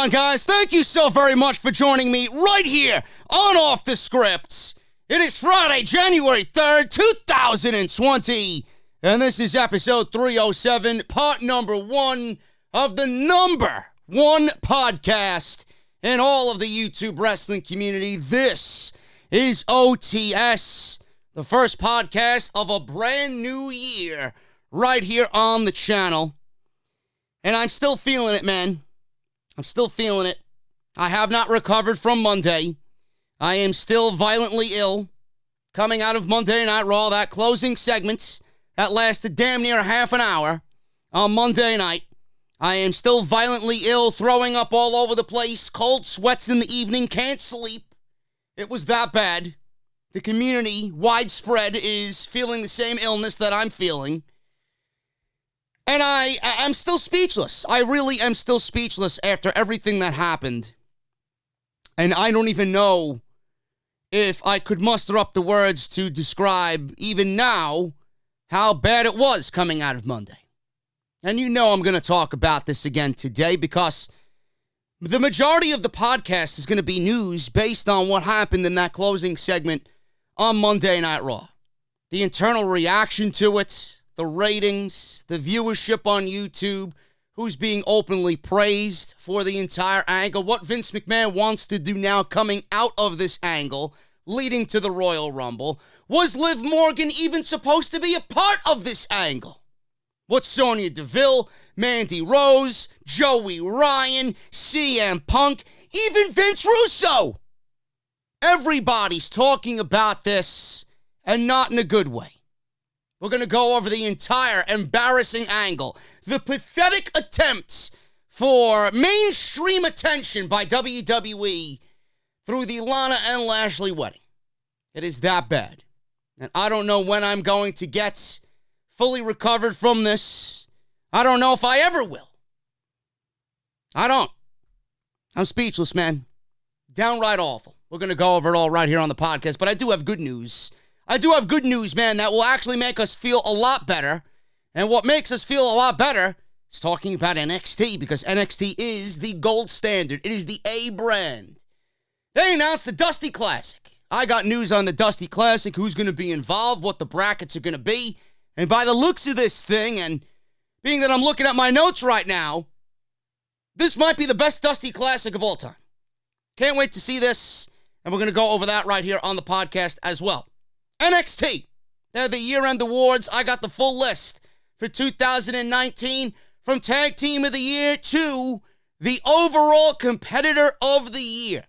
on, guys? Thank you so very much for joining me right here on Off the Scripts. It is Friday, January 3rd, 2020, and this is episode 307, part number 1 of the number 1 podcast in all of the YouTube wrestling community. This is OTS, the first podcast of a brand new year right here on the channel. And I'm still feeling it, man. I'm still feeling it. I have not recovered from Monday. I am still violently ill. Coming out of Monday Night Raw, that closing segment that lasted damn near half an hour on Monday night. I am still violently ill, throwing up all over the place, cold sweats in the evening, can't sleep. It was that bad. The community, widespread, is feeling the same illness that I'm feeling. And I'm still speechless. I really am still speechless after everything that happened. And I don't even know if I could muster up the words to describe, even now, how bad it was coming out of Monday. And you know I'm going to talk about this again today because the majority of the podcast is going to be news based on what happened in that closing segment on Monday Night Raw. The internal reaction to it, the ratings, the viewership on YouTube, who's being openly praised for the entire angle, what Vince McMahon wants to do now coming out of this angle, leading to the Royal Rumble. Was Liv Morgan even supposed to be a part of this angle? What's Sonya Deville, Mandy Rose, Joey Ryan, CM Punk, even Vince Russo? Everybody's talking about this, and not in a good way. We're going to go over the entire embarrassing angle, the pathetic attempts for mainstream attention by WWE through the Lana and Lashley wedding. It is that bad. And I don't know when I'm going to get fully recovered from this. I don't know if I ever will. I don't. I'm speechless, man. Downright awful. We're going to go over it all right here on the podcast, but I do have good news. I do have good news, man, that will actually make us feel a lot better. And what makes us feel a lot better is talking about NXT, because NXT is the gold standard. It is the A brand. They announced the Dusty Classic. I got news on the Dusty Classic, who's going to be involved, what the brackets are going to be. And by the looks of this thing, and being that I'm looking at my notes right now, this might be the best Dusty Classic of all time. Can't wait to see this, and we're going to go over that right here on the podcast as well. NXT, they're the Year End Awards. I got the full list for 2019, from Tag Team of the Year to the Overall Competitor of the Year.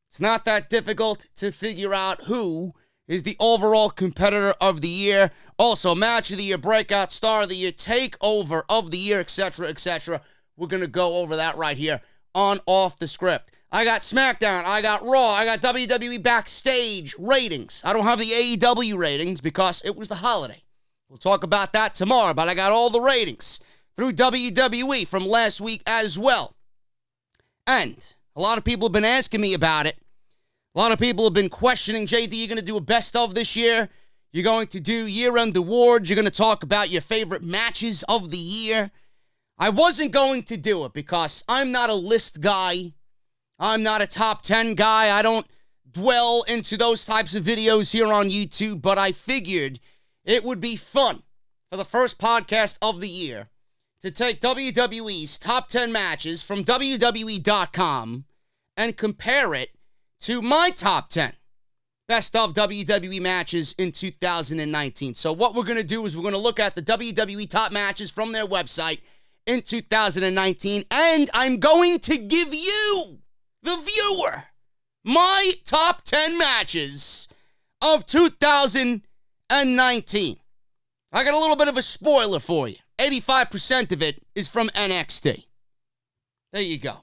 It's not that difficult to figure out who is the Overall Competitor of the Year. Also, Match of the Year, Breakout, Star of the Year, Takeover of the Year, etc., etc. We're going to go over that right here on Off the Script. I got SmackDown, I got Raw, I got WWE Backstage Ratings. I don't have the AEW ratings because it was the holiday. We'll talk about that tomorrow, but I got all the ratings through WWE from last week as well. And a lot of people have been asking me about it. A lot of people have been questioning, JD, you're going to do a best of this year? You're going to do year-end awards? You're going to talk about your favorite matches of the year? I wasn't going to do it because I'm not a list guy. I'm not a top 10 guy. I don't dwell into those types of videos here on YouTube, but I figured it would be fun for the first podcast of the year to take WWE's top 10 matches from WWE.com and compare it to my top 10 best of WWE matches in 2019. So what we're going to do is we're going to look at the WWE top matches from their website in 2019, and I'm going to give you, the viewer, my top 10 matches of 2019. I got a little bit of a spoiler for you. 85% of it is from NXT. There you go.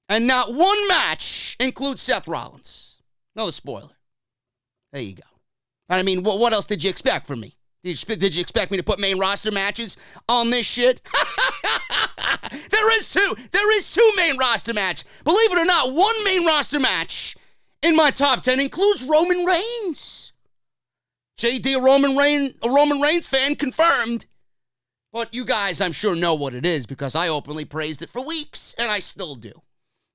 And not one match includes Seth Rollins. Another spoiler. There you go. I mean, what else did you expect from me? Did you expect me to put main roster matches on this shit? There is two main roster matches. Believe it or not, one main roster match in my top 10 includes Roman Reigns. JD, a Roman Reigns fan, confirmed. But you guys, I'm sure, know what it is because I openly praised it for weeks, and I still do.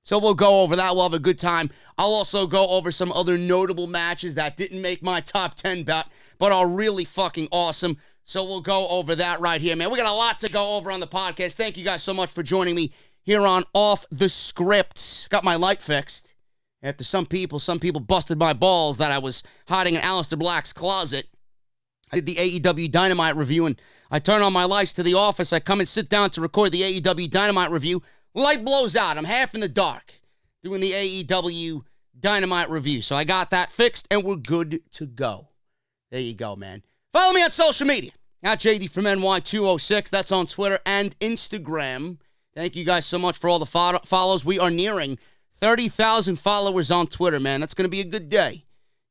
So we'll go over that. We'll have a good time. I'll also go over some other notable matches that didn't make my top 10 bet, but are really fucking awesome. So we'll go over that right here, man. We got a lot to go over on the podcast. Thank you guys so much for joining me here on Off the Script. Got my light fixed. After some people busted my balls that I was hiding in Aleister Black's closet. I did the AEW Dynamite review, and I turn on my lights to the office. I come and sit down to record the AEW Dynamite review. Light blows out. I'm half in the dark doing the AEW Dynamite review. So I got that fixed, and we're good to go. There you go, man. Follow me on social media. At JD from NY206. That's on Twitter and Instagram. Thank you guys so much for all the follows. We are nearing 30,000 followers on Twitter, man. That's going to be a good day.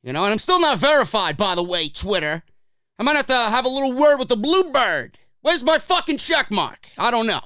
You know, and I'm still not verified, by the way, Twitter. I might have to have a little word with the Bluebird. Where's my fucking check mark? I don't know.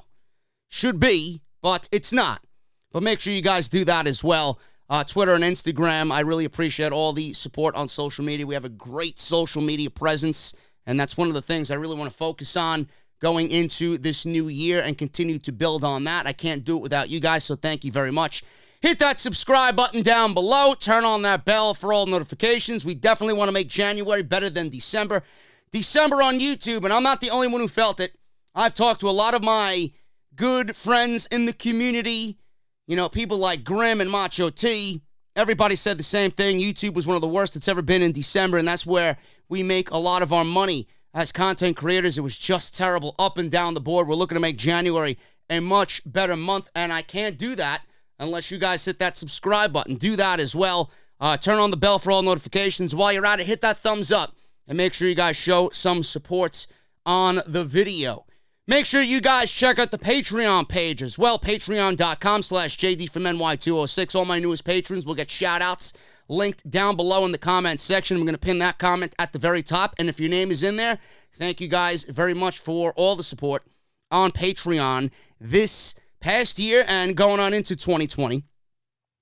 Should be, but it's not. But make sure you guys do that as well. Twitter and Instagram, I really appreciate all the support on social media. We have a great social media presence, and that's one of the things I really want to focus on going into this new year and continue to build on that. I can't do it without you guys, so thank you very much. Hit that subscribe button down below. Turn on that bell for all notifications. We definitely want to make January better than December. December on YouTube, and I'm not the only one who felt it. I've talked to a lot of my good friends in the community. You know, people like Grim and Macho T. Everybody said the same thing. YouTube was one of the worst it's ever been in December, and that's where we make a lot of our money as content creators. It was just terrible up and down the board. We're looking to make January a much better month, and I can't do that unless you guys hit that subscribe button. Do that as well. Turn on the bell for all notifications. While you're at it, hit that thumbs up and make sure you guys show some support on the video. Make sure you guys check out the Patreon page as well. Patreon.com/JD from NY206. All my newest patrons will get shout-outs linked down below in the comments section. I'm going to pin that comment at the very top. And if your name is in there, thank you guys very much for all the support on Patreon this past year and going on into 2020.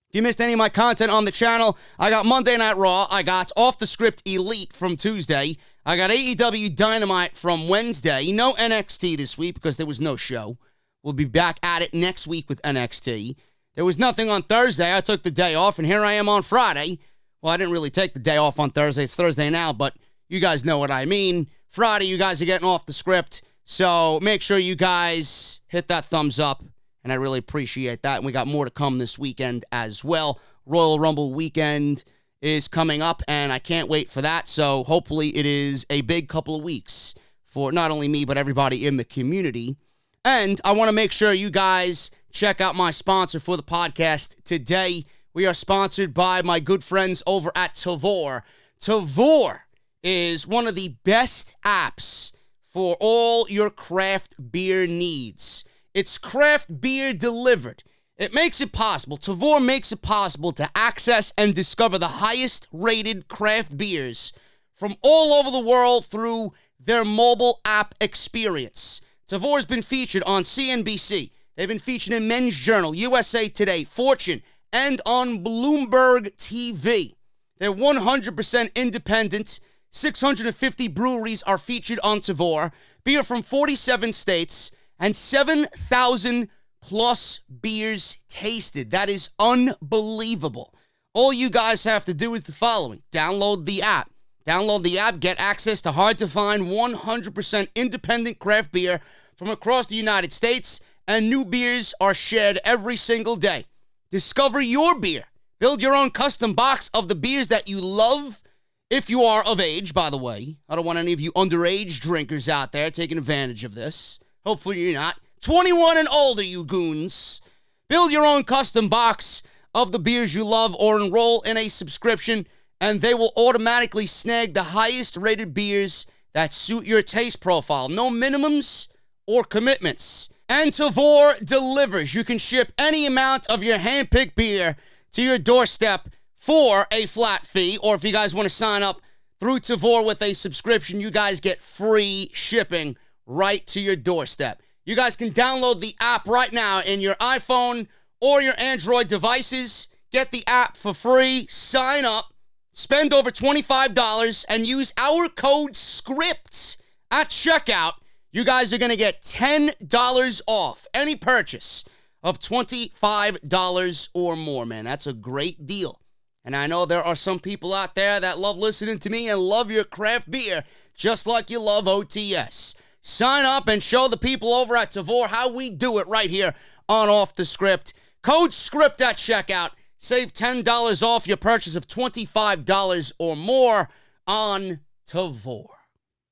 If you missed any of my content on the channel, I got Monday Night Raw. I got Off the Script Elite from Tuesday. I got AEW Dynamite from Wednesday. No NXT this week because there was no show. We'll be back at it next week with NXT. There was nothing on Thursday. I took the day off, and here I am on Friday. Well, I didn't really take the day off on Thursday. It's Thursday now, but you guys know what I mean. Friday, you guys are getting off the script, so make sure you guys hit that thumbs up, and I really appreciate that. And we got more to come this weekend as well. Royal Rumble weekend is coming up, and I can't wait for that. So hopefully it is a big couple of weeks for not only me, but everybody in the community. And I want to make sure you guys check out my sponsor for the podcast today. We are sponsored by my good friends over at Tavour. Tavour is one of the best apps for all your craft beer needs. It's craft beer delivered. It makes it possible. Tavour makes it possible to access and discover the highest rated craft beers from all over the world through their mobile app experience. Tavour has been featured on CNBC. They've been featured in Men's Journal, USA Today, Fortune, and on Bloomberg TV. They're 100% independent. 650 breweries are featured on Tavour. Beer from 47 states and 7,000 plus beers tasted. That is unbelievable. All you guys have to do is the following. Download the app. Download the app, get access to hard-to-find 100% independent craft beer from across the United States, and new beers are shared every single day. Discover your beer. Build your own custom box of the beers that you love, if you are of age, by the way. I don't want any of you underage drinkers out there taking advantage of this. Hopefully you're not. 21 and older, you goons. Build your own custom box of the beers you love or enroll in a subscription, and they will automatically snag the highest rated beers that suit your taste profile. No minimums or commitments. And Tavour delivers. You can ship any amount of your hand-picked beer to your doorstep for a flat fee, or if you guys want to sign up through Tavour with a subscription, you guys get free shipping right to your doorstep. You guys can download the app right now in your iPhone or your Android devices. Get the app for free, sign up, spend over $25, and use our code SCRIPT at checkout. You guys are going to get $10 off any purchase of $25 or more, man. That's a great deal. And I know there are some people out there that love listening to me and love your craft beer just like you love OTS. Sign up and show the people over at Tavour how we do it right here on Off the Script. Code SCRIPT at checkout. Save $10 off your purchase of $25 or more on Tavour.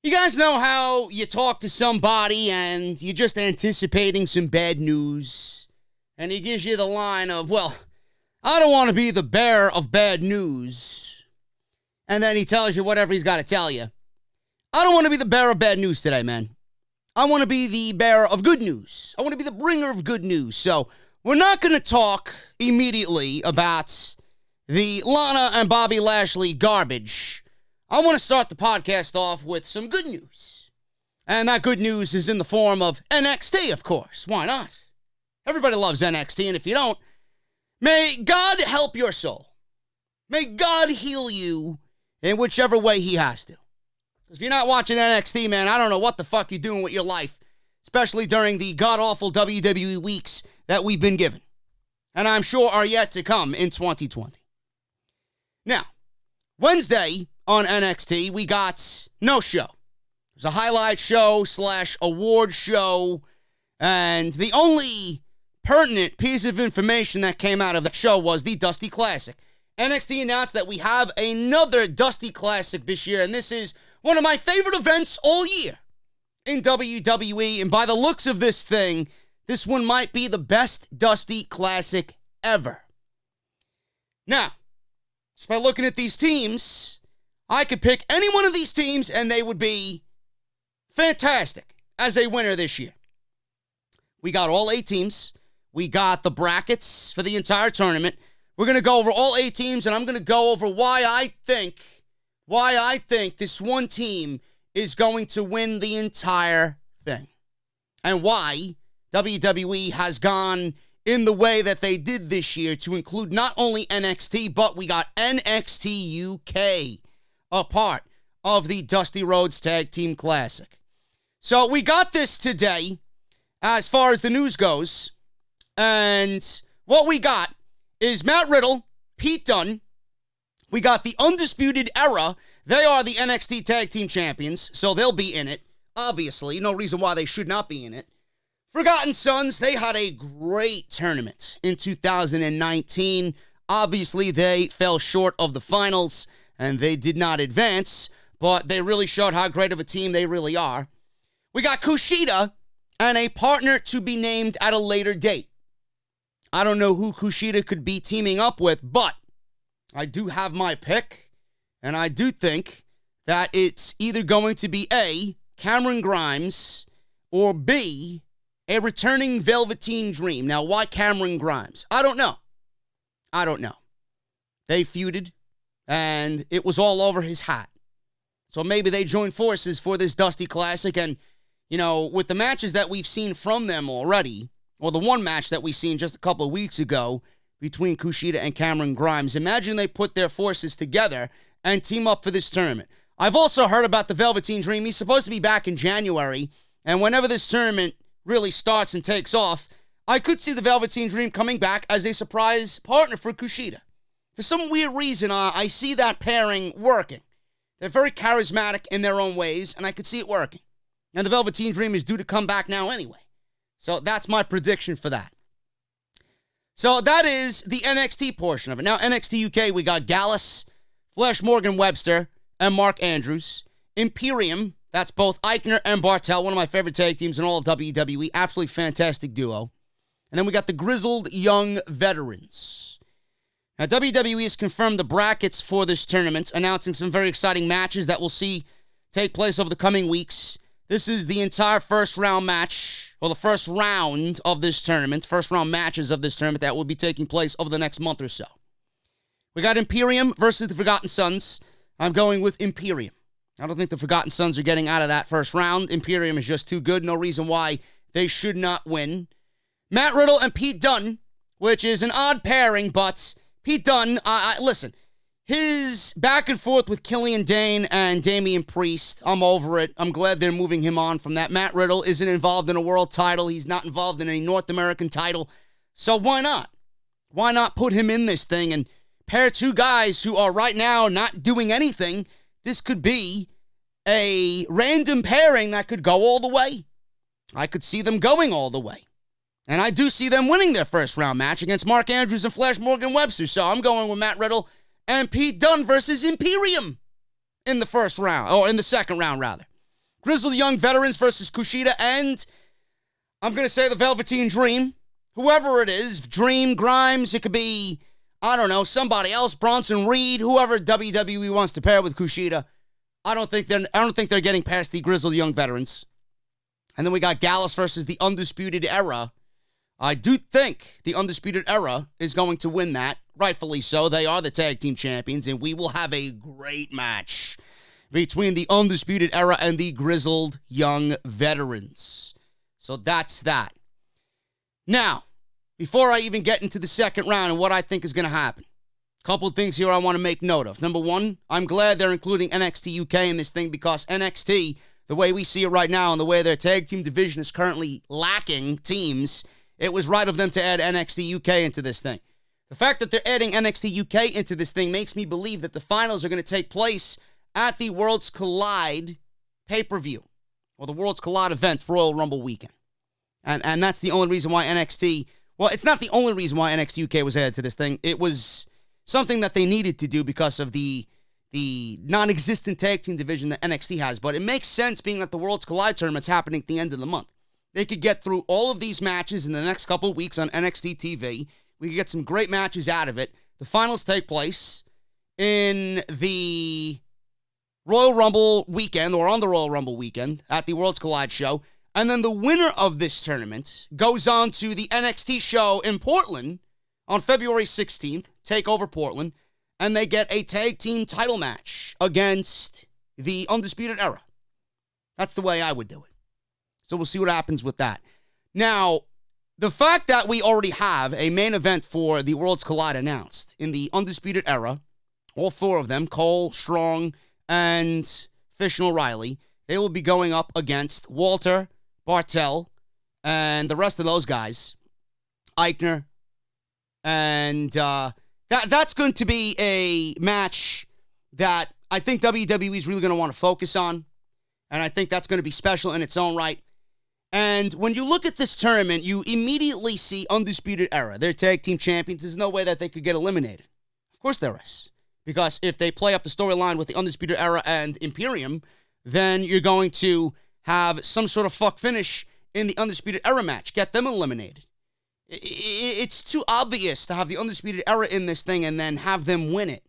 You guys know how you talk to somebody and you're just anticipating some bad news, and he gives you the line of, well, I don't want to be the bearer of bad news. And then he tells you whatever he's got to tell you. I don't want to be the bearer of bad news today, man. I want to be the bearer of good news. I want to be the bringer of good news. So we're not going to talk immediately about the Lana and Bobby Lashley garbage. I want to start the podcast off with some good news. And that good news is in the form of NXT, of course. Why not? Everybody loves NXT, and if you don't, may God help your soul. May God heal you in whichever way he has to. Because if you're not watching NXT, man, I don't know what the fuck you're doing with your life, especially during the god-awful WWE weeks that we've been given, and I'm sure are yet to come in 2020. Now, Wednesday on NXT, we got no show. It was a highlight show / award show, and the only pertinent piece of information that came out of the show was the Dusty Classic. NXT announced that we have another Dusty Classic this year, and this is one of my favorite events all year in WWE, and by the looks of this thing, this one might be the best Dusty Classic ever. Now, just by looking at these teams, I could pick any one of these teams and they would be fantastic as a winner this year. We got all 8 teams. We got the brackets for the entire tournament. We're going to go over all 8 teams, and I'm going to go over why I think this one team is going to win the entire thing. And why WWE has gone in the way that they did this year to include not only NXT, but we got NXT UK a part of the Dusty Rhodes Tag Team Classic. So we got this today as far as the news goes. And what we got is Matt Riddle, Pete Dunne. We got the Undisputed Era. They are the NXT Tag Team Champions, so they'll be in it. Obviously, no reason why they should not be in it. Forgotten Sons, they had a great tournament in 2019. Obviously, they fell short of the finals, and they did not advance, but they really showed how great of a team they really are. We got Kushida and a partner to be named at a later date. I don't know who Kushida could be teaming up with, but I do have my pick, and I do think that it's either going to be A, Cameron Grimes, or B, a returning Velveteen Dream. Now, why Cameron Grimes? I don't know. They feuded, and it was all over his hat. So maybe they joined forces for this Dusty Classic, and, you know, with the matches that we've seen from them already, or the one match that we seen just a couple of weeks ago between Kushida and Cameron Grimes, imagine they put their forces together and team up for this tournament. I've also heard about the Velveteen Dream. He's supposed to be back in January, and whenever this tournament really starts and takes off, I could see the Velveteen Dream coming back as a surprise partner for Kushida. For some weird reason, I see that pairing working. They're very charismatic in their own ways, and I could see it working. And the Velveteen Dream is due to come back now anyway. So that's my prediction for that. So that is the NXT portion of it. Now, NXT UK, we got Gallus, Flash Morgan Webster, and Mark Andrews. Imperium, that's both Eichner and Bartel, one of my favorite tag teams in all of WWE. Absolutely fantastic duo. And then we got the Grizzled Young Veterans. Now, WWE has confirmed the brackets for this tournament, announcing some very exciting matches that we'll see take place over the coming weeks. This is the entire first round match, or the first round of this tournament, first round matches of this tournament that will be taking place over the next month or so. We got Imperium versus the Forgotten Sons. I'm going with Imperium. I don't think the Forgotten Sons are getting out of that first round. Imperium is just too good. No reason why they should not win. Matt Riddle and Pete Dunne, which is an odd pairing, but Pete Dunne, listen, his back and forth with Killian Dane and Damian Priest, I'm over it. I'm glad they're moving him on from that. Matt Riddle isn't involved in a world title. He's not involved in a North American title. So why not? Why not put him in this thing and pair two guys who are right now not doing anything? This could be a random pairing that could go all the way. I could see them going all the way. And I do see them winning their first round match against Mark Andrews and Flash Morgan Webster. So I'm going with Matt Riddle and Pete Dunne versus Imperium in the first round, or in the second round, rather. Grizzled Young Veterans versus Kushida and, I'm going to say, the Velveteen Dream. Whoever it is, Dream, Grimes, it could be, I don't know, somebody else, Bronson Reed, whoever WWE wants to pair with Kushida. I don't think they're getting past the Grizzled Young Veterans. And then we got Gallus versus the Undisputed Era. I do think the Undisputed Era is going to win that. Rightfully so. They are the tag team champions, and we will have a great match between the Undisputed Era and the Grizzled Young Veterans. So that's that. Now, before I even get into the second round and what I think is going to happen, a couple of things here I want to make note of. Number one, I'm glad they're including NXT UK in this thing because NXT, the way we see it right now and the way their tag team division is currently lacking teams, it was right of them to add NXT UK into this thing. The fact that they're adding NXT UK into this thing makes me believe that the finals are going to take place at the Worlds Collide pay-per-view, or the Worlds Collide event, Royal Rumble weekend. And that's the only reason why NXT, well, it's not the only reason why NXT UK was added to this thing. It was something that they needed to do because of the non-existent tag team division that NXT has. But it makes sense being that the Worlds Collide tournament's happening at the end of the month. They could get through all of these matches in the next couple of weeks on NXT TV. We could get some great matches out of it. The finals take place in the Royal Rumble weekend, or on the Royal Rumble weekend, at the Worlds Collide show. And then the winner of this tournament goes on to the NXT show in Portland on February 16th, TakeOver Portland, and they get a tag team title match against the Undisputed Era. That's the way I would do it. So we'll see what happens with that. Now, the fact that we already have a main event for the Worlds Collide announced in the Undisputed Era, all four of them, Cole, Strong, and Fish and O'Reilly, they will be going up against Walter, Bartel, and the rest of those guys, Eichner, and that's going to be a match that I think WWE is really going to want to focus on, and I think that's going to be special in its own right. And when you look at this tournament, you immediately see Undisputed Era. They're tag team champions. There's no way that they could get eliminated. Of course there is. Because if they play up the storyline with the Undisputed Era and Imperium, then you're going to have some sort of fuck finish in the Undisputed Era match. Get them eliminated. It's too obvious to have the Undisputed Era in this thing and then have them win it.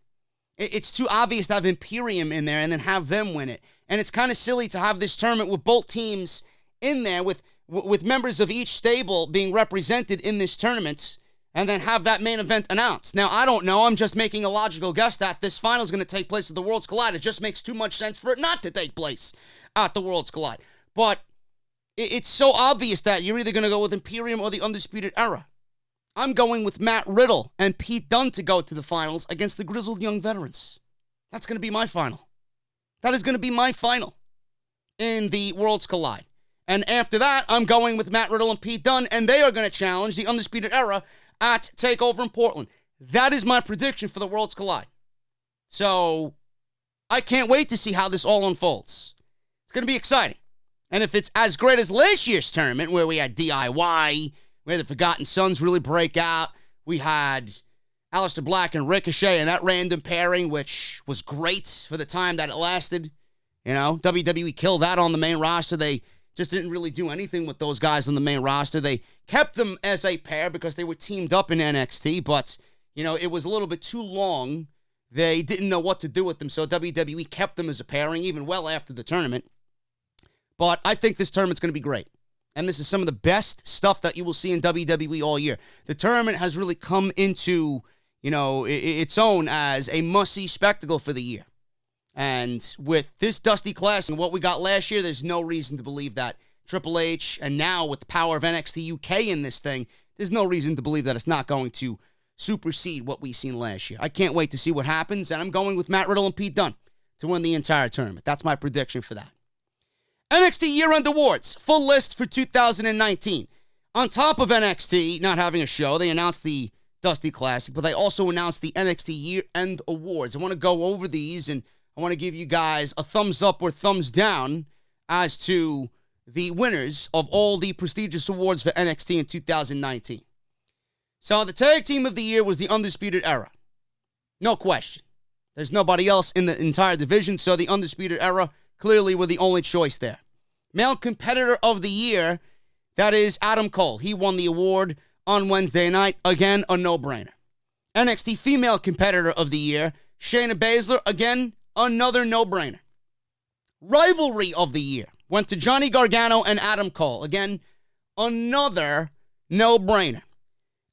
It's too obvious to have Imperium in there and then have them win it. And it's kind of silly to have this tournament with both teams in there with members of each stable being represented in this tournament and then have that main event announced. Now, I don't know. I'm just making a logical guess that this final is going to take place at the Worlds Collide. It just makes too much sense for it not to take place at the Worlds Collide. But it's so obvious that you're either going to go with Imperium or the Undisputed Era. I'm going with Matt Riddle and Pete Dunne to go to the finals against the Grizzled Young Veterans. That's going to be my final. That is going to be my final in the Worlds Collide. And after that, I'm going with Matt Riddle and Pete Dunne, and they are going to challenge the Undisputed Era at TakeOver in Portland. That is my prediction for the Worlds Collide. So, I can't wait to see how this all unfolds. It's going to be exciting. And if it's as great as last year's tournament, where we had DIY, where the Forgotten Sons really break out, we had Aleister Black and Ricochet and that random pairing, which was great for the time that it lasted. You know, WWE killed that on the main roster. They just didn't really do anything with those guys on the main roster. They kept them as a pair because they were teamed up in NXT, but, you know, it was a little bit too long. They didn't know what to do with them, so WWE kept them as a pairing, even well after the tournament. But I think this tournament's going to be great. And this is some of the best stuff that you will see in WWE all year. The tournament has really come into, you know, its own as a must-see spectacle for the year. And with this Dusty Classic and what we got last year, there's no reason to believe that Triple H, and now with the power of NXT UK in this thing, there's no reason to believe that it's not going to supersede what we've seen last year. I can't wait to see what happens, and I'm going with Matt Riddle and Pete Dunne to win the entire tournament. That's my prediction for that. NXT Year End Awards, full list for 2019. On top of NXT not having a show, they announced the Dusty Classic, but they also announced the NXT Year End Awards. I want to go over these, and I want to give you guys a thumbs up or thumbs down as to the winners of all the prestigious awards for NXT in 2019. So the Tag Team of the Year was the Undisputed Era. No question. There's nobody else in the entire division, so the Undisputed Era clearly were the only choice there. Male Competitor of the Year, that is Adam Cole. He won the award on Wednesday night. Again, a no-brainer. NXT Female Competitor of the Year, Shayna Baszler. Again, another no-brainer. Rivalry of the Year went to Johnny Gargano and Adam Cole. Again, another no-brainer.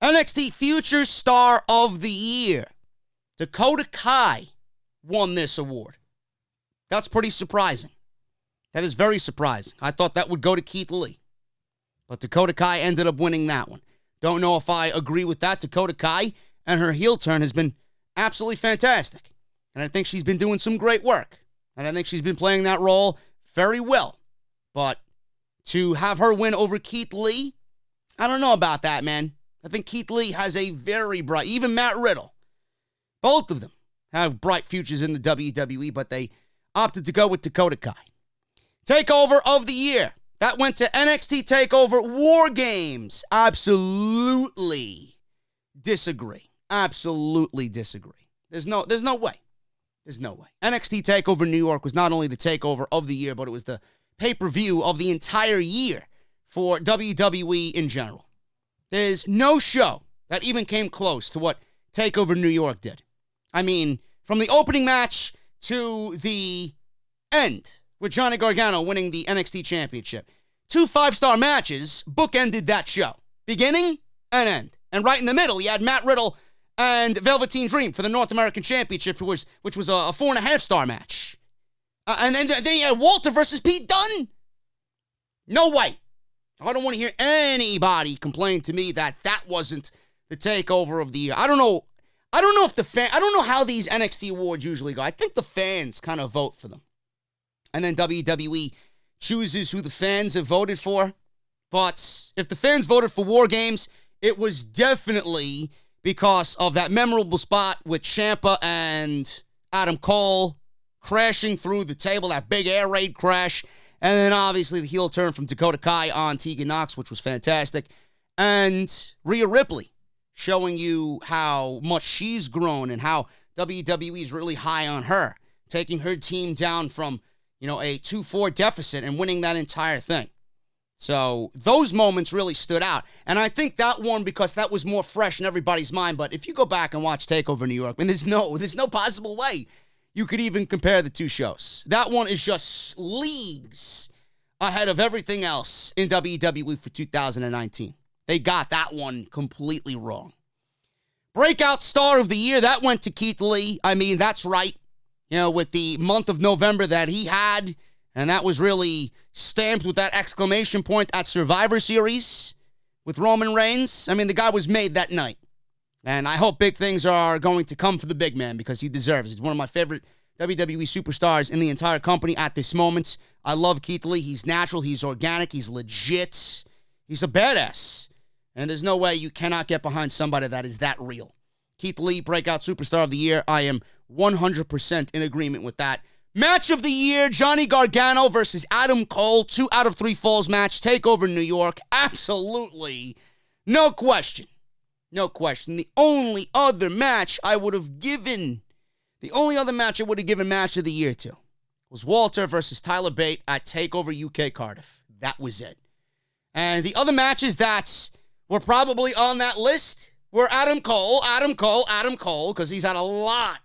NXT Future Star of the Year, Dakota Kai won this award. That's pretty surprising. That is very surprising. I thought that would go to Keith Lee. But Dakota Kai ended up winning that one. Don't know if I agree with that. Dakota Kai and her heel turn has been absolutely fantastic. And I think she's been doing some great work. And I think she's been playing that role very well. But to have her win over Keith Lee, I don't know about that, man. I think Keith Lee has a very bright, even Matt Riddle. Both of them have bright futures in the WWE, but they opted to go with Dakota Kai. Takeover of the Year. That went to NXT TakeOver Wargames. Absolutely disagree. Absolutely disagree. There's no way. There's no way. NXT TakeOver New York was not only the takeover of the year, but it was the pay-per-view of the entire year for WWE in general. There's no show that even came close to what TakeOver New York did. I mean, from the opening match to the end, with Johnny Gargano winning the NXT Championship. 2 5-star matches bookended that show. Beginning and end. And right in the middle, you had Matt Riddle and Velveteen Dream for the North American Championship, which was a 4.5-star match. And then you had Walter versus Pete Dunne. No way. I don't want to hear anybody complain to me that wasn't the takeover of the year. I don't know how these NXT awards usually go. I think the fans kind of vote for them. And then WWE chooses who the fans have voted for. But if the fans voted for War Games, it was definitely because of that memorable spot with Ciampa and Adam Cole crashing through the table, that big air raid crash. And then obviously the heel turn from Dakota Kai on Tegan Nox, which was fantastic. And Rhea Ripley showing you how much she's grown and how WWE is really high on her, taking her team down from a 2-4 deficit and winning that entire thing. So those moments really stood out. And I think that one, because that was more fresh in everybody's mind. But if you go back and watch TakeOver New York, there's no possible way you could even compare the two shows. That one is just leagues ahead of everything else in WWE for 2019. They got that one completely wrong. Breakout Star of the Year, that went to Keith Lee. I mean, that's right. With the month of November that he had, and that was really stamped with that exclamation point at Survivor Series with Roman Reigns. I mean, the guy was made that night. And I hope big things are going to come for the big man because he deserves it. He's one of my favorite WWE superstars in the entire company at this moment. I love Keith Lee. He's natural. He's organic. He's legit. He's a badass. And there's no way you cannot get behind somebody that is that real. Keith Lee, Breakout Superstar of the Year. I am 100% in agreement with that. Match of the Year, Johnny Gargano versus Adam Cole. 2 out of 3 falls match. Takeover New York. Absolutely. No question. No question. The only other match I would have given Match of the Year to was Walter versus Tyler Bate at TakeOver UK Cardiff. That was it. And the other matches that were probably on that list were Adam Cole, because he's had a lot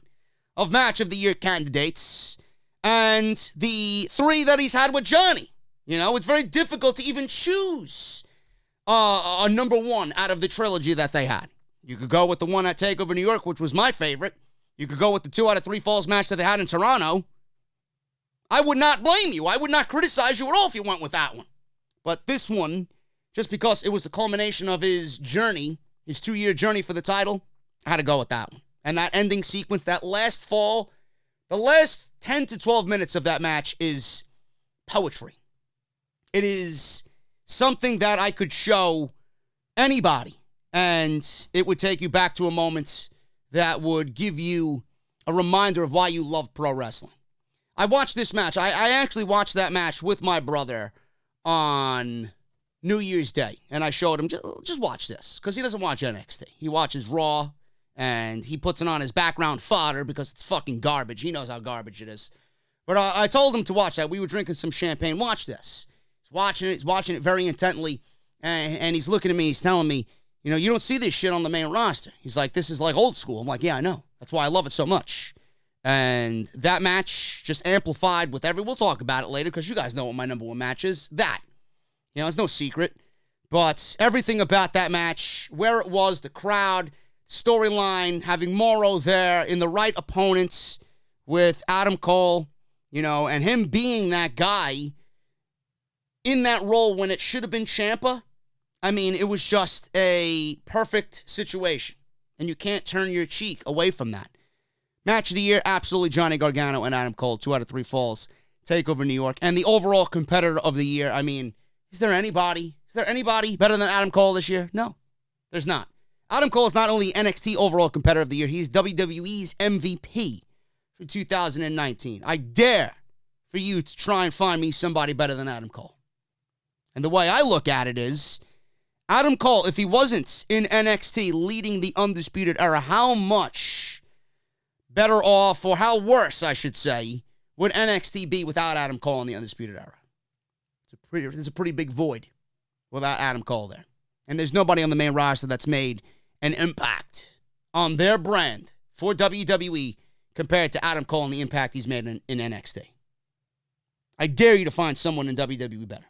of Match of the Year candidates, and the 3 that he's had with Johnny. It's very difficult to even choose a number 1 out of the trilogy that they had. You could go with the one at TakeOver New York, which was my favorite. You could go with the 2 out of 3 falls match that they had in Toronto. I would not blame you. I would not criticize you at all if you went with that one. But this one, just because it was the culmination of his journey, his 2-year journey for the title, I had to go with that one. And that ending sequence, that last fall, the last 10 to 12 minutes of that match is poetry. It is something that I could show anybody, and it would take you back to a moment that would give you a reminder of why you love pro wrestling. I watched this match. I actually watched that match with my brother on New Year's Day, and I showed him, just watch this, because he doesn't watch NXT. He watches Raw, and he puts it on his background fodder because it's fucking garbage. He knows how garbage it is. But I told him to watch that. We were drinking some champagne. Watch this. He's watching it very intently, and he's looking at me. He's telling me, you know, you don't see this shit on the main roster. He's like, this is like old school. I'm like, yeah, I know. That's why I love it so much. And that match just amplified with we'll talk about it later because you guys know what my number one match is. That. You know, it's no secret. But everything about that match, where it was, the crowd, storyline, having Morrow there in the right opponents with Adam Cole, you know, and him being that guy in that role when it should have been Ciampa. I mean, it was just a perfect situation. And you can't turn your cheek away from that. Match of the year, absolutely Johnny Gargano and Adam Cole. 2 out of 3 falls. TakeOver New York. And the overall competitor of the year, I mean, is there anybody better than Adam Cole this year? No, there's not. Adam Cole is not only NXT overall competitor of the year, he's WWE's MVP for 2019. I dare for you to try and find me somebody better than Adam Cole. And the way I look at it is, Adam Cole, if he wasn't in NXT leading the Undisputed Era, how much better off, or how worse, I should say, would NXT be without Adam Cole in the Undisputed Era? It's a pretty big void without Adam Cole there. And there's nobody on the main roster that's made an impact on their brand for WWE compared to Adam Cole and the impact he's made in NXT. I dare you to find someone in WWE better.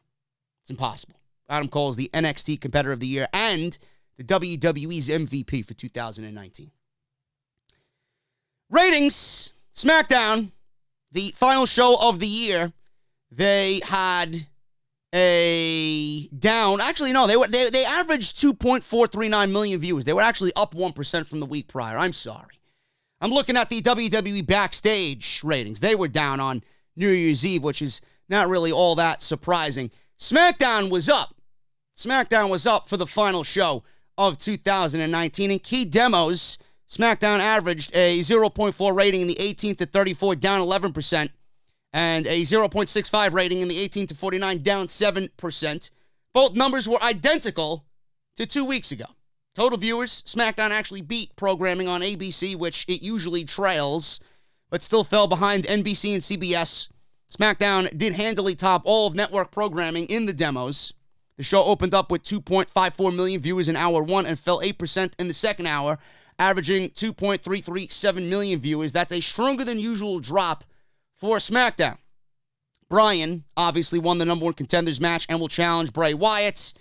It's impossible. Adam Cole is the NXT Competitor of the Year and the WWE's MVP for 2019. Ratings, SmackDown, the final show of the year, they had a down. Actually, no, they averaged 2.439 million viewers. They were actually up 1% from the week prior. I'm sorry. I'm looking at the WWE Backstage ratings. They were down on New Year's Eve, which is not really all that surprising. SmackDown was up. SmackDown was up for the final show of 2019. In key demos, SmackDown averaged a 0.4 rating in the 18 to 34, down 11%, and a 0.65 rating in the 18 to 49, down 7%. Both numbers were identical to 2 weeks ago. Total viewers, SmackDown actually beat programming on ABC, which it usually trails, but still fell behind NBC and CBS. SmackDown did handily top all of network programming in the demos. The show opened up with 2.54 million viewers in hour 1 and fell 8% in the second hour, averaging 2.337 million viewers. That's a stronger than usual drop for SmackDown. Bryan obviously won the number 1 contenders match and will challenge Bray Wyatt,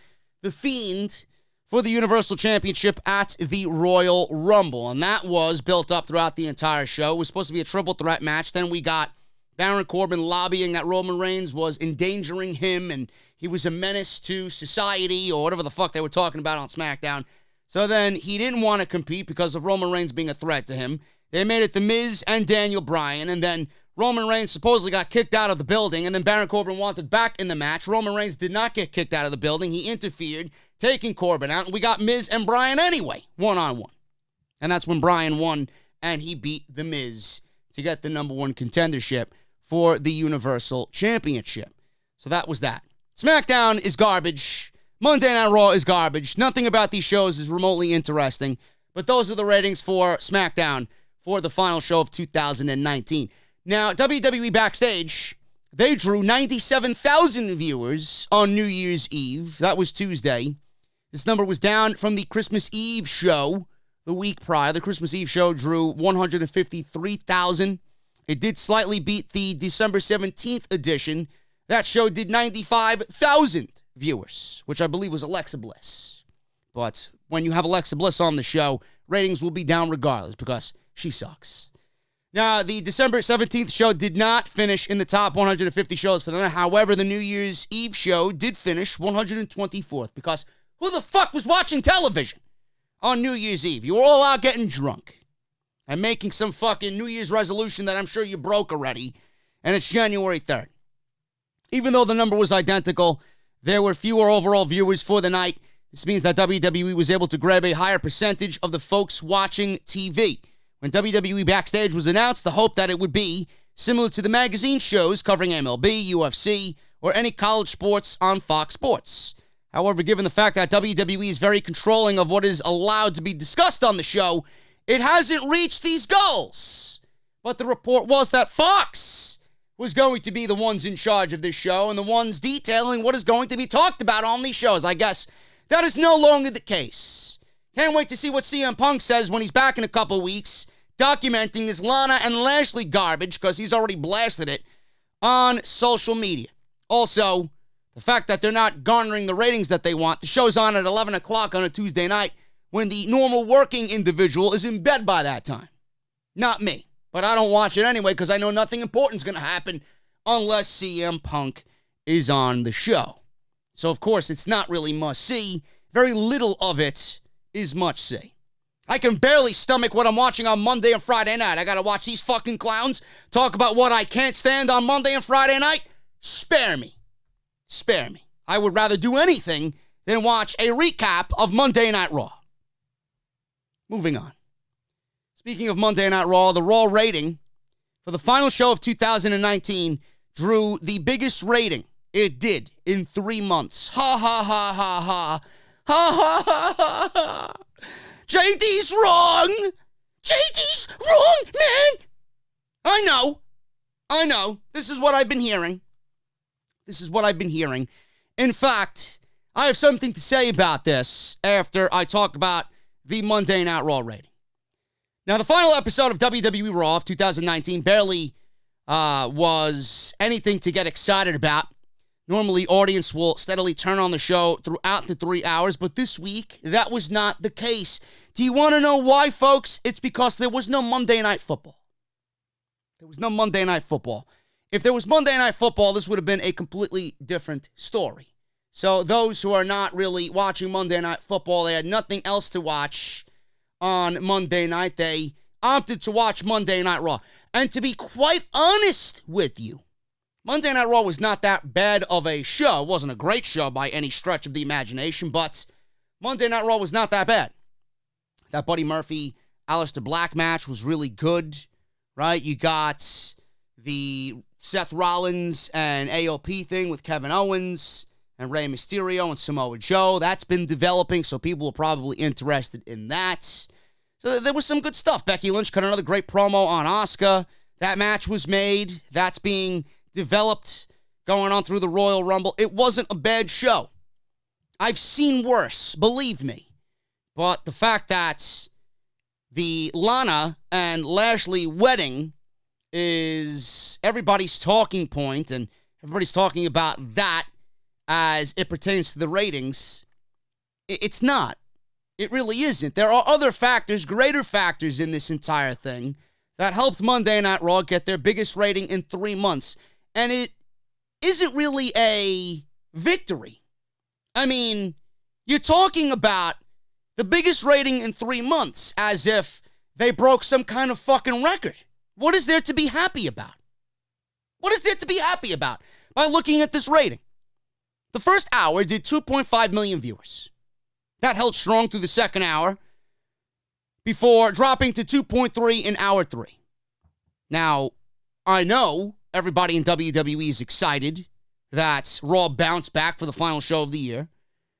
The Fiend, for the Universal Championship at the Royal Rumble. And that was built up throughout the entire show. It was supposed to be a triple threat match. Then we got Baron Corbin lobbying that Roman Reigns was endangering him and he was a menace to society or whatever the fuck they were talking about on SmackDown. So then he didn't want to compete because of Roman Reigns being a threat to him. They made it The Miz and Daniel Bryan, and then Roman Reigns supposedly got kicked out of the building, and then Baron Corbin wanted back in the match. Roman Reigns did not get kicked out of the building. He interfered, taking Corbin out, and we got Miz and Bryan anyway, one-on-one. And that's when Bryan won, and he beat The Miz to get the number 1 contendership for the Universal Championship. So that was that. SmackDown is garbage. Monday Night Raw is garbage. Nothing about these shows is remotely interesting. But those are the ratings for SmackDown for the final show of 2019. Now, WWE Backstage, they drew 97,000 viewers on New Year's Eve. That was Tuesday. This number was down from the Christmas Eve show the week prior. The Christmas Eve show drew 153,000. It did slightly beat the December 17th edition. That show did 95,000 viewers, which I believe was Alexa Bliss. But when you have Alexa Bliss on the show, ratings will be down regardless because she sucks. Now, the December 17th show did not finish in the top 150 shows for the night. However, the New Year's Eve show did finish 124th because who the fuck was watching television on New Year's Eve? You were all out getting drunk and making some fucking New Year's resolution that I'm sure you broke already, and it's January 3rd. Even though the number was identical, there were fewer overall viewers for the night. This means that WWE was able to grab a higher percentage of the folks watching TV. When WWE Backstage was announced, the hope that it would be similar to the magazine shows covering MLB, UFC, or any college sports on Fox Sports. However, given the fact that WWE is very controlling of what is allowed to be discussed on the show, it hasn't reached these goals. But the report was that Fox was going to be the ones in charge of this show and the ones detailing what is going to be talked about on these shows. I guess that is no longer the case. Can't wait to see what CM Punk says when he's back in a couple weeks, documenting this Lana and Lashley garbage, because he's already blasted it on social media. Also, the fact that they're not garnering the ratings that they want. The show's on at 11 o'clock on a Tuesday night when the normal working individual is in bed by that time. Not me. But I don't watch it anyway because I know nothing important's going to happen unless CM Punk is on the show. So, of course, it's not really must-see. Very little of it is must-see. I can barely stomach what I'm watching on Monday and Friday night. I got to watch these fucking clowns talk about what I can't stand on Monday and Friday night. Spare me. Spare me. I would rather do anything than watch a recap of Monday Night Raw. Moving on. Speaking of Monday Night Raw, the Raw rating for the final show of 2019 drew the biggest rating it did in 3 months. Ha ha ha ha ha. Ha ha ha ha ha. JD's wrong. JD's wrong, man. I know. This is what I've been hearing. In fact, I have something to say about this after I talk about the Monday Night Raw rating. Now, the final episode of WWE Raw of 2019 barely was anything to get excited about. Normally, audience will steadily turn on the show throughout the 3 hours, but this week, that was not the case. Do you want to know why, folks? It's because there was no Monday Night Football. If there was Monday Night Football, this would have been a completely different story. So those who are not really watching Monday Night Football, they had nothing else to watch on Monday night. They opted to watch Monday Night Raw. And to be quite honest with you, Monday Night Raw was not that bad of a show. It wasn't a great show by any stretch of the imagination, but Monday Night Raw was not that bad. That Buddy Murphy, Aleister Black match was really good, right? You got the Seth Rollins and AOP thing with Kevin Owens and Rey Mysterio and Samoa Joe. That's been developing, so people are probably interested in that. So there was some good stuff. Becky Lynch cut another great promo on Asuka. That match was made. That's being developed, going on through the Royal Rumble. It wasn't a bad show. I've seen worse, believe me. But the fact that the Lana and Lashley wedding is everybody's talking point, and everybody's talking about that as it pertains to the ratings, it's not. It really isn't. There are other factors, greater factors in this entire thing that helped Monday Night Raw get their biggest rating in 3 months. And it isn't really a victory. I mean, you're talking about the biggest rating in 3 months as if they broke some kind of fucking record. What is there to be happy about? By looking at this rating? The first hour did 2.5 million viewers. That held strong through the second hour before dropping to 2.3 in hour 3. Now, I know everybody in WWE is excited that Raw bounced back for the final show of the year,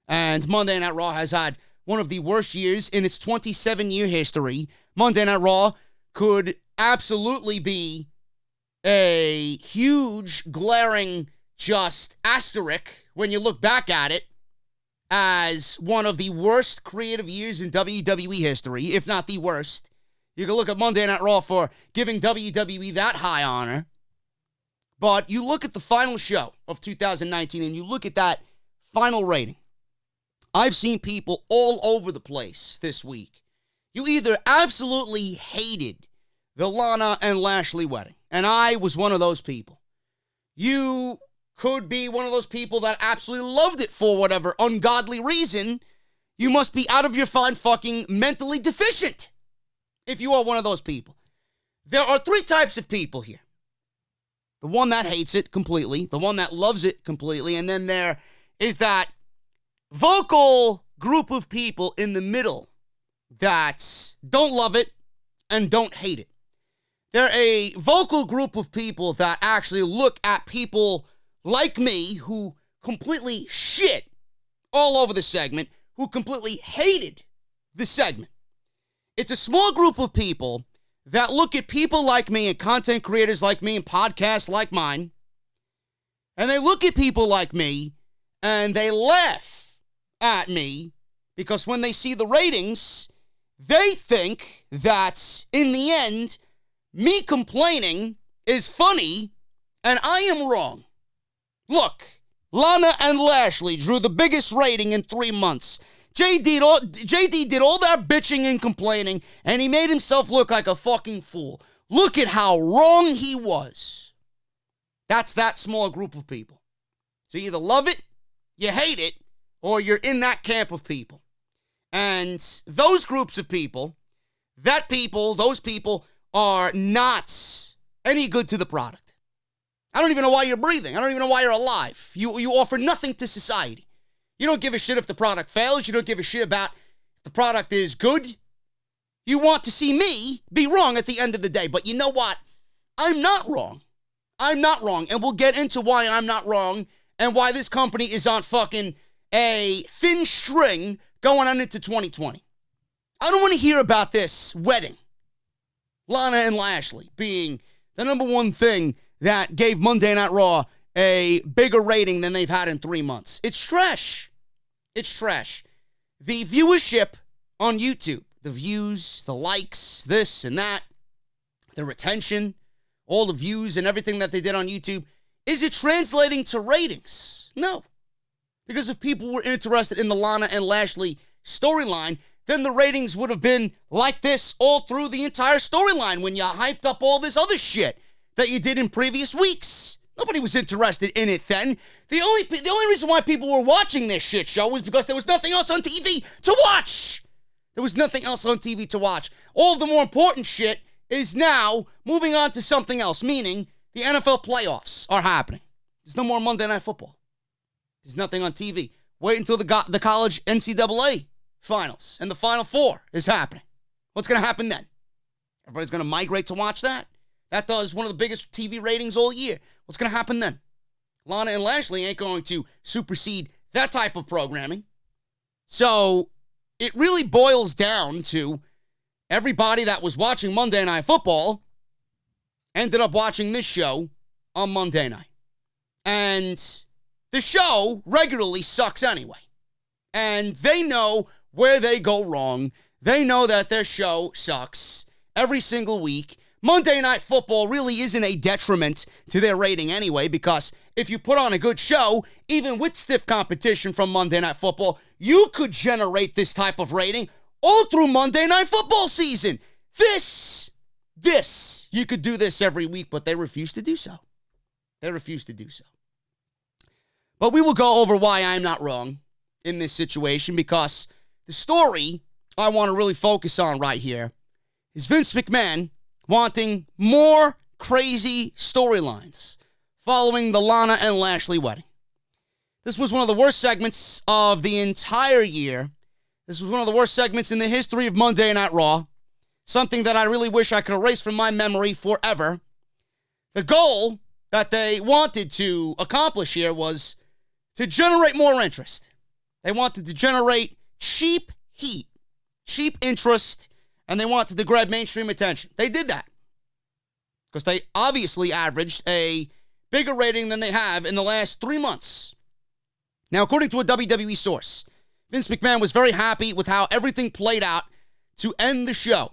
and Monday Night Raw has had one of the worst years in its 27-year history. Monday Night Raw could absolutely be a huge, glaring, just asterisk when you look back at it as one of the worst creative years in WWE history, if not the worst. You can look at Monday Night Raw for giving WWE that high honor. But you look at the final show of 2019 and you look at that final rating. I've seen people all over the place this week. You either absolutely hated the Lana and Lashley wedding, and I was one of those people. You could be one of those people that absolutely loved it for whatever ungodly reason. You must be out of your fine fucking mentally deficient if you are one of those people. There are 3 types of people here. The one that hates it completely, the one that loves it completely, and then there is that vocal group of people in the middle that don't love it and don't hate it. They're a vocal group of people that actually look at people like me who completely shit all over the segment, who completely hated the segment. It's a small group of people that look at people like me and content creators like me and podcasts like mine, and they look at people like me and they laugh at me because when they see the ratings, they think that in the end, me complaining is funny and I am wrong. Look, Lana and Lashley drew the biggest rating in 3 months. JD did all that bitching and complaining, and he made himself look like a fucking fool. Look at how wrong he was. That's that small group of people. So you either love it, you hate it, or you're in that camp of people. And those groups of people, those people are not any good to the product. I don't even know why you're breathing. I don't even know why you're alive. You offer nothing to society. You don't give a shit if the product fails. You don't give a shit about if the product is good. You want to see me be wrong at the end of the day. But you know what? I'm not wrong. I'm not wrong. And we'll get into why I'm not wrong and why this company is on fucking a thin string going on into 2020. I don't want to hear about this wedding. Lana and Lashley being the number one thing that gave Monday Night Raw a bigger rating than they've had in 3 months. It's trash. It's trash. The viewership on YouTube, the views, the likes, this and that, the retention, all the views and everything that they did on YouTube, is it translating to ratings? No. Because if people were interested in the Lana and Lashley storyline, then the ratings would have been like this all through the entire storyline when you hyped up all this other shit that you did in previous weeks. Nobody was interested in it then. The only reason why people were watching this shit show was because there was nothing else on TV to watch. There was nothing else on TV to watch. All of the more important shit is now moving on to something else, meaning the NFL playoffs are happening. There's no more Monday Night Football. There's nothing on TV. Wait until the college NCAA finals and the Final Four is happening. What's going to happen then? Everybody's going to migrate to watch that? That does one of the biggest TV ratings all year. What's going to happen then? Lana and Lashley ain't going to supersede that type of programming. So it really boils down to everybody that was watching Monday Night Football ended up watching this show on Monday night. And the show regularly sucks anyway. And they know where they go wrong. They know that their show sucks every single week. Monday Night Football really isn't a detriment to their rating anyway, because if you put on a good show, even with stiff competition from Monday Night Football, you could generate this type of rating all through Monday Night Football season. You could do this every week, but they refuse to do so. They refuse to do so. But we will go over why I'm not wrong in this situation, because the story I want to really focus on right here is Vince McMahon wanting more crazy storylines following the Lana and Lashley wedding. This was one of the worst segments of the entire year. This was one of the worst segments in the history of Monday Night Raw. Something that I really wish I could erase from my memory forever. The goal that they wanted to accomplish here was to generate more interest. They wanted to generate cheap heat, cheap interest, and they wanted to grab mainstream attention. They did that because they obviously averaged a bigger rating than they have in the last 3 months. Now, according to a WWE source, Vince McMahon was very happy with how everything played out to end the show.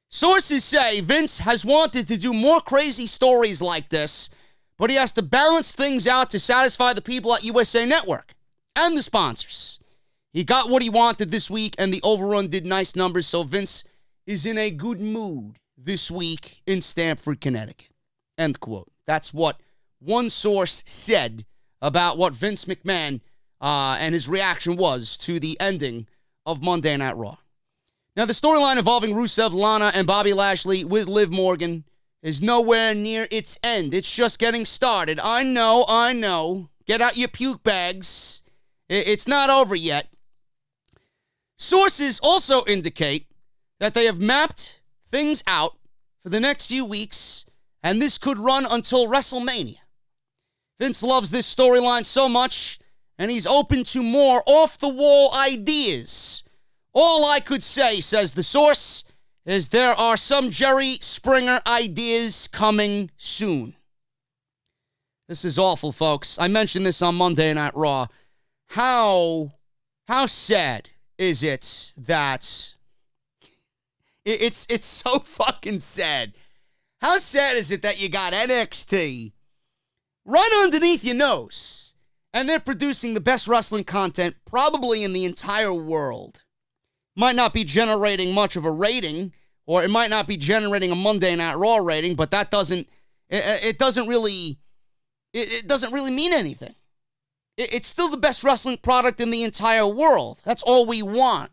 Sources say Vince has wanted to do more crazy stories like this, but he has to balance things out to satisfy the people at USA Network and the sponsors. He got what he wanted this week, and the overrun did nice numbers, so Vince is in a good mood this week in Stamford, Connecticut. End quote. That's what one source said about what Vince McMahon and his reaction was to the ending of Monday Night Raw. Now, the storyline involving Rusev, Lana, and Bobby Lashley with Liv Morgan is nowhere near its end. It's just getting started. I know. Get out your puke bags. It's not over yet. Sources also indicate that they have mapped things out for the next few weeks, and this could run until WrestleMania. Vince loves this storyline so much, and he's open to more off-the-wall ideas. All I could say, says the source, is there are some Jerry Springer ideas coming soon. This is awful, folks. I mentioned this on Monday Night Raw. How sad is it that it's so fucking sad. How sad is it that you got NXT right underneath your nose, and they're producing the best wrestling content probably in the entire world? Might not be generating much of a rating, or it might not be generating a Monday Night Raw rating, but that doesn't really mean anything. It's still the best wrestling product in the entire world. That's all we want.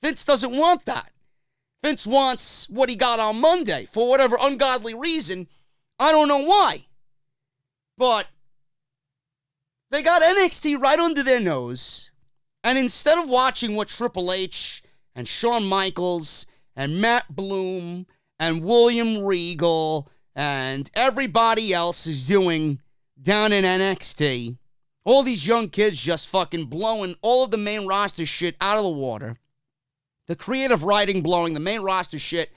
Vince doesn't want that. Vince wants what he got on Monday for whatever ungodly reason. I don't know why. But they got NXT right under their nose. And instead of watching what Triple H and Shawn Michaels and Matt Bloom and William Regal and everybody else is doing down in NXT, all these young kids just fucking blowing all of the main roster shit out of the water. The creative writing blowing the main roster shit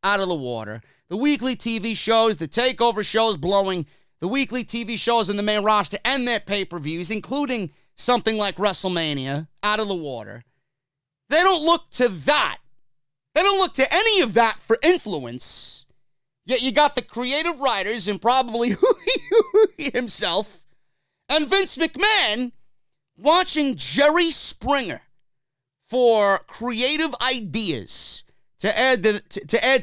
out of the water. The weekly TV shows, the takeover shows blowing the weekly TV shows in the main roster and their pay-per-views, including something like WrestleMania, out of the water. They don't look to that. They don't look to any of that for influence. Yet you got the creative writers and probably himself and Vince McMahon watching Jerry Springer for creative ideas to add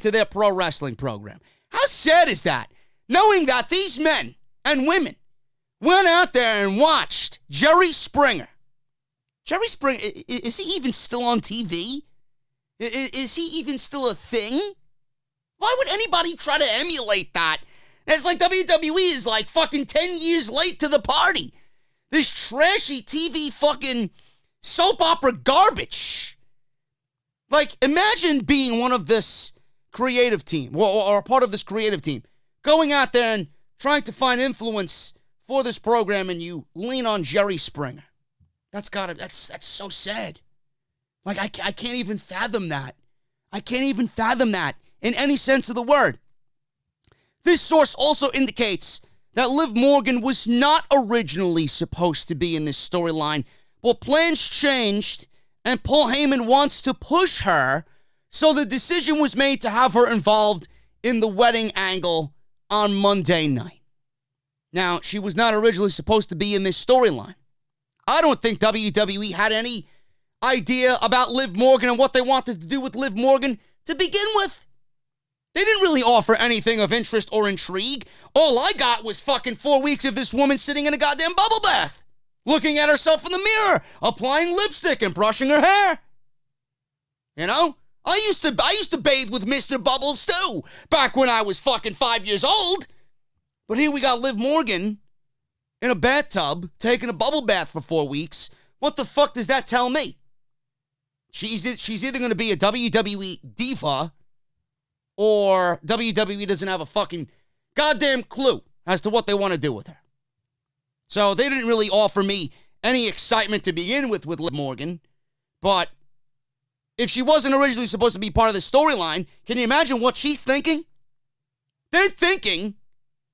to their pro wrestling program. How sad is that? Knowing that these men and women went out there and watched Jerry Springer. Jerry Springer, is he even still on TV? Is he even still a thing? Why would anybody try to emulate that? It's like WWE is like fucking 10 years late to the party. This trashy TV fucking soap opera garbage. Like, imagine being one of this creative team, or a part of this creative team, going out there and trying to find influence for this program, and you lean on Jerry Springer. That's so sad. Like, I can't even fathom that. I can't even fathom that in any sense of the word. This source also indicates that Liv Morgan was not originally supposed to be in this storyline, but plans changed, and Paul Heyman wants to push her, so the decision was made to have her involved in the wedding angle on Monday night. Now, she was not originally supposed to be in this storyline. I don't think WWE had any idea about Liv Morgan and what they wanted to do with Liv Morgan to begin with. They didn't really offer anything of interest or intrigue. All I got was fucking 4 weeks of this woman sitting in a goddamn bubble bath, looking at herself in the mirror, applying lipstick and brushing her hair. You know? I used to bathe with Mr. Bubbles too, back when I was fucking 5 years old. But here we got Liv Morgan in a bathtub, taking a bubble bath for 4 weeks. What the fuck does that tell me? She's either going to be a WWE diva, or WWE doesn't have a fucking goddamn clue as to what they want to do with her. So they didn't really offer me any excitement to begin with Liv Morgan. But if she wasn't originally supposed to be part of the storyline, can you imagine what she's thinking? They're thinking,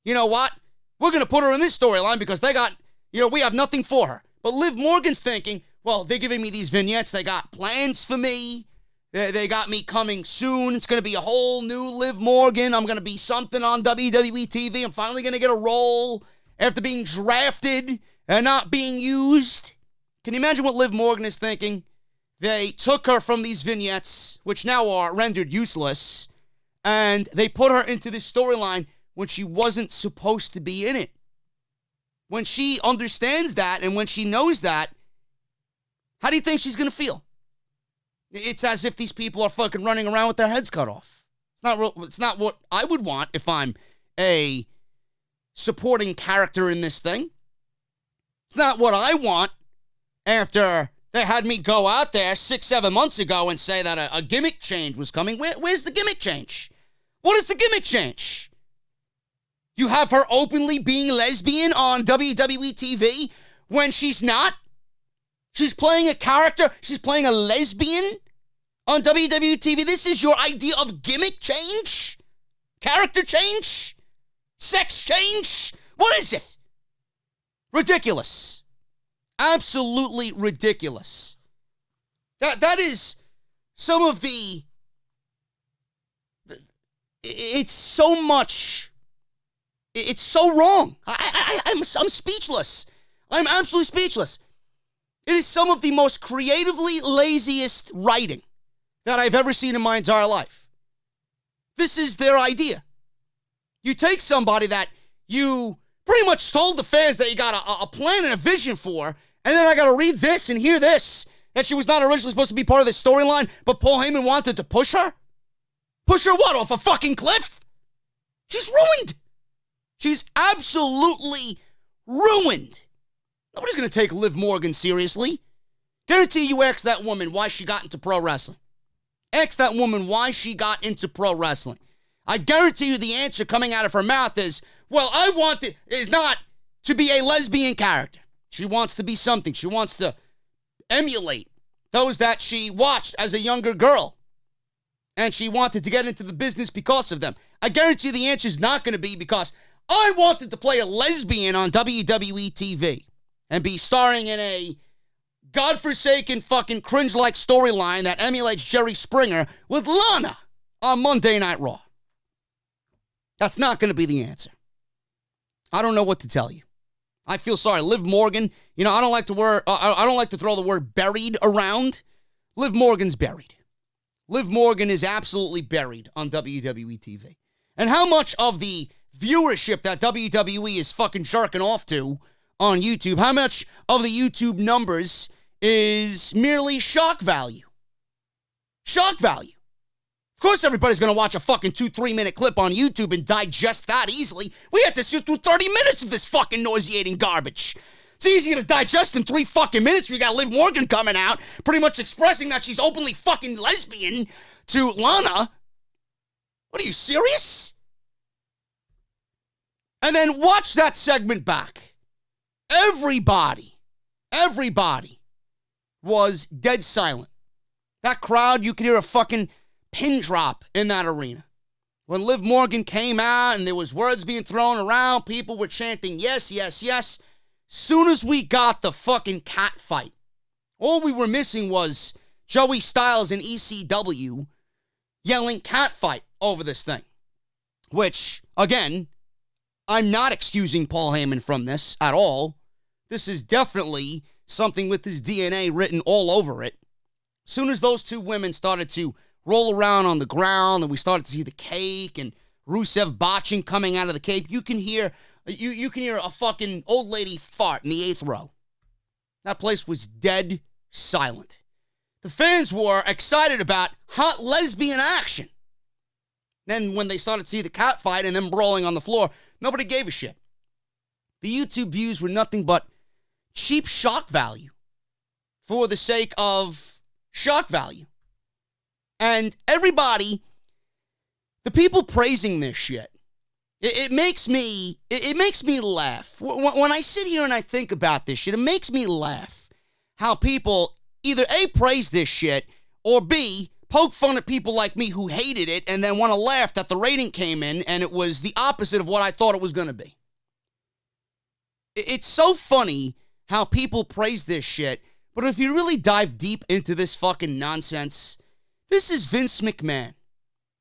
you know what? We're going to put her in this storyline because we have nothing for her. But Liv Morgan's thinking, well, they're giving me these vignettes. They got plans for me. They got me coming soon. It's going to be a whole new Liv Morgan. I'm going to be something on WWE TV. I'm finally going to get a role after being drafted and not being used. Can you imagine what Liv Morgan is thinking? They took her from these vignettes, which now are rendered useless, and they put her into this storyline when she wasn't supposed to be in it. When she understands that and when she knows that, how do you think she's going to feel? It's as if these people are fucking running around with their heads cut off. It's not what I would want if I'm a supporting character in this thing. It's not what I want after They had me go out there 6-7 months ago and say that a gimmick change was coming. Where's the gimmick change? What is the gimmick change? You have her openly being lesbian on WWE TV when she's not? She's playing a character. She's playing a lesbian on WWE TV. This is your idea of gimmick change? Character change? Sex change? What is it? Ridiculous. Absolutely ridiculous. That is some of the... It's so much... It's so wrong. I'm speechless. I'm absolutely speechless. It is some of the most creatively laziest writing that I've ever seen in my entire life. This is their idea. You take somebody that you pretty much told the fans that you got a plan and a vision for, and then I got to read this and hear this, that she was not originally supposed to be part of the storyline, but Paul Heyman wanted to push her? Push her what, off a fucking cliff? She's ruined. She's absolutely ruined. Nobody's going to take Liv Morgan seriously. Guarantee you ask that woman why she got into pro wrestling. Ask that woman why she got into pro wrestling. I guarantee you the answer coming out of her mouth is, well, is not to be a lesbian character. She wants to be something. She wants to emulate those that she watched as a younger girl. And she wanted to get into the business because of them. I guarantee you the answer is not going to be because I wanted to play a lesbian on WWE TV and be starring in a godforsaken fucking cringe-like storyline that emulates Jerry Springer with Lana on Monday Night Raw. That's not going to be the answer. I don't know what to tell you. I feel sorry. Liv Morgan, I don't like to throw the word buried around. Liv Morgan's buried. Liv Morgan is absolutely buried on WWE TV. And how much of the viewership that WWE is fucking jerking off to on YouTube, how much of the YouTube numbers is merely shock value? Shock value. Of course everybody's going to watch a fucking 2-3 minute clip on YouTube and digest that easily. We had to sit through 30 minutes of this fucking nauseating garbage. It's easier to digest in 3 fucking minutes. We got Liv Morgan coming out, pretty much expressing that she's openly fucking lesbian to Lana. What are you, serious? And then watch that segment back. Everybody was dead silent. That crowd, you could hear a fucking pin drop in that arena. When Liv Morgan came out and there was words being thrown around, people were chanting, yes, yes, yes. Soon as we got the fucking cat fight, all we were missing was Joey Styles and ECW yelling cat fight over this thing. Which, again, I'm not excusing Paul Heyman from this at all. This is definitely something with his DNA written all over it. Soon as those two women started to roll around on the ground and we started to see the cake and Rusev botching coming out of the cake, you can hear a fucking old lady fart in the 8th row. That place was dead silent. The fans were excited about hot lesbian action. Then when they started to see the cat fight and them brawling on the floor, nobody gave a shit. The YouTube views were nothing but cheap shock value for the sake of shock value. And everybody, the people praising this shit, it makes me laugh. When I sit here and I think about this shit, it makes me laugh how people either A, praise this shit, or B, poke fun at people like me who hated it and then want to laugh that the rating came in and it was the opposite of what I thought it was going to be. It's so funny how people praise this shit, but if you really dive deep into this fucking nonsense, this is Vince McMahon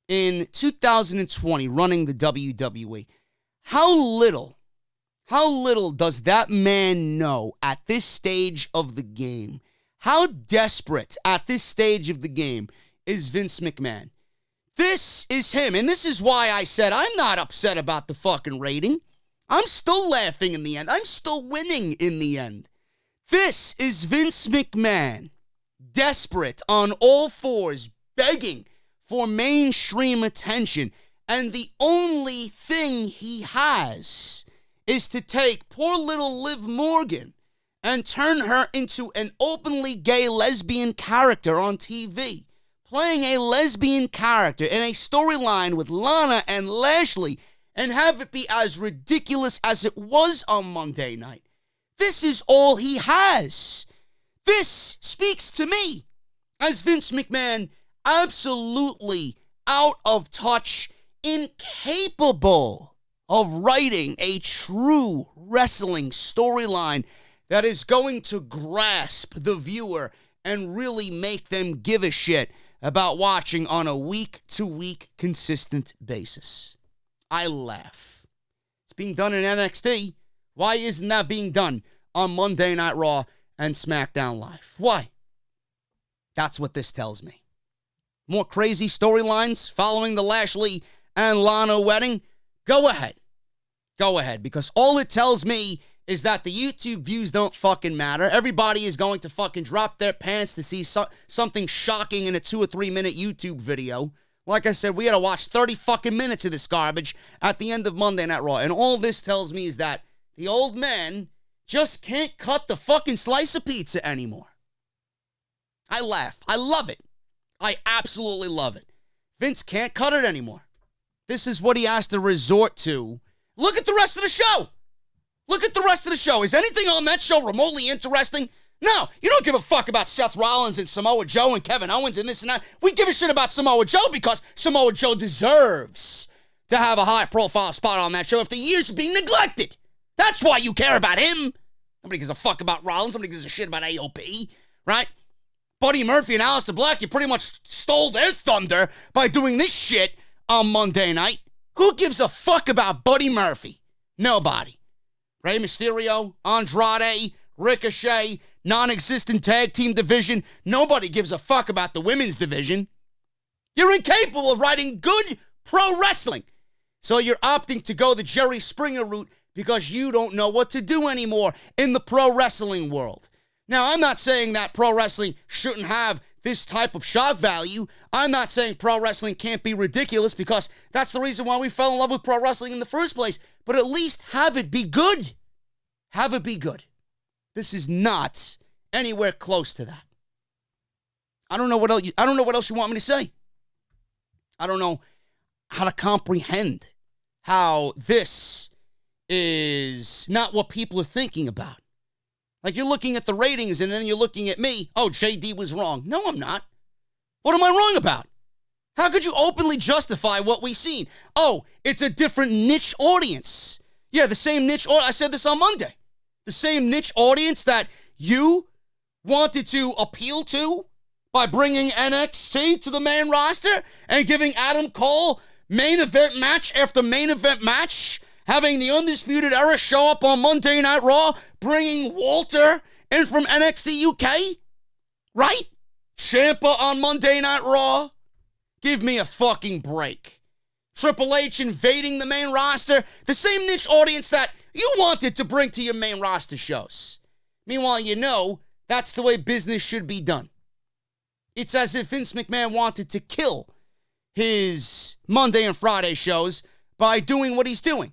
in 2020 running the WWE. How little does that man know at this stage of the game? How desperate at this stage of the game is Vince McMahon? This is him, and this is why I said I'm not upset about the fucking rating. I'm still laughing in the end. I'm still winning in the end. This is Vince McMahon, desperate on all fours, begging for mainstream attention, and the only thing he has is to take poor little Liv Morgan and turn her into an openly gay lesbian character on TV. Playing a lesbian character in a storyline with Lana and Lashley and have it be as ridiculous as it was on Monday night. This is all he has. This speaks to me as Vince McMahon absolutely out of touch, incapable of writing a true wrestling storyline that is going to grasp the viewer and really make them give a shit about watching on a week-to-week consistent basis. I laugh. It's being done in NXT. Why isn't that being done on Monday Night Raw and SmackDown Live? Why? That's what this tells me. More crazy storylines following the Lashley and Lana wedding? Go ahead. Go ahead, because all it tells me is that the YouTube views don't fucking matter. Everybody is going to fucking drop their pants to see something shocking in a 2 or 3 minute YouTube video. Like I said, we had to watch 30 fucking minutes of this garbage at the end of Monday Night Raw. And all this tells me is that the old man just can't cut the fucking slice of pizza anymore. I laugh. I love it. I absolutely love it. Vince can't cut it anymore. This is what he has to resort to. Look at the rest of the show. Look at the rest of the show. Is anything on that show remotely interesting? No, you don't give a fuck about Seth Rollins and Samoa Joe and Kevin Owens and this and that. We give a shit about Samoa Joe because Samoa Joe deserves to have a high-profile spot on that show if the years are being neglected. That's why you care about him. Nobody gives a fuck about Rollins. Nobody gives a shit about AOP, right? Buddy Murphy and Aleister Black, you pretty much stole their thunder by doing this shit on Monday night. Who gives a fuck about Buddy Murphy? Nobody. Rey Mysterio, Andrade, Ricochet, non-existent tag team division. Nobody gives a fuck about the women's division. You're incapable of writing good pro wrestling. So you're opting to go the Jerry Springer route because you don't know what to do anymore in the pro wrestling world. Now, I'm not saying that pro wrestling shouldn't have this type of shock value. I'm not saying pro wrestling can't be ridiculous because that's the reason why we fell in love with pro wrestling in the first place. But at least have it be good. Have it be good. This is not anywhere close to that. I don't know what else you want me to say. I don't know how to comprehend how this is not what people are thinking about. Like, you're looking at the ratings and then you're looking at me. Oh, JD was wrong. No, I'm not. What am I wrong about? How could you openly justify what we've seen? Oh, it's a different niche audience. Yeah, the same niche audience. I said this on Monday. The same niche audience that you wanted to appeal to by bringing NXT to the main roster and giving Adam Cole main event match after main event match, having the Undisputed Era show up on Monday Night Raw, bringing Walter in from NXT UK, right? Ciampa on Monday Night Raw. Give me a fucking break. Triple H invading the main roster, the same niche audience that you wanted to bring to your main roster shows. Meanwhile, you know that's the way business should be done. It's as if Vince McMahon wanted to kill his Monday and Friday shows by doing what he's doing.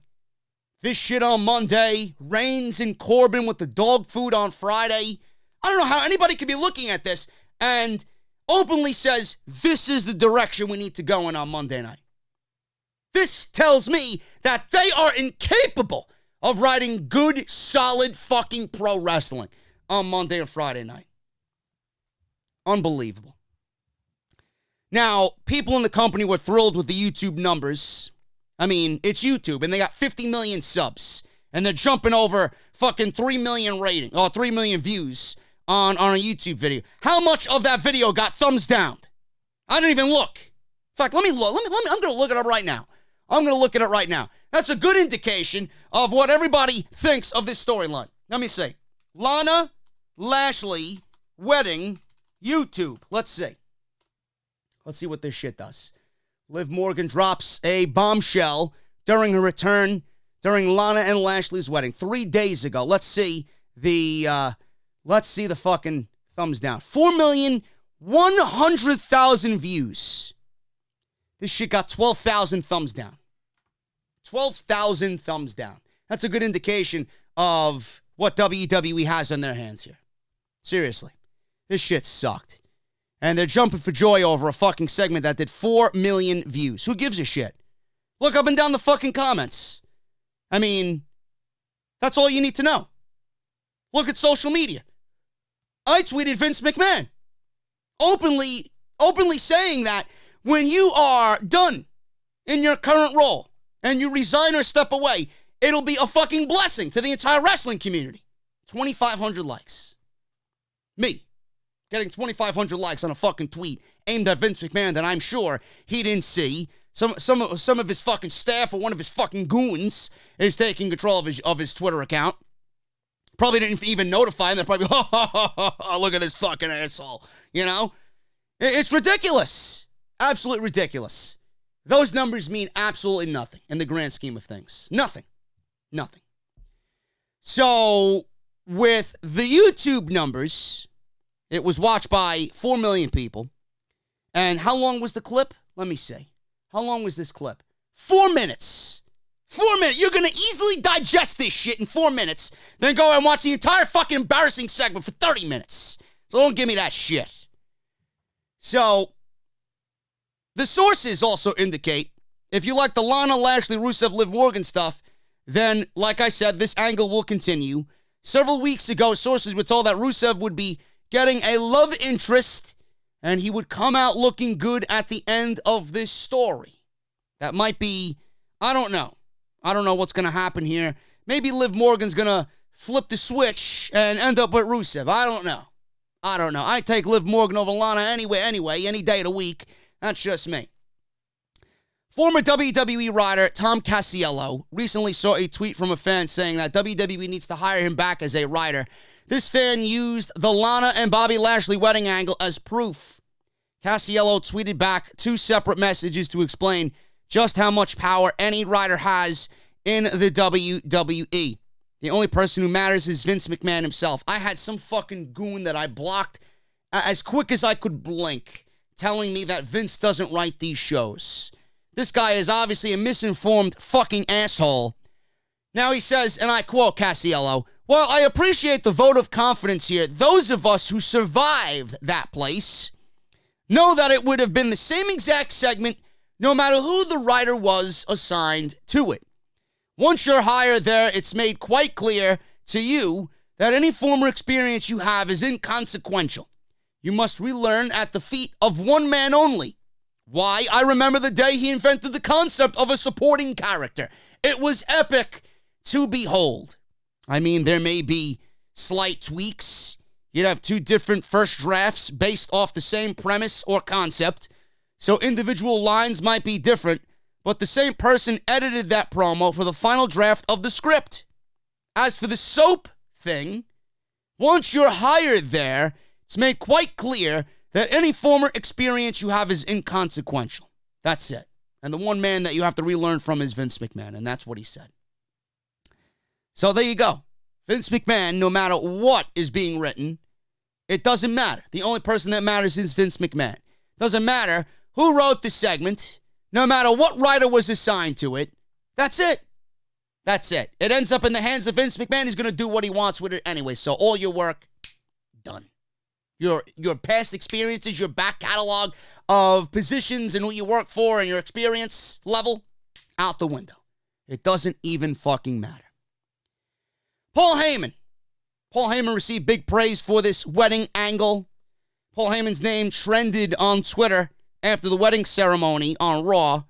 This shit on Monday, Reigns and Corbin with the dog food on Friday. I don't know how anybody could be looking at this and openly says this is the direction we need to go in on Monday night. This tells me that they are incapable of writing good, solid fucking pro wrestling on Monday and Friday night. Unbelievable. Now, people in the company were thrilled with the YouTube numbers. I mean, it's YouTube, and they got 50 million subs, and they're jumping over fucking 3 million rating, or 3 million views on a YouTube video. How much of that video got thumbs down? I didn't even look. In fact, let me look. I'm going to look it up right now. I'm going to look at it right now. That's a good indication of what everybody thinks of this storyline. Let me see. Lana, Lashley, wedding, YouTube. Let's see. Let's see what this shit does. Liv Morgan drops a bombshell during her return during Lana and Lashley's wedding 3 days ago. Let's see the fucking thumbs down. 4,100,000 views. This shit got 12,000 thumbs down. 12,000 thumbs down. That's a good indication of what WWE has on their hands here. Seriously. This shit sucked. And they're jumping for joy over a fucking segment that did 4 million views. Who gives a shit? Look up and down the fucking comments. I mean, that's all you need to know. Look at social media. I tweeted Vince McMahon openly saying that when you are done in your current role and you resign or step away, it'll be a fucking blessing to the entire wrestling community. 2,500 likes. Me getting 2,500 likes on a fucking tweet aimed at Vince McMahon that I'm sure he didn't see. Some of his fucking staff or one of his fucking goons is taking control of his Twitter account. Probably didn't even notify him. They're probably, oh, look at this fucking asshole. You know? It's ridiculous. Absolutely ridiculous. Those numbers mean absolutely nothing in the grand scheme of things. Nothing. So, with the YouTube numbers, it was watched by 4 million people. And how long was the clip? Let me see. How long was this clip? 4 minutes. 4 minutes. You're going to easily digest this shit in 4 minutes, then go and watch the entire fucking embarrassing segment for 30 minutes. So don't give me that shit. So, the sources also indicate, if you like the Lana, Lashley, Rusev, Liv Morgan stuff, then, like I said, this angle will continue. Several weeks ago, sources were told that Rusev would be getting a love interest, and he would come out looking good at the end of this story. That might be, I don't know. I don't know what's going to happen here. Maybe Liv Morgan's going to flip the switch and end up with Rusev. I don't know. I take Liv Morgan over Lana anyway, any day of the week. That's just me. Former WWE Rider Tom Costello recently saw a tweet from a fan saying that WWE needs to hire him back as a writer. This fan used the Lana and Bobby Lashley wedding angle as proof. Costello tweeted back 2 separate messages to explain just how much power any writer has in the WWE. The only person who matters is Vince McMahon himself. I had some fucking goon that I blocked as quick as I could blink telling me that Vince doesn't write these shows. This guy is obviously a misinformed fucking asshole. Now he says, and I quote Costello, "Well, I appreciate the vote of confidence here. Those of us who survived that place know that it would have been the same exact segment no matter who the writer was assigned to it. Once you're hired there, it's made quite clear to you that any former experience you have is inconsequential. You must relearn at the feet of one man only. Why? I remember the day he invented the concept of a supporting character. It was epic to behold." I mean, there may be slight tweaks. You'd have 2 different first drafts based off the same premise or concept. So individual lines might be different, but the same person edited that promo for the final draft of the script. As for the soap thing, once you're hired there, it's made quite clear that any former experience you have is inconsequential. That's it. And the one man that you have to relearn from is Vince McMahon, and that's what he said. So there you go. Vince McMahon, no matter what is being written, it doesn't matter. The only person that matters is Vince McMahon. Doesn't matter who wrote the segment, no matter what writer was assigned to it. That's it. That's it. It ends up in the hands of Vince McMahon. He's going to do what he wants with it anyway. So all your work, done. Your past experiences, your back catalog of positions and who you work for and your experience level, out the window. It doesn't even fucking matter. Paul Heyman. Paul Heyman received big praise for this wedding angle. Paul Heyman's name trended on Twitter after the wedding ceremony on Raw.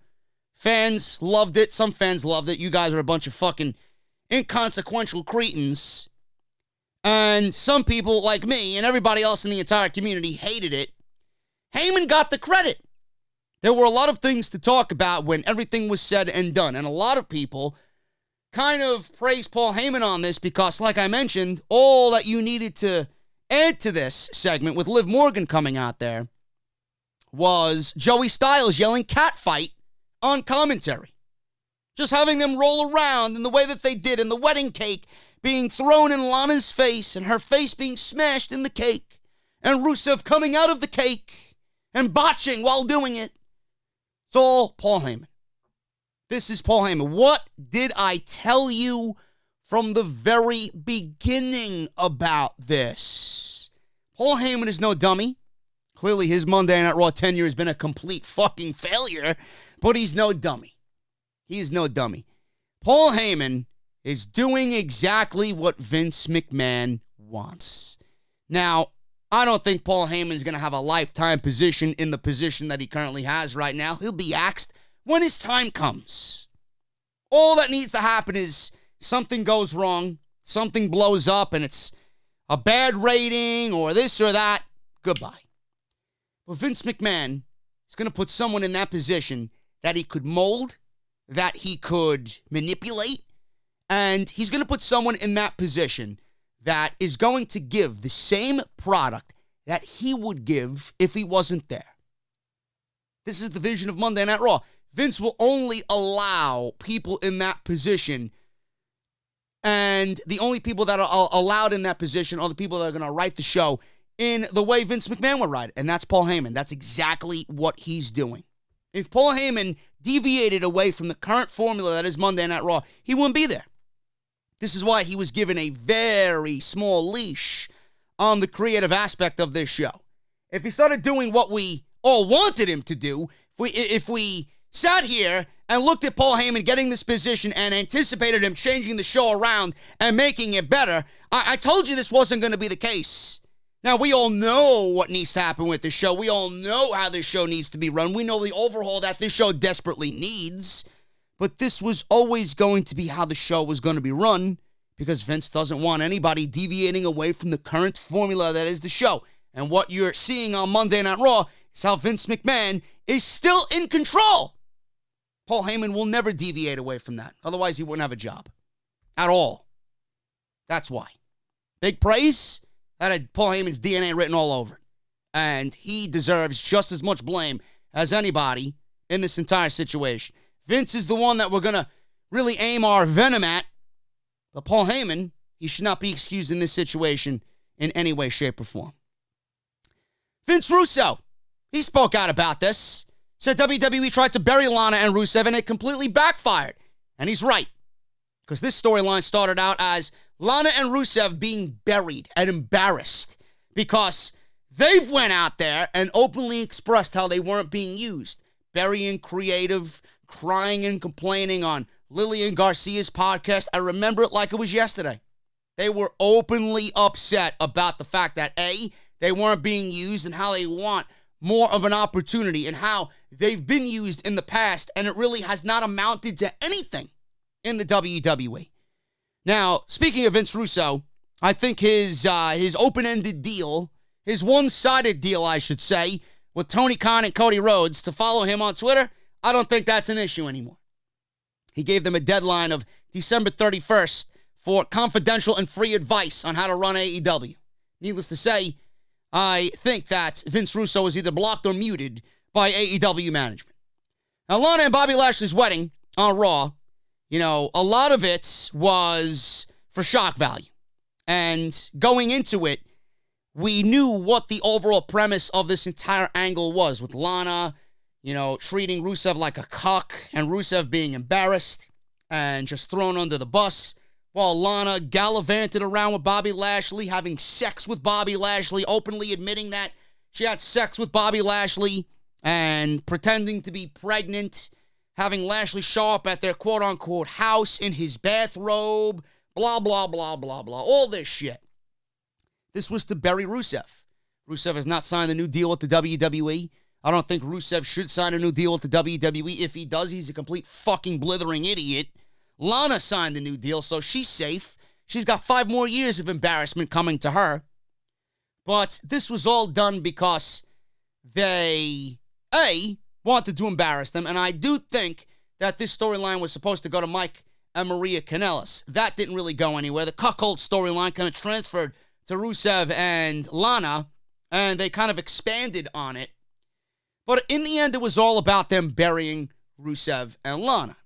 Fans loved it. Some fans loved it. You guys are a bunch of fucking inconsequential cretins. And some people like me and everybody else in the entire community hated it. Heyman got the credit. There were a lot of things to talk about when everything was said and done. And a lot of people kind of praised Paul Heyman on this because, like I mentioned, all that you needed to add to this segment with Liv Morgan coming out there was Joey Styles yelling "catfight" on commentary. Just having them roll around in the way that they did, and the wedding cake being thrown in Lana's face and her face being smashed in the cake, and Rusev coming out of the cake and botching while doing it. It's all Paul Heyman. This is Paul Heyman. What did I tell you from the very beginning about this. Paul Heyman is no dummy. Clearly, his Monday Night Raw tenure has been a complete fucking failure, but he's no dummy. He is no dummy. Paul Heyman is doing exactly what Vince McMahon wants. Now, I don't think Paul Heyman is going to have a lifetime position in the position that he currently has right now. He'll be axed when his time comes. All that needs to happen is something goes wrong, something blows up, and it's a bad rating or this or that. Goodbye. But Vince McMahon is going to put someone in that position that he could mold, that he could manipulate, and he's going to put someone in that position that is going to give the same product that he would give if he wasn't there. This is the vision of Monday Night Raw. Vince will only allow people in that position, and the only people that are allowed in that position are the people that are going to write the show in the way Vince McMahon would write it, and that's Paul Heyman. That's exactly what he's doing. If Paul Heyman deviated away from the current formula that is Monday Night Raw, he wouldn't be there. This is why he was given a very small leash on the creative aspect of this show. If he started doing what we all wanted him to do, if we sat here and looked at Paul Heyman getting this position and anticipated him changing the show around and making it better, I told you this wasn't going to be the case. Now, we all know what needs to happen with this show. We all know how this show needs to be run. We know the overhaul that this show desperately needs. But this was always going to be how the show was going to be run because Vince doesn't want anybody deviating away from the current formula that is the show. And what you're seeing on Monday Night Raw is how Vince McMahon is still in control. Paul Heyman will never deviate away from that. Otherwise, he wouldn't have a job. At all. That's why. Big praise. That had Paul Heyman's DNA written all over it. And he deserves just as much blame as anybody in this entire situation. Vince is the one that we're going to really aim our venom at. But Paul Heyman, he should not be excused in this situation in any way, shape, or form. Vince Russo, he spoke out about this. Said WWE tried to bury Lana and Rusev and it completely backfired. And he's right. Because this storyline started out as Lana and Rusev being buried and embarrassed because they've went out there and openly expressed how they weren't being used. Burying creative, crying and complaining on Lillian Garcia's podcast. I remember it like it was yesterday. They were openly upset about the fact that, A, they weren't being used and how they want more of an opportunity and how they've been used in the past and it really has not amounted to anything in the WWE. Now, speaking of Vince Russo, I think his open-ended deal, his one-sided deal, I should say, with Tony Khan and Cody Rhodes to follow him on Twitter, I don't think that's an issue anymore. He gave them a deadline of December 31st for confidential and free advice on how to run AEW. Needless to say, I think that Vince Russo is either blocked or muted by AEW management. Now, Lana and Bobby Lashley's wedding on Raw, you know, a lot of it was for shock value. And going into it, we knew what the overall premise of this entire angle was, with Lana, you know, treating Rusev like a cuck and Rusev being embarrassed and just thrown under the bus, while Lana gallivanted around with Bobby Lashley, having sex with Bobby Lashley, openly admitting that she had sex with Bobby Lashley and pretending to be pregnant, having Lashley show up at their quote-unquote house in his bathrobe, blah, blah, blah, blah, blah, all this shit. This was to bury Rusev. Rusev has not signed a new deal with the WWE. I don't think Rusev should sign a new deal with the WWE. If he does, he's a complete fucking blithering idiot. Lana signed a new deal, so she's safe. She's got 5 more years of embarrassment coming to her. But this was all done because they, A, wanted to embarrass them, and I do think that this storyline was supposed to go to Mike and Maria Kanellis. That didn't really go anywhere. The cuckold storyline kind of transferred to Rusev and Lana, and they kind of expanded on it. But in the end, it was all about them burying Rusev and Lana.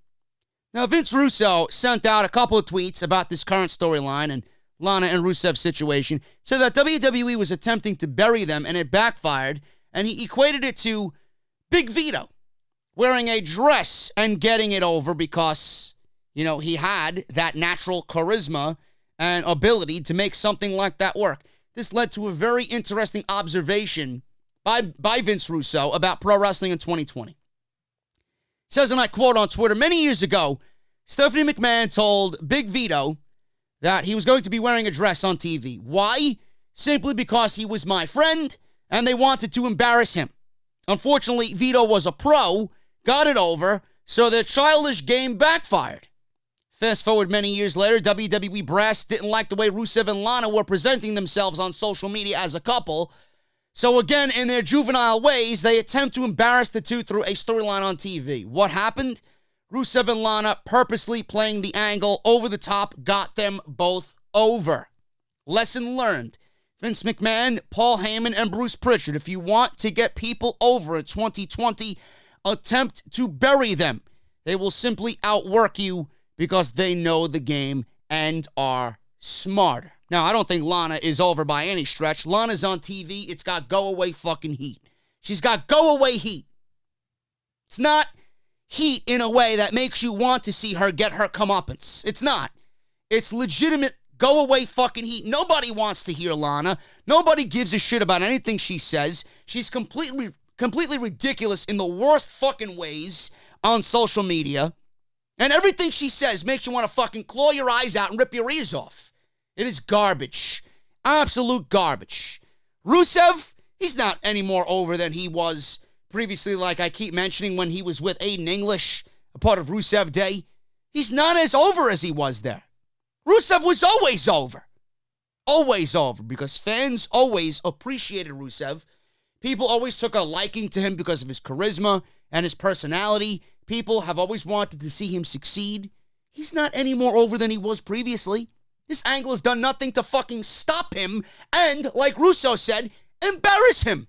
Now, Vince Russo sent out a couple of tweets about this current storyline and Lana and Rusev's situation, said that WWE was attempting to bury them and it backfired, and he equated it to Big Vito wearing a dress and getting it over because, he had that natural charisma and ability to make something like that work. This led to a very interesting observation by Vince Russo about pro wrestling in 2020. Says, and I quote on Twitter, many years ago, Stephanie McMahon told Big Vito that he was going to be wearing a dress on TV. Why? Simply because he was my friend and they wanted to embarrass him. Unfortunately, Vito was a pro, got it over, so their childish game backfired. Fast forward many years later, WWE brass didn't like the way Rusev and Lana were presenting themselves on social media as a couple. So again, in their juvenile ways, they attempt to embarrass the two through a storyline on TV. What happened? Rusev and Lana purposely playing the angle over the top got them both over. Lesson learned. Vince McMahon, Paul Heyman, and Bruce Pritchard, if you want to get people over in 2020, attempt to bury them. They will simply outwork you because they know the game and are smarter. Now, I don't think Lana is over by any stretch. Lana's on TV. It's got go-away fucking heat. She's got go-away heat. It's not heat in a way that makes you want to see her get her comeuppance. It's not. It's legitimate go-away fucking heat. Nobody wants to hear Lana. Nobody gives a shit about anything she says. She's completely ridiculous in the worst fucking ways on social media. And everything she says makes you want to fucking claw your eyes out and rip your ears off. It is garbage. Absolute garbage. Rusev, he's not any more over than he was previously, like I keep mentioning when he was with Aiden English, a part of Rusev Day. He's not as over as he was there. Rusev was always over. Always over, because fans always appreciated Rusev. People always took a liking to him because of his charisma and his personality. People have always wanted to see him succeed. He's not any more over than he was previously. This angle has done nothing to fucking stop him and, like Russo said, embarrass him.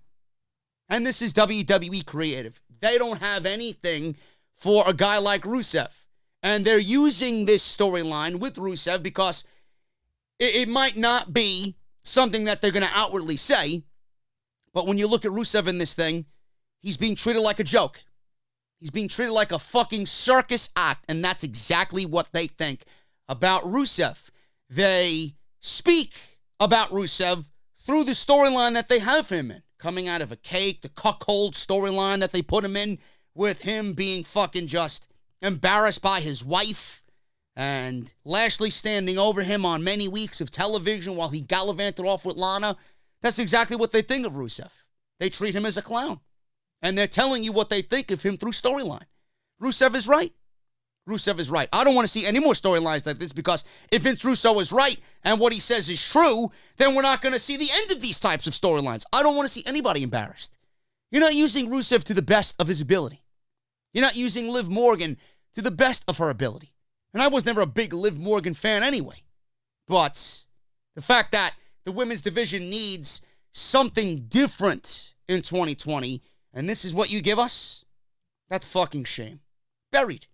And this is WWE creative. They don't have anything for a guy like Rusev. And they're using this storyline with Rusev because it might not be something that they're going to outwardly say. But when you look at Rusev in this thing, he's being treated like a joke. He's being treated like a fucking circus act. And that's exactly what they think about Rusev. They speak about Rusev through the storyline that they have him in. Coming out of a cake, the cuckold storyline that they put him in, with him being fucking just embarrassed by his wife, and Lashley standing over him on many weeks of television while he gallivanted off with Lana. That's exactly what they think of Rusev. They treat him as a clown. And they're telling you what they think of him through storyline. Rusev is right. Rusev is right. I don't want to see any more storylines like this, because if Vince Russo is right and what he says is true, then we're not going to see the end of these types of storylines. I don't want to see anybody embarrassed. You're not using Rusev to the best of his ability. You're not using Liv Morgan to the best of her ability. And I was never a big Liv Morgan fan anyway. But the fact that the women's division needs something different in 2020, and this is what you give us, that's fucking shame. Buried.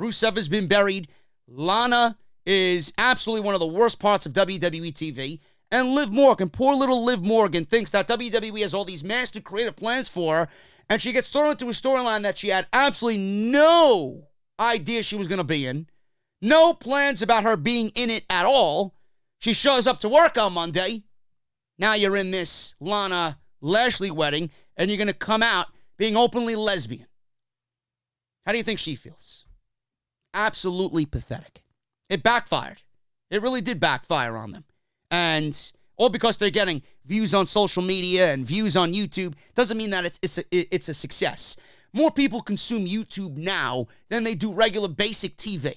Rusev has been buried. Lana is absolutely one of the worst parts of WWE TV. And Liv Morgan, poor little Liv Morgan, thinks that WWE has all these master creative plans for her, and she gets thrown into a storyline that she had absolutely no idea she was going to be in. No plans about her being in it at all. She shows up to work on Monday. Now you're in this Lana Lashley wedding, and you're going to come out being openly lesbian. How do you think she feels? Absolutely pathetic. It backfired. It really did backfire on them. And all because they're getting views on social media and views on YouTube doesn't mean that it's a success. More people consume YouTube now than they do regular basic TV.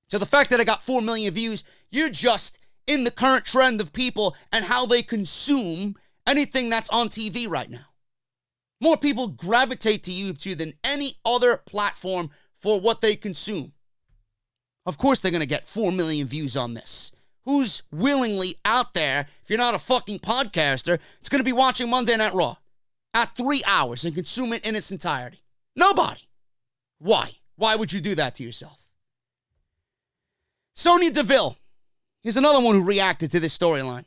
So the fact that I got 4 million views, you're just in the current trend of people and how they consume anything that's on TV right now. More people gravitate to YouTube than any other platform for what they consume. Of course they're going to get 4 million views on this. Who's willingly out there, if you're not a fucking podcaster, it's going to be watching Monday Night Raw at 3 hours and consume it in its entirety? Nobody. Why? Why would you do that to yourself? Sonya Deville is another one who reacted to this storyline.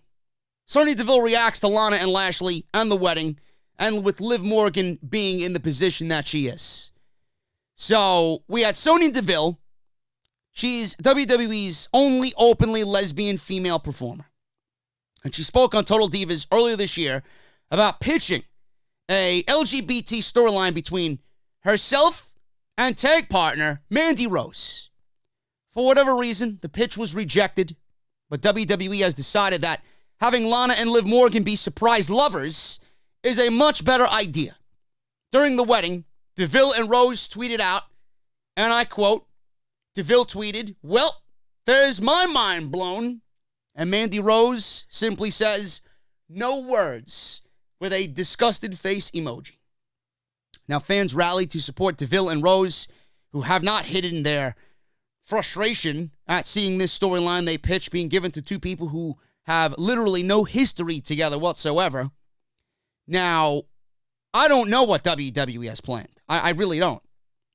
Sonya Deville reacts to Lana and Lashley and the wedding, and with Liv Morgan being in the position that she is. So we had Sonya Deville She's WWE's only openly lesbian female performer. And she spoke on Total Divas earlier this year about pitching a LGBT storyline between herself and tag partner Mandy Rose. For whatever reason, the pitch was rejected, but WWE has decided that having Lana and Liv Morgan be surprise lovers is a much better idea. During the wedding, DeVille and Rose tweeted out, and I quote, DeVille tweeted, "Well, there's my mind blown." And Mandy Rose simply says, "No words," with a disgusted face emoji. Now, fans rallied to support DeVille and Rose, who have not hidden their frustration at seeing this storyline they pitched being given to two people who have literally no history together whatsoever. Now, I don't know what WWE has planned. I really don't.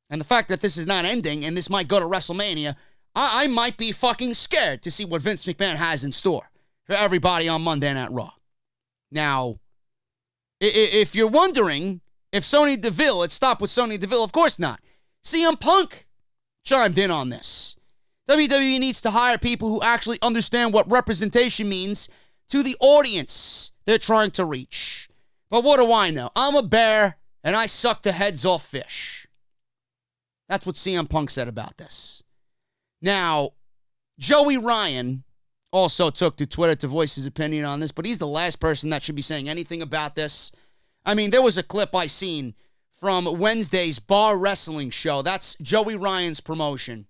And the fact that this is not ending and this might go to WrestleMania, I might be fucking scared to see what Vince McMahon has in store for everybody on Monday Night Raw. Now, if you're wondering if Sonya Deville had stopped with Sonya Deville, of course not. CM Punk chimed in on this. WWE needs to hire people who actually understand what representation means to the audience they're trying to reach. But what do I know? I'm a bear, and I suck the heads off fish. That's what CM Punk said about this. Now, Joey Ryan also took to Twitter to voice his opinion on this, but he's the last person that should be saying anything about this. I mean, there was a clip I seen from Wednesday's Bar Wrestling show. That's Joey Ryan's promotion.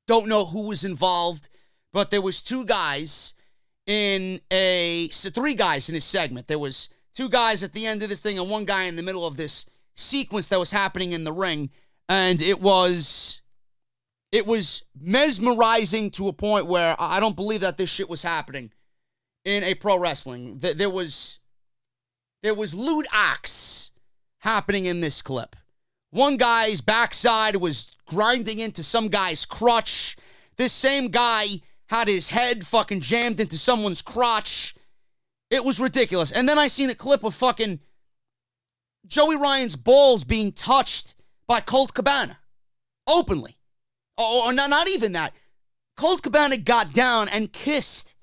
Don't know who was involved, but there was three guys in his segment. There was two guys at the end of this thing and one guy in the middle of this sequence that was happening in the ring. And it was mesmerizing to a point where I don't believe that this shit was happening in a pro wrestling. There was lewd acts happening in this clip. One guy's backside was grinding into some guy's crotch. This same guy had his head fucking jammed into someone's crotch. It was ridiculous. And then I seen a clip of fucking Joey Ryan's balls being touched by Colt Cabana. Openly. Oh, not even that. Colt Cabana got down and kissed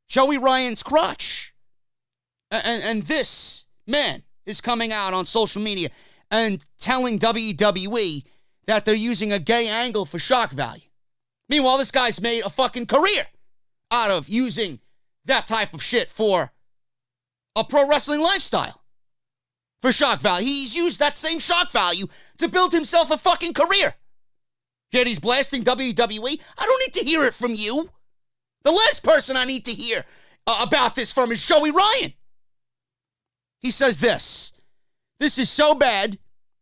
Joey Ryan's crotch. And this man is coming out on social media and telling WWE that they're using a gay angle for shock value. Meanwhile, this guy's made a fucking career out of using that type of shit for a pro wrestling lifestyle. For shock value. He's used that same shock value to build himself a fucking career. Yet he's blasting WWE. I don't need to hear it from you. The last person I need to hear about this from is Joey Ryan. He says this is so bad,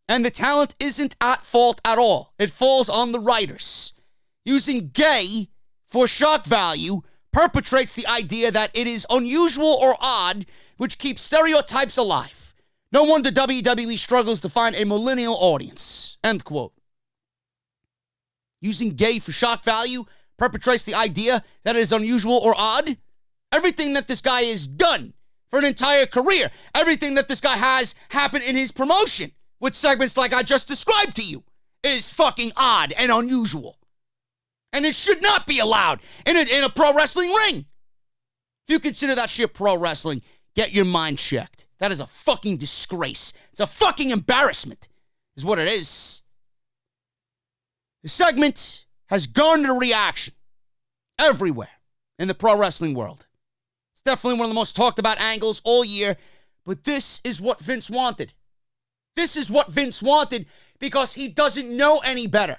and the talent isn't at fault at all. It falls on the writers. Using gay for shock value perpetrates the idea that it is unusual or odd, which keeps stereotypes alive. No wonder WWE struggles to find a millennial audience. End quote. Using gay for shock value perpetrates the idea that it is unusual or odd. Everything that this guy has done for an entire career, everything that this guy has happened in his promotion with segments like I just described to you is fucking odd and unusual. And it should not be allowed in a pro wrestling ring. If you consider that shit pro wrestling, get your mind checked. That is a fucking disgrace. It's a fucking embarrassment, is what it is. The segment has garnered a reaction everywhere in the pro wrestling world. It's definitely one of the most talked about angles all year, but this is what Vince wanted. This is what Vince wanted because he doesn't know any better.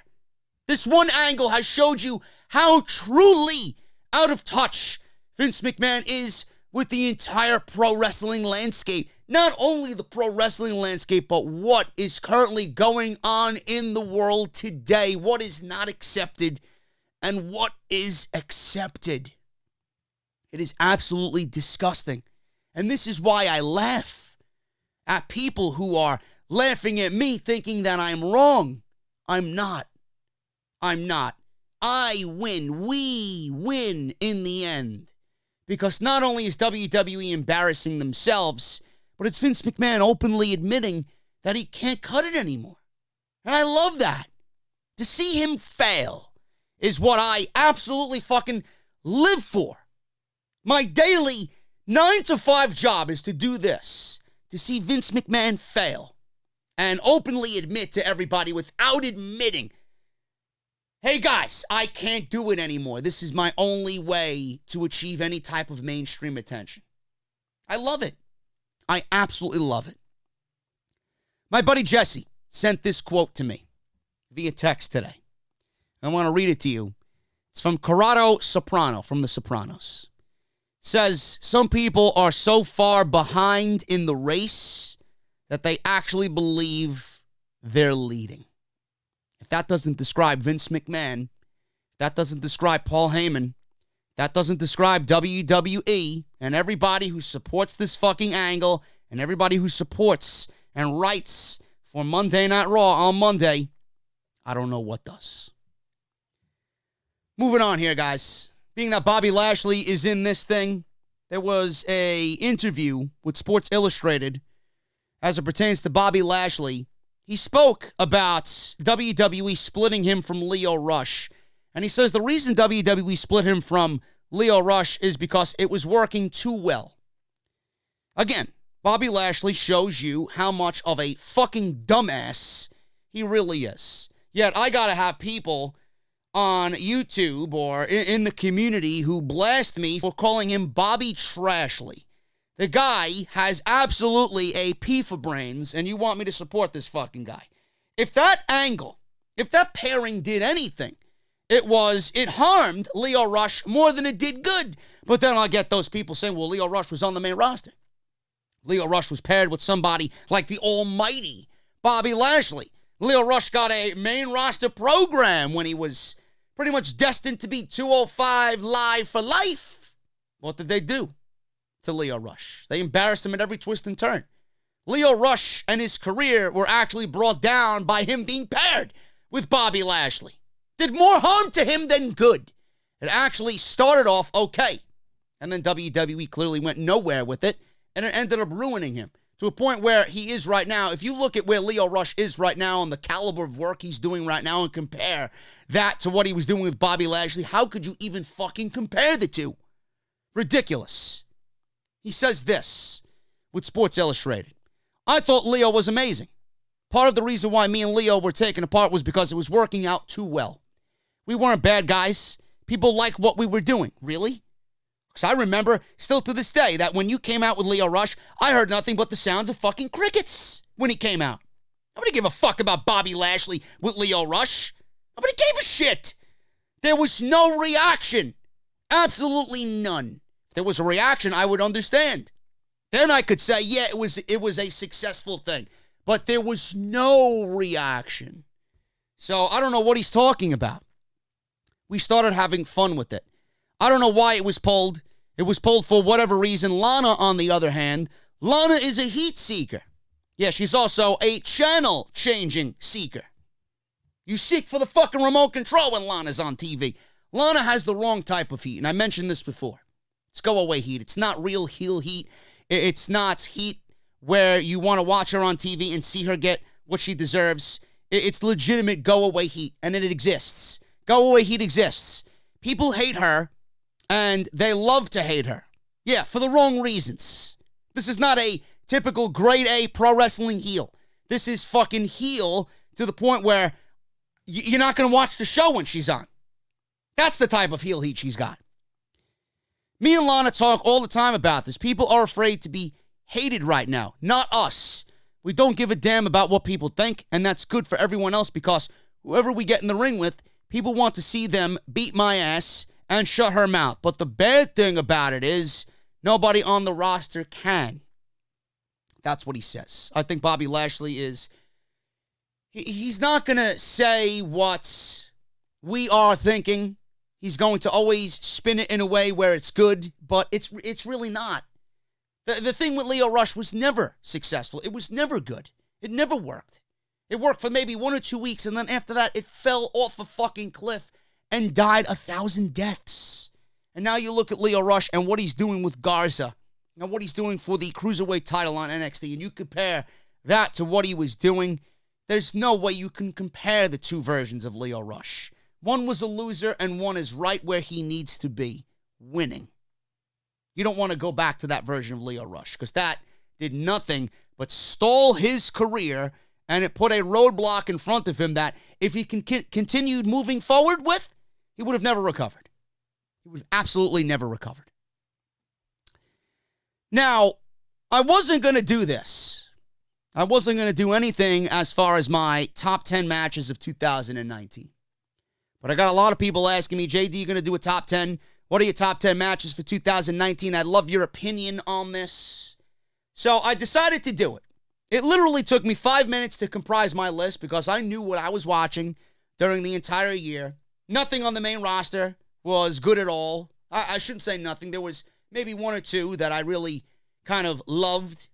This one angle has showed you how truly out of touch Vince McMahon is with the entire pro wrestling landscape. Not only the pro wrestling landscape, but what is currently going on in the world today. What is not accepted and what is accepted. It is absolutely disgusting. And this is why I laugh at people who are laughing at me thinking that I'm wrong. I'm not. I win. We win in the end. Because not only is WWE embarrassing themselves, but it's Vince McMahon openly admitting that he can't cut it anymore. And I love that. To see him fail is what I absolutely fucking live for. My daily 9 to 5 job is to do this, to see Vince McMahon fail and openly admit to everybody without admitting, hey guys, I can't do it anymore. This is my only way to achieve any type of mainstream attention. I love it. I absolutely love it. My buddy Jesse sent this quote to me via text today. I want to read it to you. It's from Corrado Soprano from The Sopranos. Says, some people are so far behind in the race that they actually believe they're leading. If that doesn't describe Vince McMahon, that doesn't describe Paul Heyman, that doesn't describe WWE and everybody who supports this fucking angle and everybody who supports and writes for Monday Night Raw on Monday, I don't know what does. Moving on here, guys. Being that Bobby Lashley is in this thing, there was a interview with Sports Illustrated as it pertains to Bobby Lashley. He spoke about WWE splitting him from Lio Rush. And he says the reason WWE split him from Lio Rush is because it was working too well. Again, Bobby Lashley shows you how much of a fucking dumbass he really is. Yet I gotta have people on YouTube or in the community who blast me for calling him Bobby Trashley. The guy has absolutely a pea for brains, and you want me to support this fucking guy. If that angle, if that pairing did anything, it harmed Lio Rush more than it did good. But then I'll get those people saying, well, Lio Rush was on the main roster. Lio Rush was paired with somebody like the almighty Bobby Lashley. Lio Rush got a main roster program when he was pretty much destined to be 205 live for life. What did they do to Lio Rush? They embarrassed him at every twist and turn. Lio Rush and his career were actually brought down by him being paired with Bobby Lashley. Did more harm to him than good. It actually started off okay. And then WWE clearly went nowhere with it, and it ended up ruining him to a point where he is right now. If you look at where Lio Rush is right now and the caliber of work he's doing right now and compare that to what he was doing with Bobby Lashley, how could you even fucking compare the two? Ridiculous. He says this with Sports Illustrated. I thought Lio was amazing. Part of the reason why me and Lio were taken apart was because it was working out too well. We weren't bad guys. People liked what we were doing. Really? Because I remember, still to this day, that when you came out with Lio Rush, I heard nothing but the sounds of fucking crickets when he came out. Nobody gave a fuck about Bobby Lashley with Lio Rush. Nobody gave a shit. There was no reaction. Absolutely none. If there was a reaction, I would understand. Then I could say, yeah, it was a successful thing. But there was no reaction. So I don't know what he's talking about. We started having fun with it. I don't know why it was pulled. It was pulled for whatever reason. Lana, on the other hand, Lana is a heat seeker. Yeah, she's also a channel-changing seeker. You seek for the fucking remote control when Lana's on TV. Lana has the wrong type of heat, and I mentioned this before. It's go-away heat. It's not real heel heat. It's not heat where you want to watch her on TV and see her get what she deserves. It's legitimate go-away heat, and it exists. Go-away heat exists. People hate her, and they love to hate her. Yeah, for the wrong reasons. This is not a typical grade A pro wrestling heel. This is fucking heel to the point where you're not going to watch the show when she's on. That's the type of heel heat she's got. Me and Lana talk all the time about this. People are afraid to be hated right now, not us. We don't give a damn about what people think, and that's good for everyone else because whoever we get in the ring with, people want to see them beat my ass and shut her mouth. But the bad thing about it is nobody on the roster can. That's what he says. I think Bobby Lashley is... He's not going to say what we are thinking. He's going to always spin it in a way where it's good, but it's really not. The thing with Lio Rush was never successful. It was never good. It never worked. It worked for maybe 1 or 2 weeks, and then after that, it fell off a fucking cliff and died 1,000 deaths. And now you look at Lio Rush and what he's doing with Garza and what he's doing for the Cruiserweight title on NXT, and you compare that to what he was doing, there's no way you can compare the two versions of Lio Rush. One was a loser, and one is right where he needs to be, winning. You don't want to go back to that version of Leo Rush, because that did nothing but stall his career, and it put a roadblock in front of him that if he continued moving forward with, he would have never recovered. He would have absolutely never recovered. Now, I wasn't going to do this. I wasn't going to do anything as far as my top 10 matches of 2019. But I got a lot of people asking me, JD, you going to do a top 10? What are your top 10 matches for 2019? I'd love your opinion on this. So I decided to do it. It literally took me 5 minutes to comprise my list because I knew what I was watching during the entire year. Nothing on the main roster was good at all. I shouldn't say nothing. There was maybe one or two that I really kind of loved.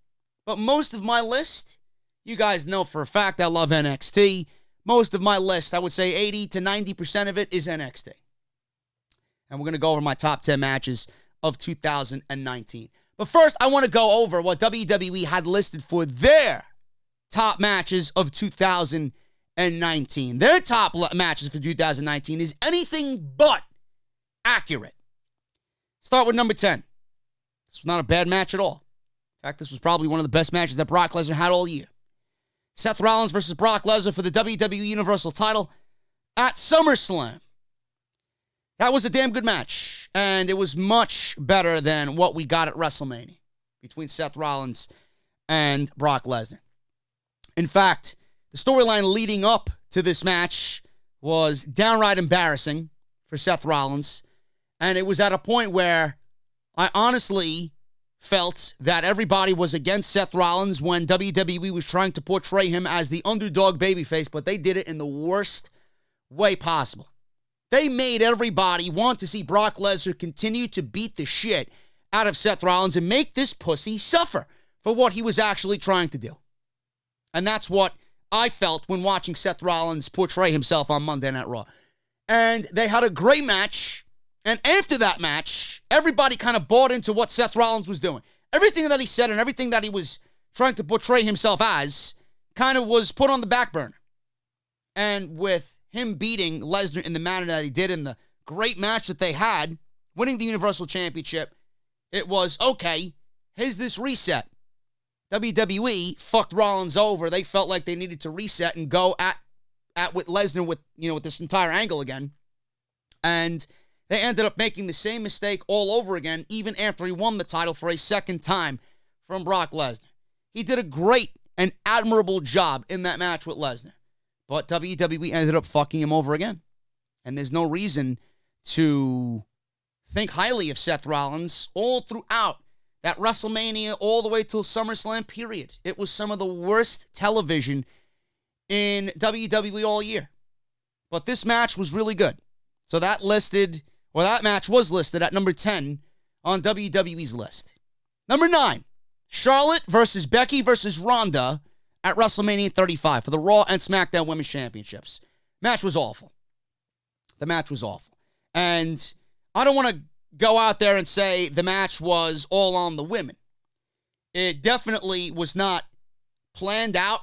But most of my list, you guys know for a fact I love NXT. Most of my list, I would say 80 to 90% of it is NXT. And we're going to go over my top 10 matches of 2019. But first, I want to go over what WWE had listed for their top matches of 2019. Their top matches for 2019 is anything but accurate. Start with number 10. This was not a bad match at all. In fact, this was probably one of the best matches that Brock Lesnar had all year. Seth Rollins versus Brock Lesnar for the WWE Universal title at SummerSlam. That was a damn good match, and it was much better than what we got at WrestleMania between Seth Rollins and Brock Lesnar. In fact, the storyline leading up to this match was downright embarrassing for Seth Rollins, and it was at a point where I honestly felt that everybody was against Seth Rollins when WWE was trying to portray him as the underdog babyface, but they did it in the worst way possible. They made everybody want to see Brock Lesnar continue to beat the shit out of Seth Rollins and make this pussy suffer for what he was actually trying to do. And that's what I felt when watching Seth Rollins portray himself on Monday Night Raw. And they had a great match. And after that match, everybody kind of bought into what Seth Rollins was doing. Everything that he said and everything that he was trying to portray himself as kind of was put on the back burner. And with him beating Lesnar in the manner that he did in the great match that they had, winning the Universal Championship, it was, okay, here's this reset. WWE fucked Rollins over. They felt like they needed to reset and go at with Lesnar with this entire angle again. And they ended up making the same mistake all over again, even after he won the title for a second time from Brock Lesnar. He did a great and admirable job in that match with Lesnar. But WWE ended up fucking him over again. And there's no reason to think highly of Seth Rollins all throughout that WrestleMania all the way till SummerSlam period. It was some of the worst television in WWE all year. But this match was really good. So that match was listed at number 10 on WWE's list. Number 9, Charlotte versus Becky versus Ronda at WrestleMania 35 for the Raw and SmackDown Women's Championships. Match was awful. The match was awful. And I don't want to go out there and say the match was all on the women. It definitely was not planned out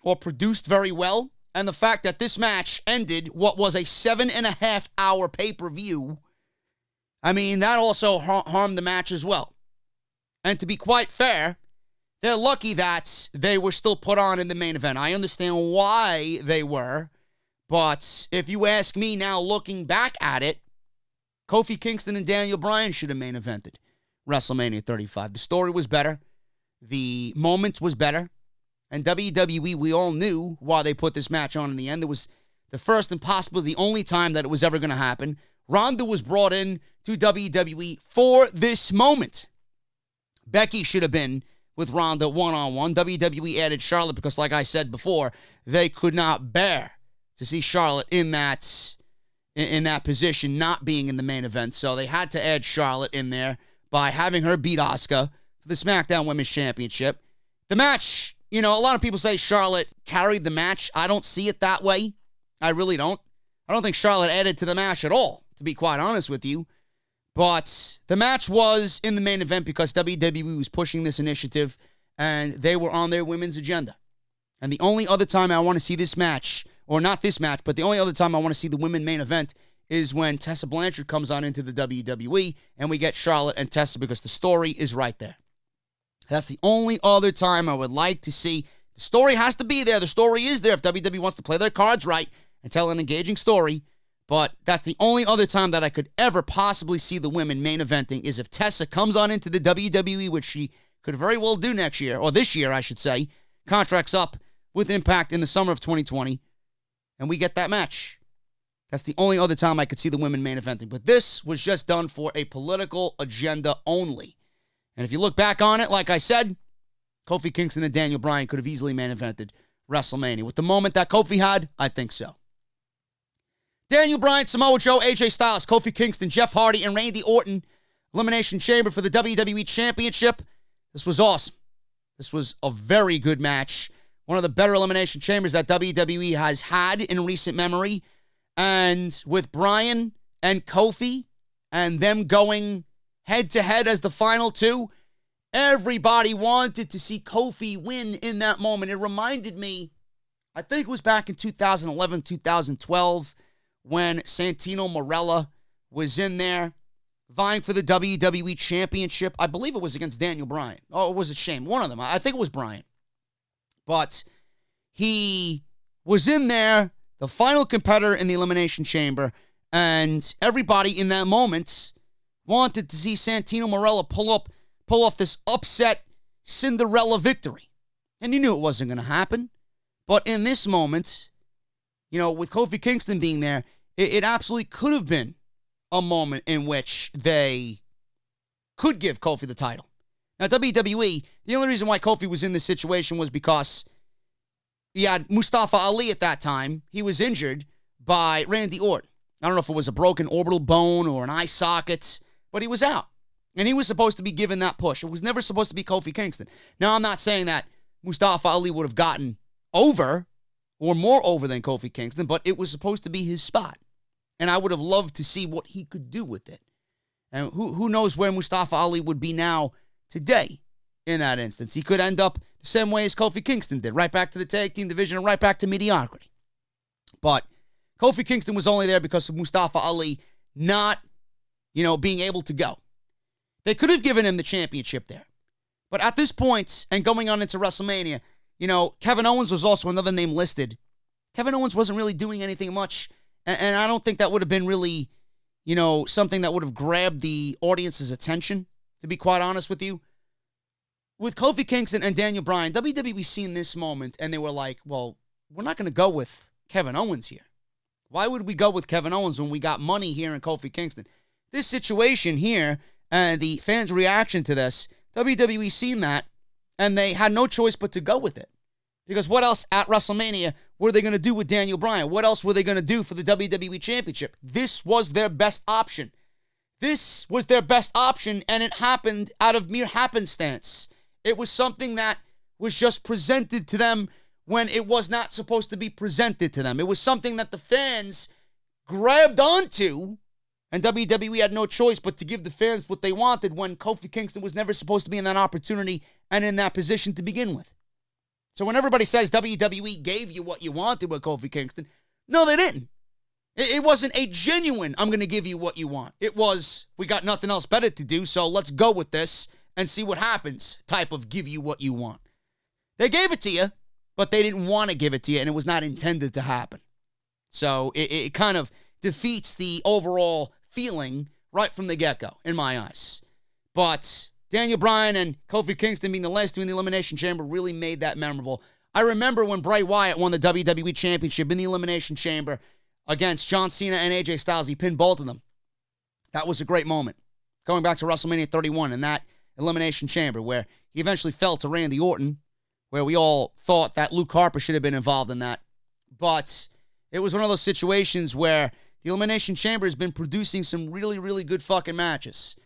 or produced very well. And the fact that this match ended what was a 7.5-hour pay-per-view, I mean, that also harmed the match as well. And to be quite fair, they're lucky that they were still put on in the main event. I understand why they were, but if you ask me now, looking back at it, Kofi Kingston and Daniel Bryan should have main evented WrestleMania 35. The story was better. The moment was better. And WWE, we all knew why they put this match on in the end. It was the first and possibly the only time that it was ever going to happen. Ronda was brought in to WWE for this moment. Becky should have been with Ronda one-on-one. WWE added Charlotte because, like I said before, they could not bear to see Charlotte in that position, not being in the main event. So they had to add Charlotte in there by having her beat Asuka for the SmackDown Women's Championship. The match, a lot of people say Charlotte carried the match. I don't see it that way. I really don't. I don't think Charlotte added to the match at all, to be quite honest with you. But the match was in the main event because WWE was pushing this initiative and they were on their women's agenda. And the only other time I want to see this match or not this match, but the only other time I want to see the women main event is when Tessa Blanchard comes on into the WWE and we get Charlotte and Tessa because the story is right there. That's the only other time I would like to see. The story has to be there. The story is there if WWE wants to play their cards right and tell an engaging story. But that's the only other time that I could ever possibly see the women main eventing is if Tessa comes on into the WWE, which she could very well do next year, or this year, I should say. Contract's up with Impact in the summer of 2020, and we get that match. That's the only other time I could see the women main eventing. But this was just done for a political agenda only. And if you look back on it, like I said, Kofi Kingston and Daniel Bryan could have easily main evented WrestleMania. With the moment that Kofi had, I think so. Daniel Bryan, Samoa Joe, AJ Styles, Kofi Kingston, Jeff Hardy, and Randy Orton. Elimination Chamber for the WWE Championship. This was awesome. This was a very good match. One of the better Elimination Chambers that WWE has had in recent memory. And with Bryan and Kofi and them going head-to-head as the final two, everybody wanted to see Kofi win in that moment. It reminded me, I think it was back in 2011, 2012, when Santino Marella was in there vying for the WWE Championship. I believe it was against Daniel Bryan. Oh, it was a shame. One of them. I think it was Bryan. But he was in there, the final competitor in the Elimination Chamber, and everybody in that moment wanted to see Santino Marella pull off this upset Cinderella victory. And you knew it wasn't going to happen. But in this moment, with Kofi Kingston being there, it absolutely could have been a moment in which they could give Kofi the title. Now, WWE, the only reason why Kofi was in this situation was because he had Mustafa Ali at that time. He was injured by Randy Orton. I don't know if it was a broken orbital bone or an eye socket, but he was out. And he was supposed to be given that push. It was never supposed to be Kofi Kingston. Now, I'm not saying that Mustafa Ali would have gotten over or more over than Kofi Kingston, but it was supposed to be his spot. And I would have loved to see what he could do with it. And who knows where Mustafa Ali would be now today in that instance. He could end up the same way as Kofi Kingston did, right back to the tag team division and right back to mediocrity. But Kofi Kingston was only there because of Mustafa Ali not, being able to go. They could have given him the championship there. But at this point, and going on into WrestleMania, Kevin Owens was also another name listed. Kevin Owens wasn't really doing anything much. And I don't think that would have been really, something that would have grabbed the audience's attention, to be quite honest with you. With Kofi Kingston and Daniel Bryan, WWE seen this moment, and they were like, well, we're not going to go with Kevin Owens here. Why would we go with Kevin Owens when we got money here in Kofi Kingston? This situation here, and the fans' reaction to this, WWE seen that, and they had no choice but to go with it. Because what else at WrestleMania were they going to do with Daniel Bryan? What else were they going to do for the WWE Championship? This was their best option. This was their best option, and it happened out of mere happenstance. It was something that was just presented to them when it was not supposed to be presented to them. It was something that the fans grabbed onto, and WWE had no choice but to give the fans what they wanted when Kofi Kingston was never supposed to be in that opportunity and in that position to begin with. So when everybody says WWE gave you what you wanted with Kofi Kingston, no, they didn't. It wasn't a genuine, I'm going to give you what you want. It was, we got nothing else better to do, so let's go with this and see what happens type of give you what you want. They gave it to you, but they didn't want to give it to you, and it was not intended to happen. So it kind of defeats the overall feeling right from the get-go, in my eyes. But Daniel Bryan and Kofi Kingston being the last two in the Elimination Chamber really made that memorable. I remember when Bray Wyatt won the WWE Championship in the Elimination Chamber against John Cena and AJ Styles. He pinned both of them. That was a great moment. Going back to WrestleMania 31 and that Elimination Chamber where he eventually fell to Randy Orton, where we all thought that Luke Harper should have been involved in that. But it was one of those situations where the Elimination Chamber has been producing some really, really good fucking matches.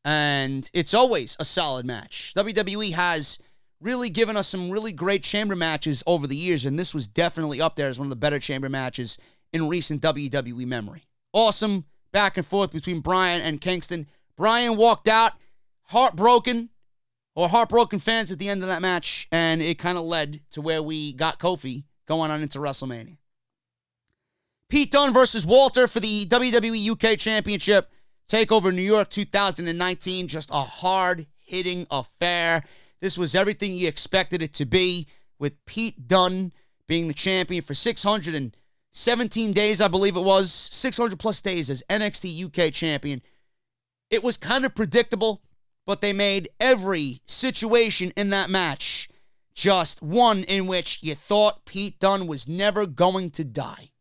And it's always a solid match. WWE has really given us some really great chamber matches over the years, and this was definitely up there as one of the better chamber matches in recent WWE memory. Awesome back and forth between Bryan and Kingston. Bryan walked out heartbroken fans at the end of that match, and it kind of led to where we got Kofi going on into WrestleMania. Pete Dunne versus Walter for the WWE UK Championship. TakeOver New York 2019. Just a hard-hitting affair. This was everything you expected it to be, with Pete Dunne being the champion for 617 days, I believe it was. 600 plus days as NXT UK champion. It was kind of predictable, but they made every situation in that match just one in which you thought Pete Dunne was never going to die.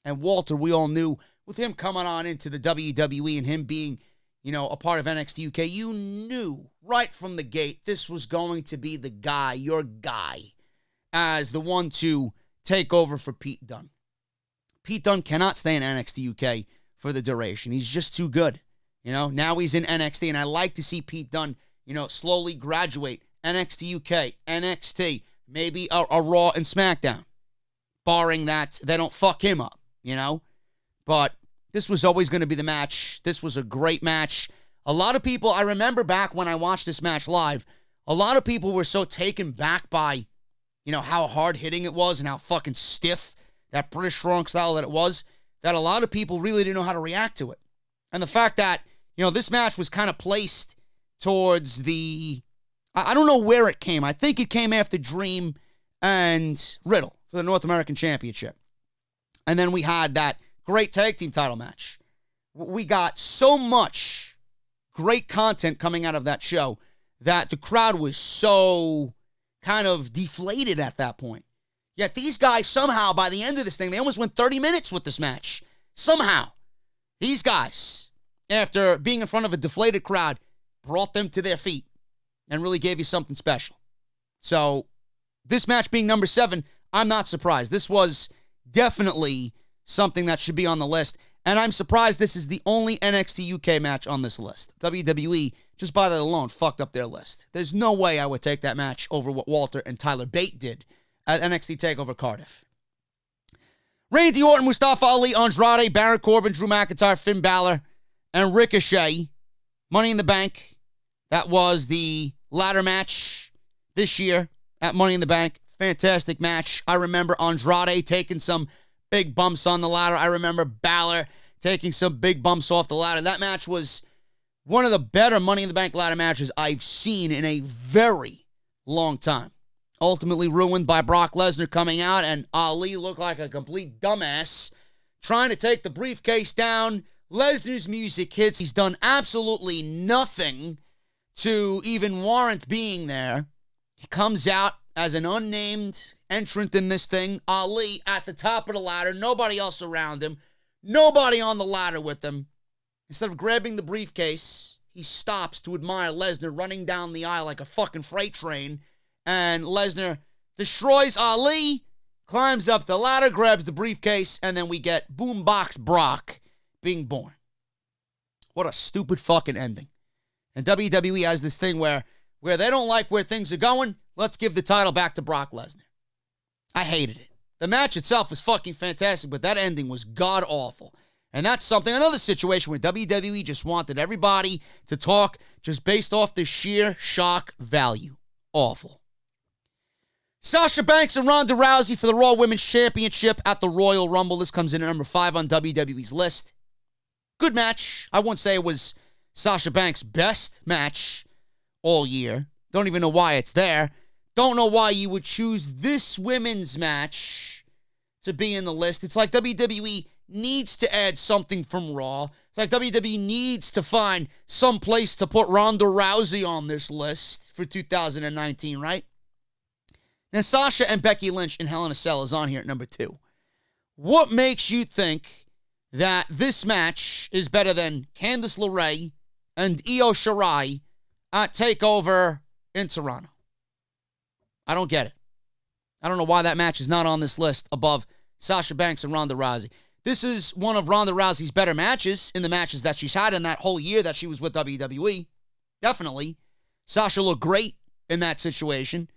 And Walter, we all knew, with him coming on into the WWE and him being, a part of NXT UK, you knew right from the gate this was going to be the guy, your guy, as the one to take over for Pete Dunne. Pete Dunne cannot stay in NXT UK for the duration. He's just too good. Now he's in NXT, and I like to see Pete Dunne, slowly graduate. NXT UK, NXT, maybe a Raw and SmackDown, barring that they don't fuck him up, But this was always going to be the match. This was a great match. A lot of people, I remember back when I watched this match live, a lot of people were so taken back by, how hard-hitting it was and how fucking stiff that British strong style that it was, that a lot of people really didn't know how to react to it. And the fact that, this match was kind of placed towards the, I don't know where it came. I think it came after Dream and Riddle for the North American Championship. And then we had that great tag team title match. We got so much great content coming out of that show that the crowd was so kind of deflated at that point. Yet these guys somehow, by the end of this thing, they almost went 30 minutes with this match. Somehow, these guys, after being in front of a deflated crowd, brought them to their feet and really gave you something special. So, this match being number 7, I'm not surprised. This was definitely something that should be on the list. And I'm surprised this is the only NXT UK match on this list. WWE, just by that alone, fucked up their list. There's no way I would take that match over what Walter and Tyler Bate did at NXT TakeOver Cardiff. Randy Orton, Mustafa Ali, Andrade, Baron Corbin, Drew McIntyre, Finn Balor, and Ricochet. Money in the Bank. That was the ladder match this year at Money in the Bank. Fantastic match. I remember Andrade taking some big bumps on the ladder. I remember Balor taking some big bumps off the ladder. That match was one of the better Money in the Bank ladder matches I've seen in a very long time. Ultimately ruined by Brock Lesnar coming out, and Ali looked like a complete dumbass trying to take the briefcase down. Lesnar's music hits. He's done absolutely nothing to even warrant being there. He comes out as an unnamed entrant in this thing. Ali at the top of the ladder. Nobody else around him. Nobody on the ladder with him. Instead of grabbing the briefcase, he stops to admire Lesnar running down the aisle like a fucking freight train. And Lesnar destroys Ali, climbs up the ladder, grabs the briefcase, and then we get Boombox Brock being born. What a stupid fucking ending. And WWE has this thing where they don't like where things are going, let's give the title back to Brock Lesnar. I hated it. The match itself was fucking fantastic, but that ending was god-awful. And that's another situation where WWE just wanted everybody to talk just based off the sheer shock value. Awful. Sasha Banks and Ronda Rousey for the Raw Women's Championship at the Royal Rumble. This comes in at number 5 on WWE's list. Good match. I won't say it was Sasha Banks' best match all year. Don't even know why it's there. Don't know why you would choose this women's match to be in the list. It's like WWE needs to add something from Raw. It's like WWE needs to find some place to put Ronda Rousey on this list for 2019, right? Now, Sasha and Becky Lynch in Hell in a Cell is on here at number 2. What makes you think that this match is better than Candice LeRae and Io Shirai at TakeOver in Toronto? I don't get it. I don't know why that match is not on this list above Sasha Banks and Ronda Rousey. This is one of Ronda Rousey's better matches in the matches that she's had in that whole year that she was with WWE. Definitely. Sasha looked great in that situation.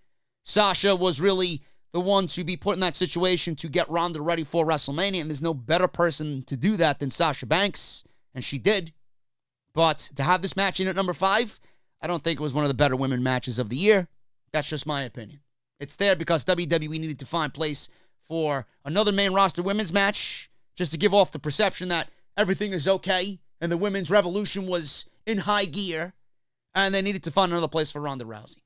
Sasha was really the one to be put in that situation to get Ronda ready for WrestleMania, and there's no better person to do that than Sasha Banks, and she did. But to have this match in at number 5, I don't think it was one of the better women matches of the year. That's just my opinion. It's there because WWE needed to find place for another main roster women's match just to give off the perception that everything is okay and the women's revolution was in high gear and they needed to find another place for Ronda Rousey.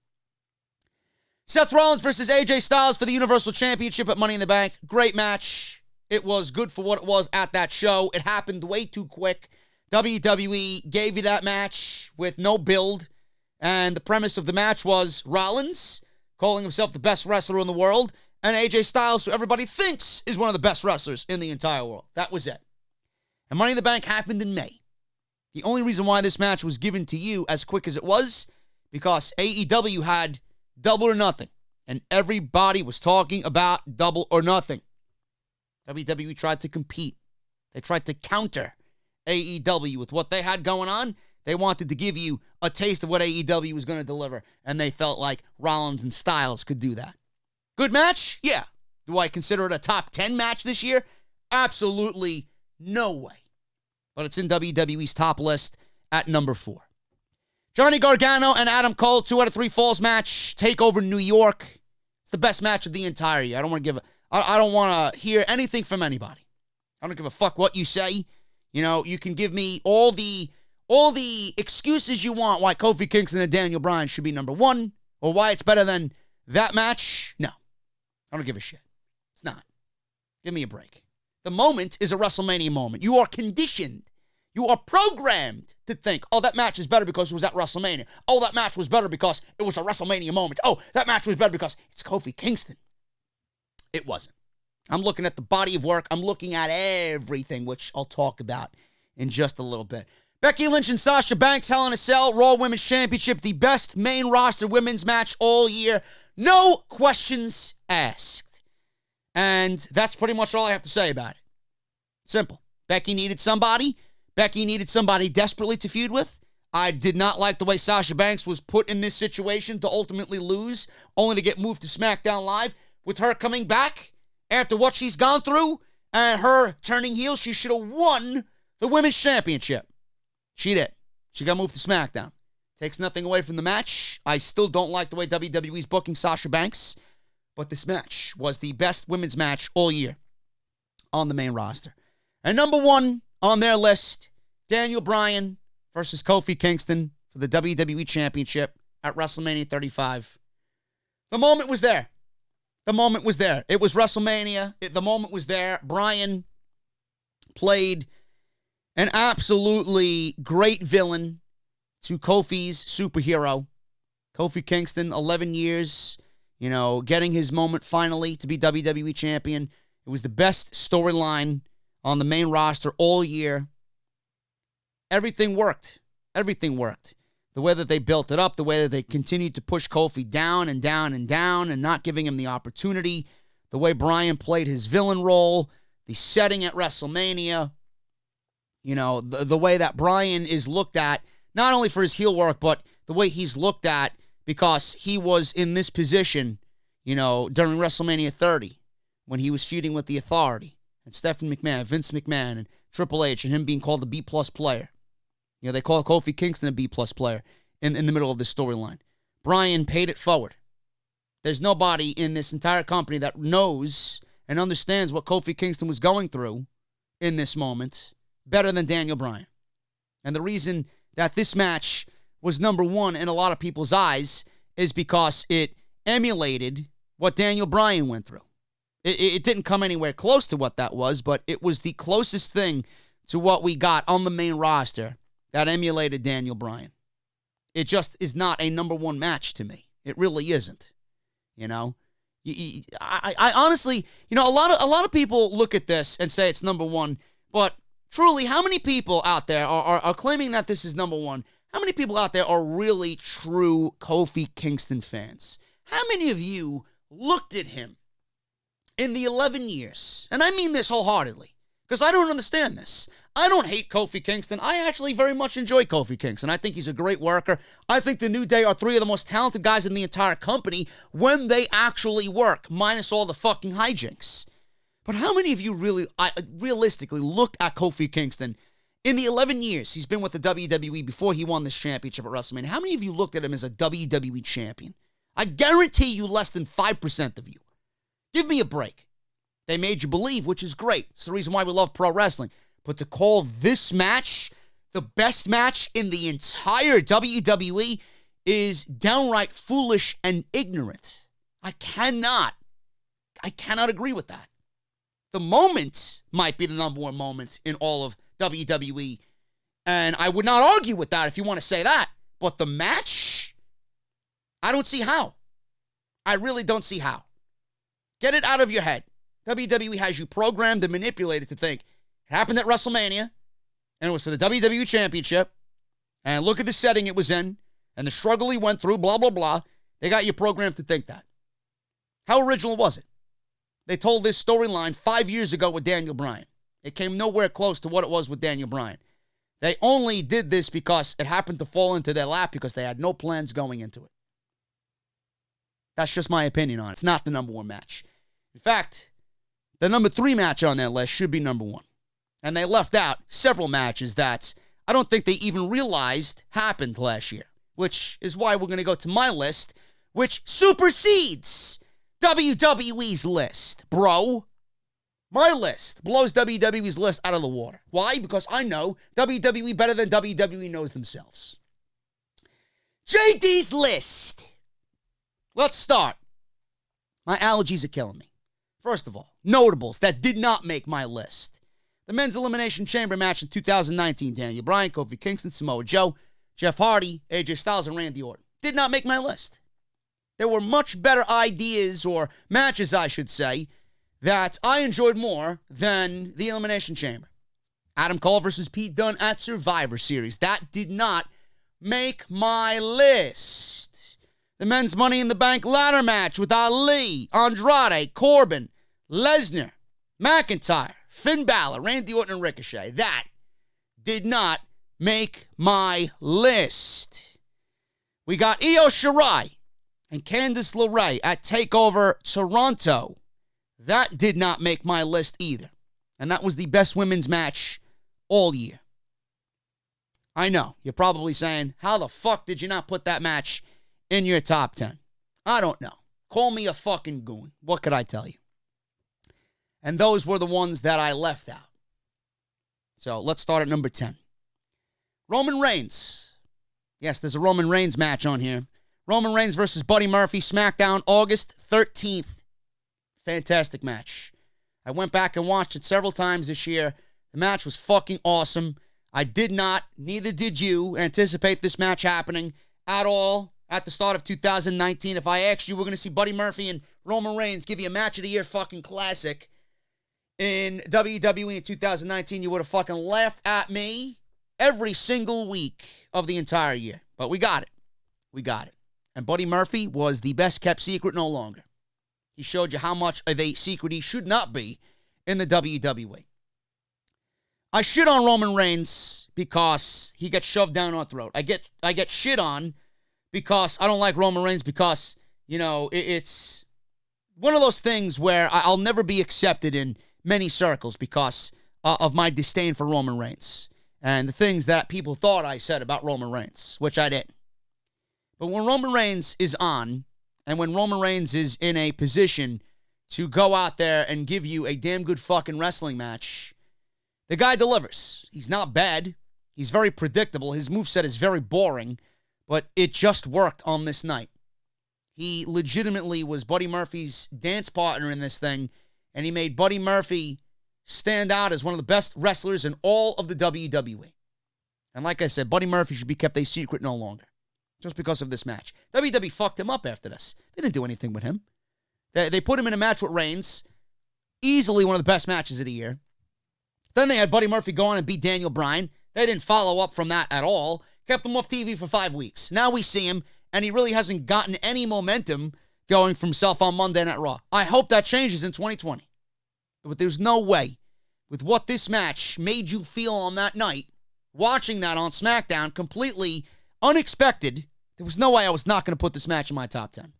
Seth Rollins versus AJ Styles for the Universal Championship at Money in the Bank. Great match. It was good for what it was at that show. It happened way too quick. WWE gave you that match with no build, and the premise of the match was Rollins calling himself the best wrestler in the world, and AJ Styles, who everybody thinks is one of the best wrestlers in the entire world. That was it. And Money in the Bank happened in May. The only reason why this match was given to you as quick as it was, because AEW had Double or Nothing, and everybody was talking about Double or Nothing. WWE tried to compete. They tried to counter AEW with what they had going on. They wanted to give you a taste of what AEW was going to deliver, and they felt like Rollins and Styles could do that. Good match? Yeah. Do I consider it a top 10 match this year? Absolutely no way. But it's in WWE's top list at number 4. Johnny Gargano and Adam Cole, 2 out of 3 falls match, TakeOver New York. It's the best match of the entire year. I don't want to hear anything from anybody. I don't give a fuck what you say. You know, you can give me all the excuses you want why Kofi Kingston and Daniel Bryan should be number 1 or why it's better than that match. No. I don't give a shit. It's not. Give me a break. The moment is a WrestleMania moment. You are conditioned. You are programmed to think, oh, that match is better because it was at WrestleMania. Oh, that match was better because it was a WrestleMania moment. Oh, that match was better because it's Kofi Kingston. It wasn't. I'm looking at the body of work. I'm looking at everything, which I'll talk about in just a little bit. Becky Lynch and Sasha Banks, Hell in a Cell, Raw Women's Championship, the best main roster women's match all year. No questions asked. And that's pretty much all I have to say about it. Simple. Becky needed somebody. Becky needed somebody desperately to feud with. I did not like the way Sasha Banks was put in this situation to ultimately lose, only to get moved to SmackDown Live. With her coming back after what she's gone through and her turning heel, she should have won the Women's Championship. She did. She got moved to SmackDown. Takes nothing away from the match. I still don't like the way WWE's booking Sasha Banks, but this match was the best women's match all year on the main roster. And number 1 on their list, Daniel Bryan versus Kofi Kingston for the WWE Championship at WrestleMania 35. The moment was there. The moment was there. It was WrestleMania. The moment was there. Bryan played an absolutely great villain to Kofi's superhero. Kofi Kingston, 11 years, getting his moment finally to be WWE Champion. It was the best storyline on the main roster all year. Everything worked. Everything worked. The way that they built it up, the way that they continued to push Kofi down and down and down and not giving him the opportunity, the way Bryan played his villain role, the setting at WrestleMania, the way that Bryan is looked at, not only for his heel work, but the way he's looked at because he was in this position, during WrestleMania 30 when he was feuding with the Authority and Stephanie McMahon, Vince McMahon, and Triple H, and him being called a B-plus player. They call Kofi Kingston a B-plus player in the middle of this storyline. Bryan paid it forward. There's nobody in this entire company that knows and understands what Kofi Kingston was going through in this moment better than Daniel Bryan. And the reason that this match was number 1 in a lot of people's eyes is because it emulated what Daniel Bryan went through. It didn't come anywhere close to what that was, but it was the closest thing to what we got on the main roster that emulated Daniel Bryan. It just is not a number 1 match to me. It really isn't. I honestly, a lot of people look at this and say it's number 1, but truly, how many people out there are claiming that this is number 1? How many people out there are really true Kofi Kingston fans? How many of you looked at him in the 11 years, and I mean this wholeheartedly, because I don't understand this. I don't hate Kofi Kingston. I actually very much enjoy Kofi Kingston. I think he's a great worker. I think the New Day are 3 of the most talented guys in the entire company when they actually work, minus all the fucking hijinks. But how many of you really, realistically, looked at Kofi Kingston in the 11 years he's been with the WWE before he won this championship at WrestleMania? How many of you looked at him as a WWE champion? I guarantee you less than 5% of you. Give me a break. They made you believe, which is great. It's the reason why we love pro wrestling. But to call this match the best match in the entire WWE is downright foolish and ignorant. I cannot agree with that. The moment might be the number one moment in all of WWE, and I would not argue with that if you want to say that. But the match, I don't see how. I really don't see how. Get it out of your head. WWE has you programmed and manipulated to think it happened at WrestleMania, and it was for the WWE Championship, and look at the setting it was in, and the struggle he went through, blah, blah, blah. They got you programmed to think that. How original was it? They told this storyline 5 years ago with Daniel Bryan. It came nowhere close to what it was with Daniel Bryan. They only did this because it happened to fall into their lap because they had no plans going into it. That's just my opinion on it. It's not the number one match. In fact, the number 3 match on their list should be number 1. And they left out several matches that I don't think they even realized happened last year, which is why we're going to go to my list, which supersedes WWE's list, bro. My list blows WWE's list out of the water. Why? Because I know WWE better than WWE knows themselves. JD's list. Let's start. My allergies are killing me. First of all, notables that did not make my list. The Men's Elimination Chamber match in 2019. Daniel Bryan, Kofi Kingston, Samoa Joe, Jeff Hardy, AJ Styles, and Randy Orton. Did not make my list. There were much better ideas, or matches, I should say, that I enjoyed more than the Elimination Chamber. Adam Cole versus Pete Dunne at Survivor Series. That did not make my list. The Men's Money in the Bank ladder match with Ali, Andrade, Corbin, Lesnar, McIntyre, Finn Balor, Randy Orton, and Ricochet. That did not make my list. We got Io Shirai and Candice LeRae at TakeOver Toronto. That did not make my list either. And that was the best women's match all year. I know, you're probably saying, how the fuck did you not put that match in your top 10? I don't know. Call me a fucking goon. What could I tell you? And those were the ones that I left out. So let's start at number 10. Roman Reigns. Yes, there's a Roman Reigns match on here. Roman Reigns versus Buddy Murphy, SmackDown, August 13th. Fantastic match. I went back and watched it several times this year. The match was fucking awesome. I did not, neither did you, anticipate this match happening at all at the start of 2019. If I asked you, we're going to see Buddy Murphy and Roman Reigns give you a match of the year fucking classic in WWE in 2019, you would have fucking laughed at me every single week of the entire year. But we got it. We got it. And Buddy Murphy was the best kept secret no longer. He showed you how much of a secret he should not be in the WWE. I shit on Roman Reigns because he gets shoved down our throat. I get shit on because I don't like Roman Reigns because, you know, it's one of those things where I'll never be accepted in many circles because of my disdain for Roman Reigns and the things that people thought I said about Roman Reigns, which I didn't. But when Roman Reigns is on, and when Roman Reigns is in a position to go out there and give you a damn good fucking wrestling match, the guy delivers. He's not bad. He's very predictable. His moveset is very boring, but it just worked on this night. He legitimately was Buddy Murphy's dance partner in this thing, and he made Buddy Murphy stand out as one of the best wrestlers in all of the WWE. And like I said, Buddy Murphy should be kept a secret no longer, just because of this match. WWE fucked him up after this. They didn't do anything with him. They put him in a match with Reigns, easily one of the best matches of the year. Then they had Buddy Murphy go on and beat Daniel Bryan. They didn't follow up from that at all. Kept him off TV for 5 weeks. Now we see him, and he really hasn't gotten any momentum going for himself on Monday Night Raw. I hope that changes in 2020. But there's no way, with what this match made you feel on that night, watching that on SmackDown, completely unexpected, there was no way I was not going to put this match in my top 10.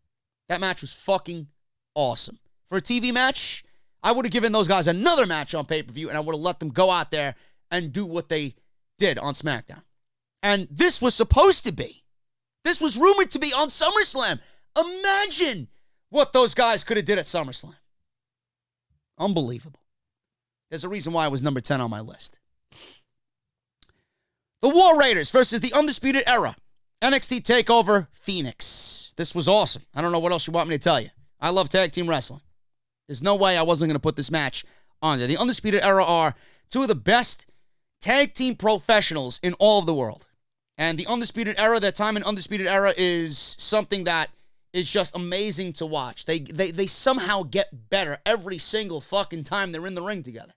That match was fucking awesome. For a TV match, I would have given those guys another match on pay-per-view, and I would have let them go out there and do what they did on SmackDown. And this was supposed to be. This was rumored to be on SummerSlam. Imagine what those guys could have did at SummerSlam. Unbelievable. There's a reason why it was number 10 on my list. The War Raiders versus the Undisputed Era. NXT TakeOver Phoenix. This was awesome. I don't know what else you want me to tell you. I love tag team wrestling. There's no way I wasn't going to put this match on there. The Undisputed Era are two of the best tag team professionals in all of the world. And the Undisputed Era, their time in Undisputed Era is something that is just amazing to watch. They somehow get better every single fucking time they're in the ring together.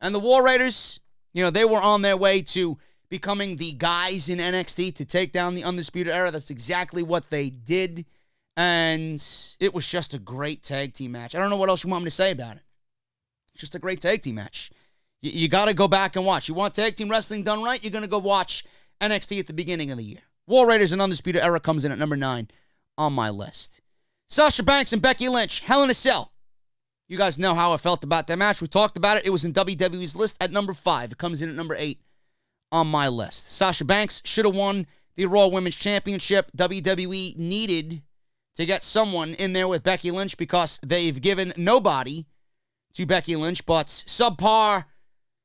And the War Raiders, they were on their way to becoming the guys in NXT to take down the Undisputed Era. That's exactly what they did. And it was just a great tag team match. I don't know what else you want me to say about it. It's just a great tag team match. You got to go back and watch. You want tag team wrestling done right, you're going to go watch NXT at the beginning of the year. War Raiders and Undisputed Era comes in at number 9 on my list. Sasha Banks and Becky Lynch, Hell in a Cell. You guys know how I felt about that match. We talked about it. It was in WWE's list at number 5. It comes in at number 8 on my list. Sasha Banks should have won the Raw Women's Championship. WWE needed to get someone in there with Becky Lynch because they've given nobody to Becky Lynch but subpar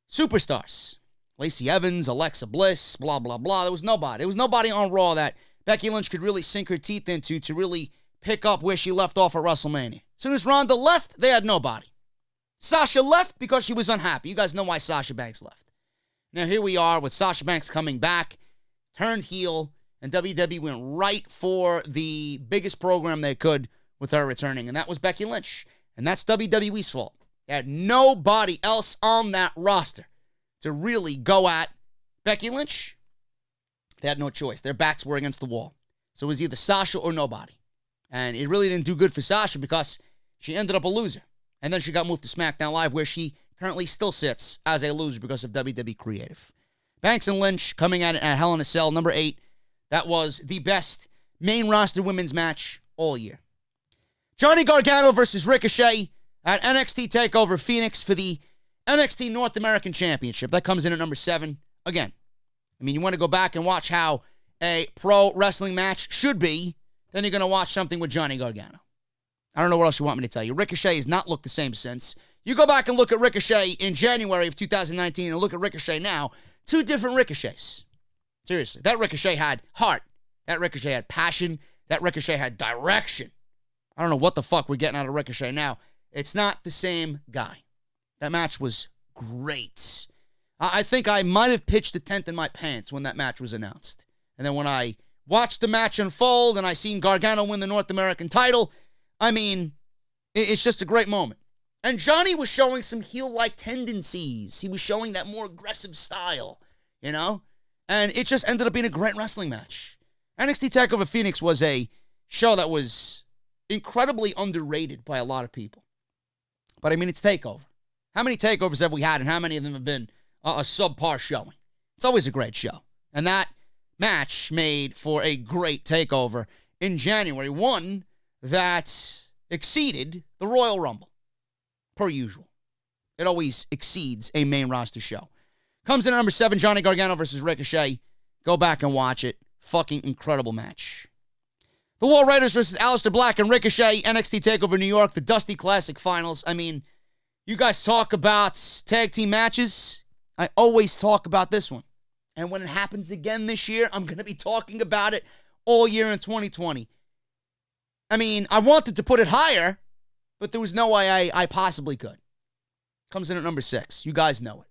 superstars. Lacey Evans, Alexa Bliss, blah, blah, blah. There was nobody. There was nobody on Raw that Becky Lynch could really sink her teeth into to really pick up where she left off at WrestleMania. As soon as Ronda left, they had nobody. Sasha left because she was unhappy. You guys know why Sasha Banks left. Now here we are with Sasha Banks coming back, turned heel, and WWE went right for the biggest program they could with her returning, and that was Becky Lynch. And that's WWE's fault. They had nobody else on that roster to really go at Becky Lynch. They had no choice. Their backs were against the wall. So it was either Sasha or nobody. And it really didn't do good for Sasha because she ended up a loser. And then she got moved to SmackDown Live, where she currently still sits as a loser because of WWE Creative. Banks and Lynch coming at it at Hell in a Cell, number 8. That was the best main roster women's match all year. Johnny Gargano versus Ricochet at NXT TakeOver Phoenix for the NXT North American Championship. That comes in at number 7. Again, you want to go back and watch how a pro wrestling match should be, then you're going to watch something with Johnny Gargano. I don't know what else you want me to tell you. Ricochet has not looked the same since. You go back and look at Ricochet in January of 2019 and look at Ricochet now. 2 different Ricochets. Seriously. That Ricochet had heart. That Ricochet had passion. That Ricochet had direction. I don't know what the fuck we're getting out of Ricochet now. It's not the same guy. That match was great. I think I might have pitched a tent in my pants when that match was announced. And then when I watched the match unfold and I seen Gargano win the North American title, it's just a great moment. And Johnny was showing some heel-like tendencies. He was showing that more aggressive style, And it just ended up being a great wrestling match. NXT TakeOver Phoenix was a show that was incredibly underrated by a lot of people. But it's TakeOver. How many takeovers have we had, and how many of them have been a subpar showing? It's always a great show. And that match made for a great takeover in January, one that exceeded the Royal Rumble, per usual. It always exceeds a main roster show. Comes in at number 7, Johnny Gargano versus Ricochet. Go back and watch it. Fucking incredible match. The War Raiders versus Aleister Black and Ricochet, NXT TakeOver New York, the Dusty Classic Finals. You guys talk about tag team matches. I always talk about this one. And when it happens again this year, I'm going to be talking about it all year in 2020. I wanted to put it higher, but there was no way I possibly could. Comes in at number 6. You guys know it.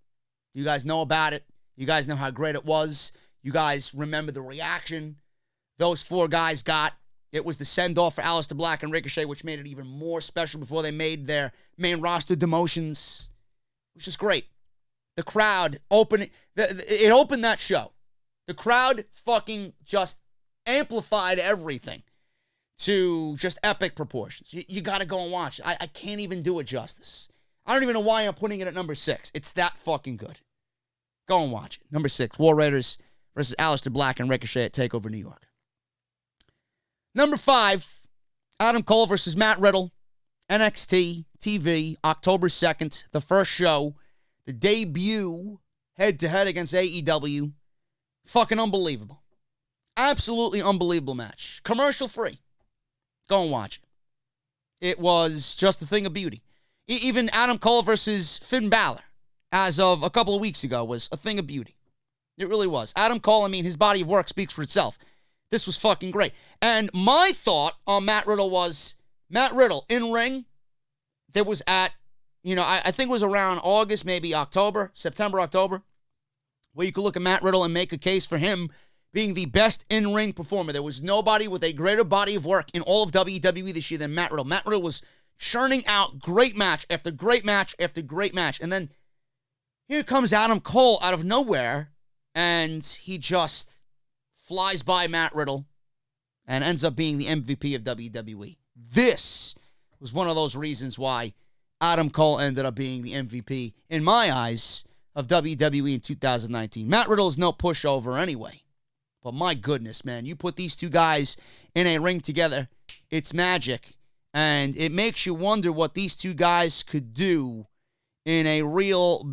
You guys know about it. You guys know how great it was. You guys remember the reaction those 4 guys got. It was the send-off for Aleister Black and Ricochet, which made it even more special before they made their main roster demotions. It was just great. The crowd opened it opened that show. The crowd fucking just amplified everything to just epic proportions. You got to go and watch it. I can't even do it justice. I don't even know why I'm putting it at number 6. It's that fucking good. Go and watch it. Number 6, War Raiders versus Aleister Black and Ricochet at TakeOver New York. Number 5, Adam Cole versus Matt Riddle, NXT TV, October 2nd, the first show, the debut head-to-head against AEW. Fucking unbelievable. Absolutely unbelievable match. Commercial free. Go and watch it. It was just a thing of beauty. Even Adam Cole versus Finn Balor, as of a couple of weeks ago, was a thing of beauty. It really was. Adam Cole, I mean, his body of work speaks for itself. This was fucking great. And my thought on Matt Riddle was, Matt Riddle, in ring, there was at, I think it was around August, maybe October, September, October, where you could look at Matt Riddle and make a case for him being the best in-ring performer. There was nobody with a greater body of work in all of WWE this year than Matt Riddle. Matt Riddle was churning out great match after great match after great match. And then here comes Adam Cole out of nowhere, and he just flies by Matt Riddle and ends up being the MVP of WWE. This was one of those reasons why Adam Cole ended up being the MVP, in my eyes, of WWE in 2019. Matt Riddle is no pushover anyway. But my goodness, man, you put these two guys in a ring together, it's magic. And it makes you wonder what these two guys could do in a real,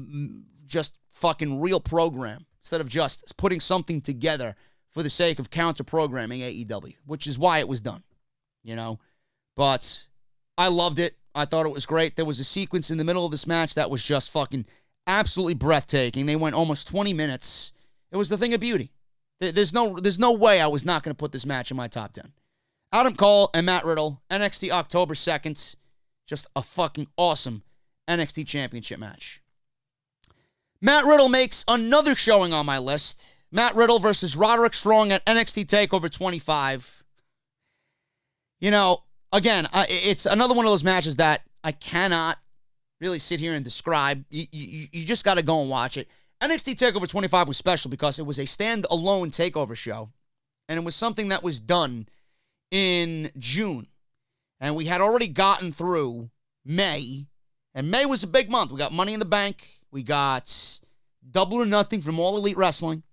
just fucking real program, instead of just putting something together for the sake of counter-programming AEW, which is why it was done, But I loved it. I thought it was great. There was a sequence in the middle of this match that was just fucking absolutely breathtaking. They went almost 20 minutes. It was the thing of beauty. There's no way I was not going to put this match in my top 10. Adam Cole and Matt Riddle, NXT October 2nd. Just a fucking awesome NXT Championship match. Matt Riddle makes another showing on my list. Matt Riddle versus Roderick Strong at NXT TakeOver 25. Again, it's another one of those matches that I cannot really sit here and describe. You just got to go and watch it. NXT TakeOver 25 was special because it was a stand-alone TakeOver show, and it was something that was done in June. And we had already gotten through May, and May was a big month. We got Money in the Bank. We got Double or Nothing from All Elite Wrestling.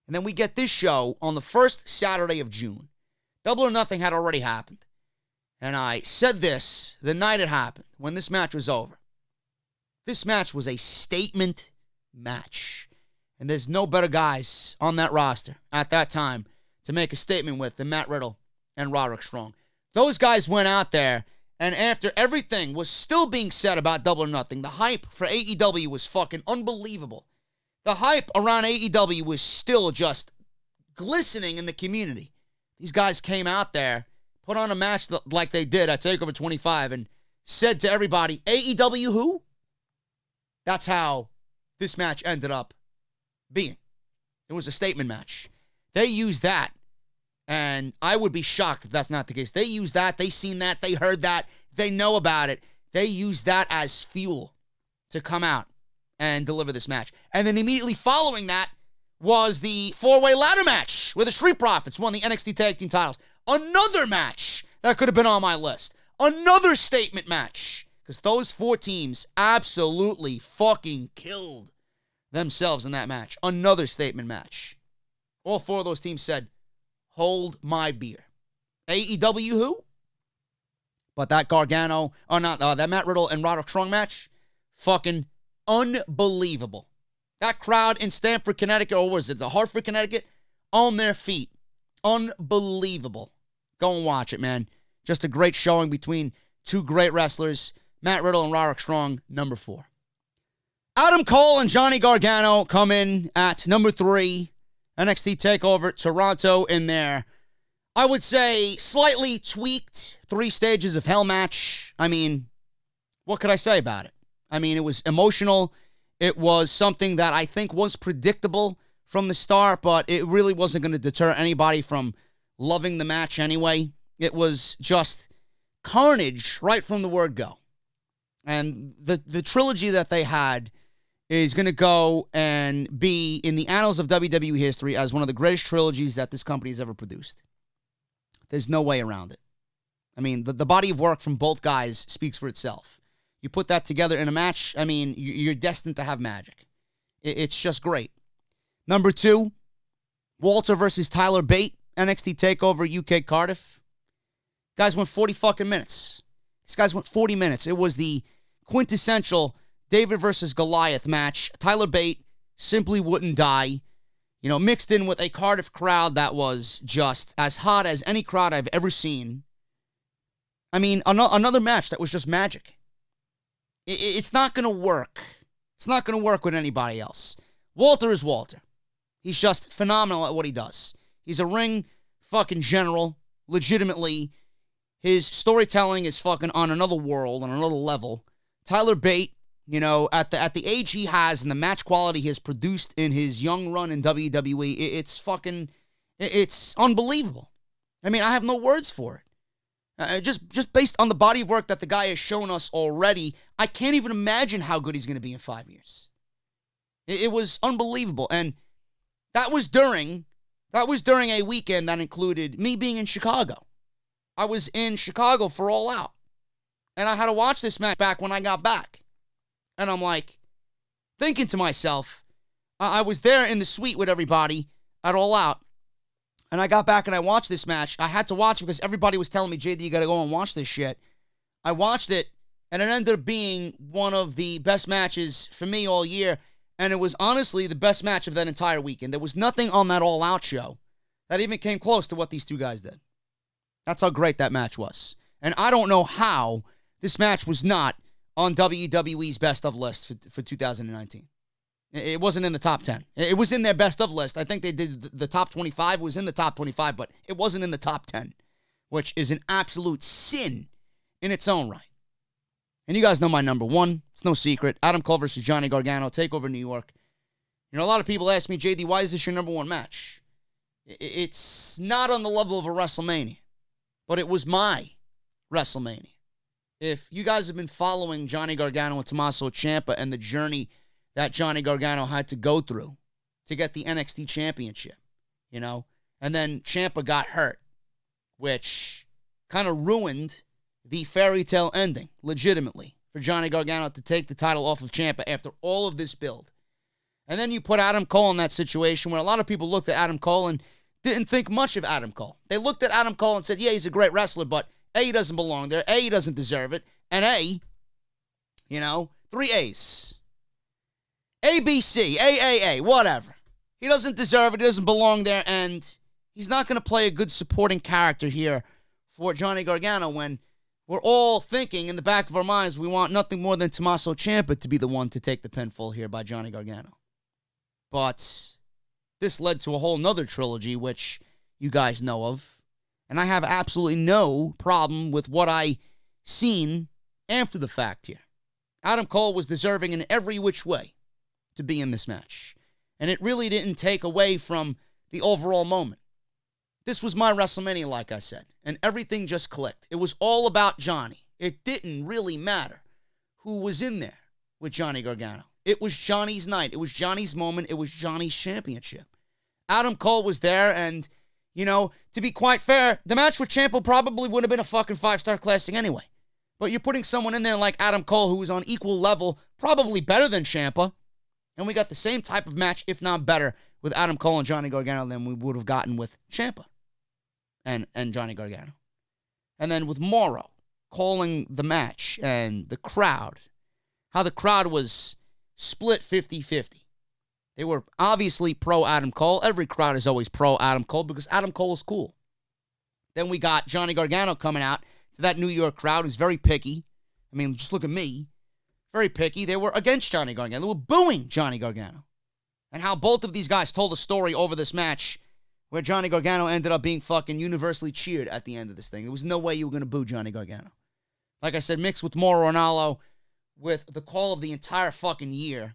And then we get this show on the first Saturday of June. Double or Nothing had already happened. And I said this the night it happened, when this match was over. This match was a statement match. And there's no better guys on that roster at that time to make a statement with than Matt Riddle and Roderick Strong. Those guys went out there, and after everything was still being said about Double or Nothing, the hype for AEW was fucking unbelievable. The hype around AEW was still just glistening in the community. These guys came out there, put on a match like they did at TakeOver 25, and said to everybody, AEW who? That's how this match ended up being. It was a statement match. They used that, and I would be shocked if that's not the case. They used that, they seen that, they heard that, they know about it. They used that as fuel to come out and deliver this match. And then immediately following that was the four-way ladder match where the Street Profits won the NXT Tag Team titles. Another match that could have been on my list. Another statement match. Because those four teams absolutely fucking killed themselves in that match. Another statement match. All four of those teams said, hold my beer. AEW who? But that that Matt Riddle and Roderick Strong match, fucking unbelievable. That crowd in Stamford, Connecticut, or was it the Hartford, Connecticut, on their feet. Unbelievable. Go and watch it, man. Just a great showing between two great wrestlers, Matt Riddle and Roderick Strong, number 4. Adam Cole and Johnny Gargano come in at number 3. NXT TakeOver Toronto in there. I would say slightly tweaked 3 stages of hell match. I mean, what could I say about it? I mean, it was emotional. It was something that I think was predictable from the start, but it really wasn't going to deter anybody from loving the match anyway. It was just carnage right from the word go. And the trilogy that they had is going to go and be in the annals of WWE history as one of the greatest trilogies that this company has ever produced. There's no way around it. I mean, the body of work from both guys speaks for itself. You put that together in a match, I mean, you're destined to have magic. It's just great. Number 2, Walter versus Tyler Bate, NXT TakeOver UK Cardiff. Guys went 40 fucking minutes. These guys went 40 minutes. It was the quintessential David versus Goliath match. Tyler Bate simply wouldn't die. You know, mixed in with a Cardiff crowd that was just as hot as any crowd I've ever seen. I mean, another match that was just magic. It's not going to work. It's not going to work with anybody else. Walter is Walter. He's just phenomenal at what he does. He's a ring fucking general. Legitimately, his storytelling is fucking on another world, on another level. Tyler Bate, you know, at the age he has and the match quality he has produced in his young run in WWE, it's unbelievable. I mean, I have no words for it. Just based on the body of work that the guy has shown us already, I can't even imagine how good he's going to be in 5 years. It was unbelievable. And that was during a weekend that included me being in Chicago. I was in Chicago for All Out. And I had to watch this match back when I got back. And I'm like, thinking to myself, I was there in the suite with everybody at All Out. And I got back and I watched this match. I had to watch it because everybody was telling me, JD, you got to go and watch this shit. I watched it, and it ended up being one of the best matches for me all year. And it was honestly the best match of that entire weekend. There was nothing on that All Out show that even came close to what these two guys did. That's how great that match was. And I don't know how this match was not on WWE's best of list for 2019. It wasn't in the top 10. It was in their best of list. I think they did the top 25. It was in the top 25, but it wasn't in the top 10, which is an absolute sin in its own right. And you guys know my number one. It's no secret. Adam Cole versus Johnny Gargano, TakeOver New York. You know, a lot of people ask me, JD, why is this your number one match? It's not on the level of a WrestleMania, but it was my WrestleMania. If you guys have been following Johnny Gargano and Tommaso Ciampa and the journey that Johnny Gargano had to go through to get the NXT championship, you know, and then Ciampa got hurt, which kind of ruined the fairy tale ending, legitimately, for Johnny Gargano to take the title off of Ciampa after all of this build. And then you put Adam Cole in that situation where a lot of people looked at Adam Cole and didn't think much of Adam Cole. They looked at Adam Cole and said, yeah, he's a great wrestler, but A, he doesn't belong there, A, he doesn't deserve it, and A, you know, 3 A's. A, B, C, A, whatever. He doesn't deserve it, he doesn't belong there, and he's not going to play a good supporting character here for Johnny Gargano when we're all thinking in the back of our minds we want nothing more than Tommaso Ciampa to be the one to take the pinfall here by Johnny Gargano. But this led to a whole nother trilogy, which you guys know of, and I have absolutely no problem with what I seen after the fact here. Adam Cole was deserving in every which way to be in this match. And it really didn't take away from the overall moment. This was my WrestleMania, like I said, and everything just clicked. It was all about Johnny. It didn't really matter who was in there with Johnny Gargano. It was Johnny's night. It was Johnny's moment. It was Johnny's championship. Adam Cole was there, and, you know, to be quite fair, the match with Ciampa probably would have been a fucking 5-star classic anyway. But you're putting someone in there like Adam Cole who was on equal level, probably better than Ciampa, and we got the same type of match, if not better, with Adam Cole and Johnny Gargano than we would have gotten with Ciampa and Johnny Gargano. And then with Morrow calling the match and the crowd, how the crowd was split 50-50. They were obviously pro Adam Cole. Every crowd is always pro Adam Cole because Adam Cole is cool. Then we got Johnny Gargano coming out to that New York crowd who's very picky. I mean, just look at me. Very picky. They were against Johnny Gargano. They were booing Johnny Gargano. And how both of these guys told a story over this match where Johnny Gargano ended up being fucking universally cheered at the end of this thing. There was no way you were going to boo Johnny Gargano. Like I said, mixed with Mauro Ranallo, with the call of the entire fucking year,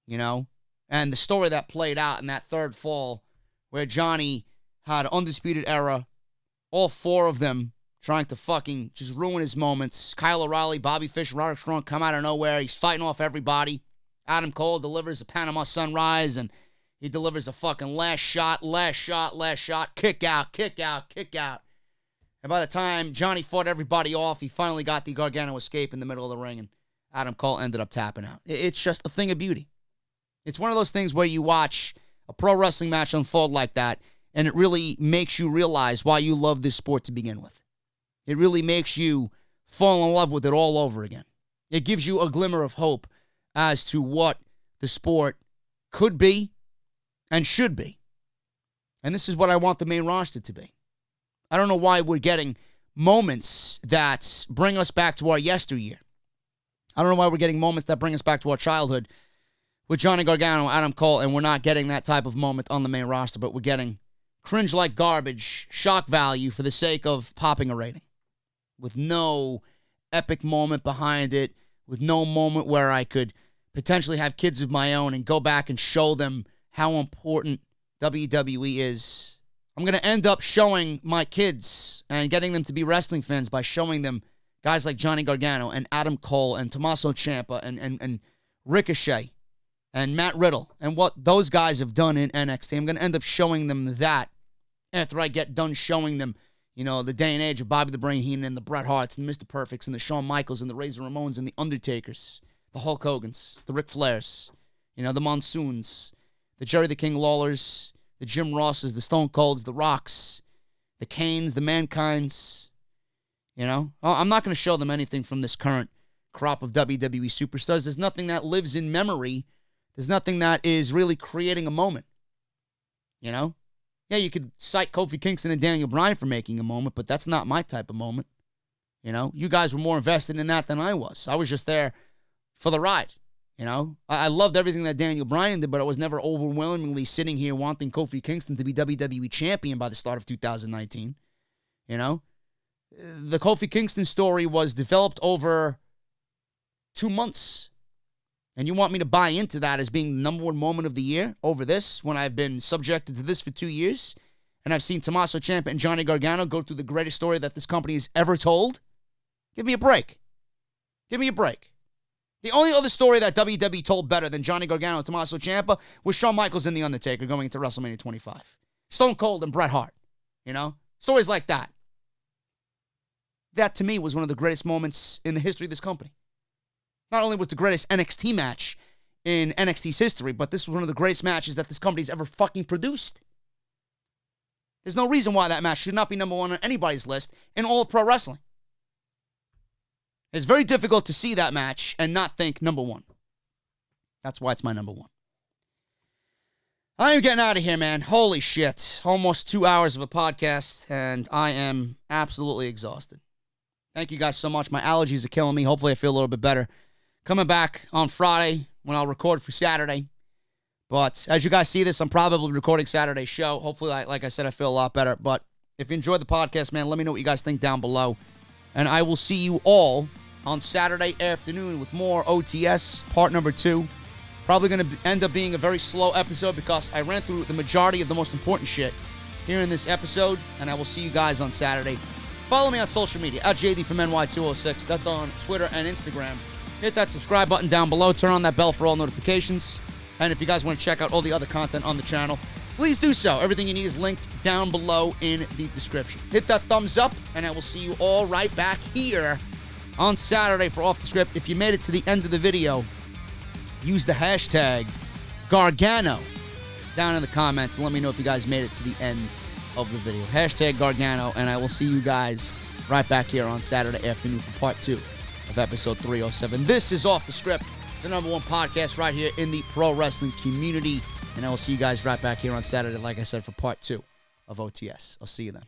you know, and the story that played out in that third fall where Johnny had Undisputed Era, all four of them trying to fucking just ruin his moments. Kyle O'Reilly, Bobby Fish, Roderick Strong come out of nowhere. He's fighting off everybody. Adam Cole delivers a Panama Sunrise, and he delivers a fucking last shot, kick out. And by the time Johnny fought everybody off, he finally got the Gargano escape in the middle of the ring, and Adam Cole ended up tapping out. It's just a thing of beauty. It's one of those things where you watch a pro wrestling match unfold like that, and it really makes you realize why you love this sport to begin with. It really makes you fall in love with it all over again. It gives you a glimmer of hope as to what the sport could be and should be. And this is what I want the main roster to be. I don't know why we're getting moments that bring us back to our yesteryear. I don't know why we're getting moments that bring us back to our childhood with Johnny Gargano, Adam Cole, and we're not getting that type of moment on the main roster, but we're getting cringe-like garbage, shock value for the sake of popping a rating, with no epic moment behind it, with no moment where I could potentially have kids of my own and go back and show them how important WWE is. I'm going to end up showing my kids and getting them to be wrestling fans by showing them guys like Johnny Gargano and Adam Cole and Tommaso Ciampa and Ricochet and Matt Riddle and what those guys have done in NXT. I'm going to end up showing them that after I get done showing them, you know, the day and age of Bobby the Brain Heenan and the Bret Harts and the Mr. Perfects and the Shawn Michaels and the Razor Ramones and the Undertakers, the Hulk Hogans, the Ric Flairs, you know, the Monsoons, the Jerry the King Lawlers, the Jim Rosses, the Stone Colds, the Rocks, the Kanes, the Mankinds. You know, I'm not going to show them anything from this current crop of WWE superstars. There's nothing that lives in memory. There's nothing that is really creating a moment. You know? Yeah, you could cite Kofi Kingston and Daniel Bryan for making a moment, but that's not my type of moment. You know? You guys were more invested in that than I was. I was just there for the ride. You know? I loved everything that Daniel Bryan did, but I was never overwhelmingly sitting here wanting Kofi Kingston to be WWE champion by the start of 2019. You know? The Kofi Kingston story was developed over 2 months. And you want me to buy into that as being the number one moment of the year over this when I've been subjected to this for 2 years and I've seen Tommaso Ciampa and Johnny Gargano go through the greatest story that this company has ever told? Give me a break. Give me a break. The only other story that WWE told better than Johnny Gargano and Tommaso Ciampa was Shawn Michaels and The Undertaker going into WrestleMania 25. Stone Cold and Bret Hart. You know? Stories like that. That, to me, was one of the greatest moments in the history of this company. Not only was the greatest NXT match in NXT's history, but this was one of the greatest matches that this company's ever fucking produced. There's no reason why that match should not be number one on anybody's list in all of pro wrestling. It's very difficult to see that match and not think number one. That's why it's my number one. I am getting out of here, man. Holy shit. Almost 2 hours of a podcast, and I am absolutely exhausted. Thank you guys so much. My allergies are killing me. Hopefully I feel a little bit better. Coming back on Friday when I'll record for Saturday. But as you guys see this, I'm probably recording Saturday's show. Hopefully, like I said, I feel a lot better. But if you enjoyed the podcast, man, let me know what you guys think down below. And I will see you all on Saturday afternoon with more OTS, part number 2. Probably going to end up being a very slow episode because I ran through the majority of the most important shit here in this episode. And I will see you guys on Saturday. Follow me on social media, at JD from NY206. That's on Twitter and Instagram. Hit that subscribe button down below. Turn on that bell for all notifications. And if you guys want to check out all the other content on the channel, please do so. Everything you need is linked down below in the description. Hit that thumbs up, and I will see you all right back here on Saturday for Off the Script. If you made it to the end of the video, use the hashtag Gargano down in the comments. Let me know if you guys made it to the end of the video. Hashtag Gargano, and I will see you guys right back here on Saturday afternoon for part 2 of episode 307. This is Off the Script, the number one podcast right here in the pro wrestling community. And I will see you guys right back here on Saturday, like I said, for part 2 of OTS. I'll see you then.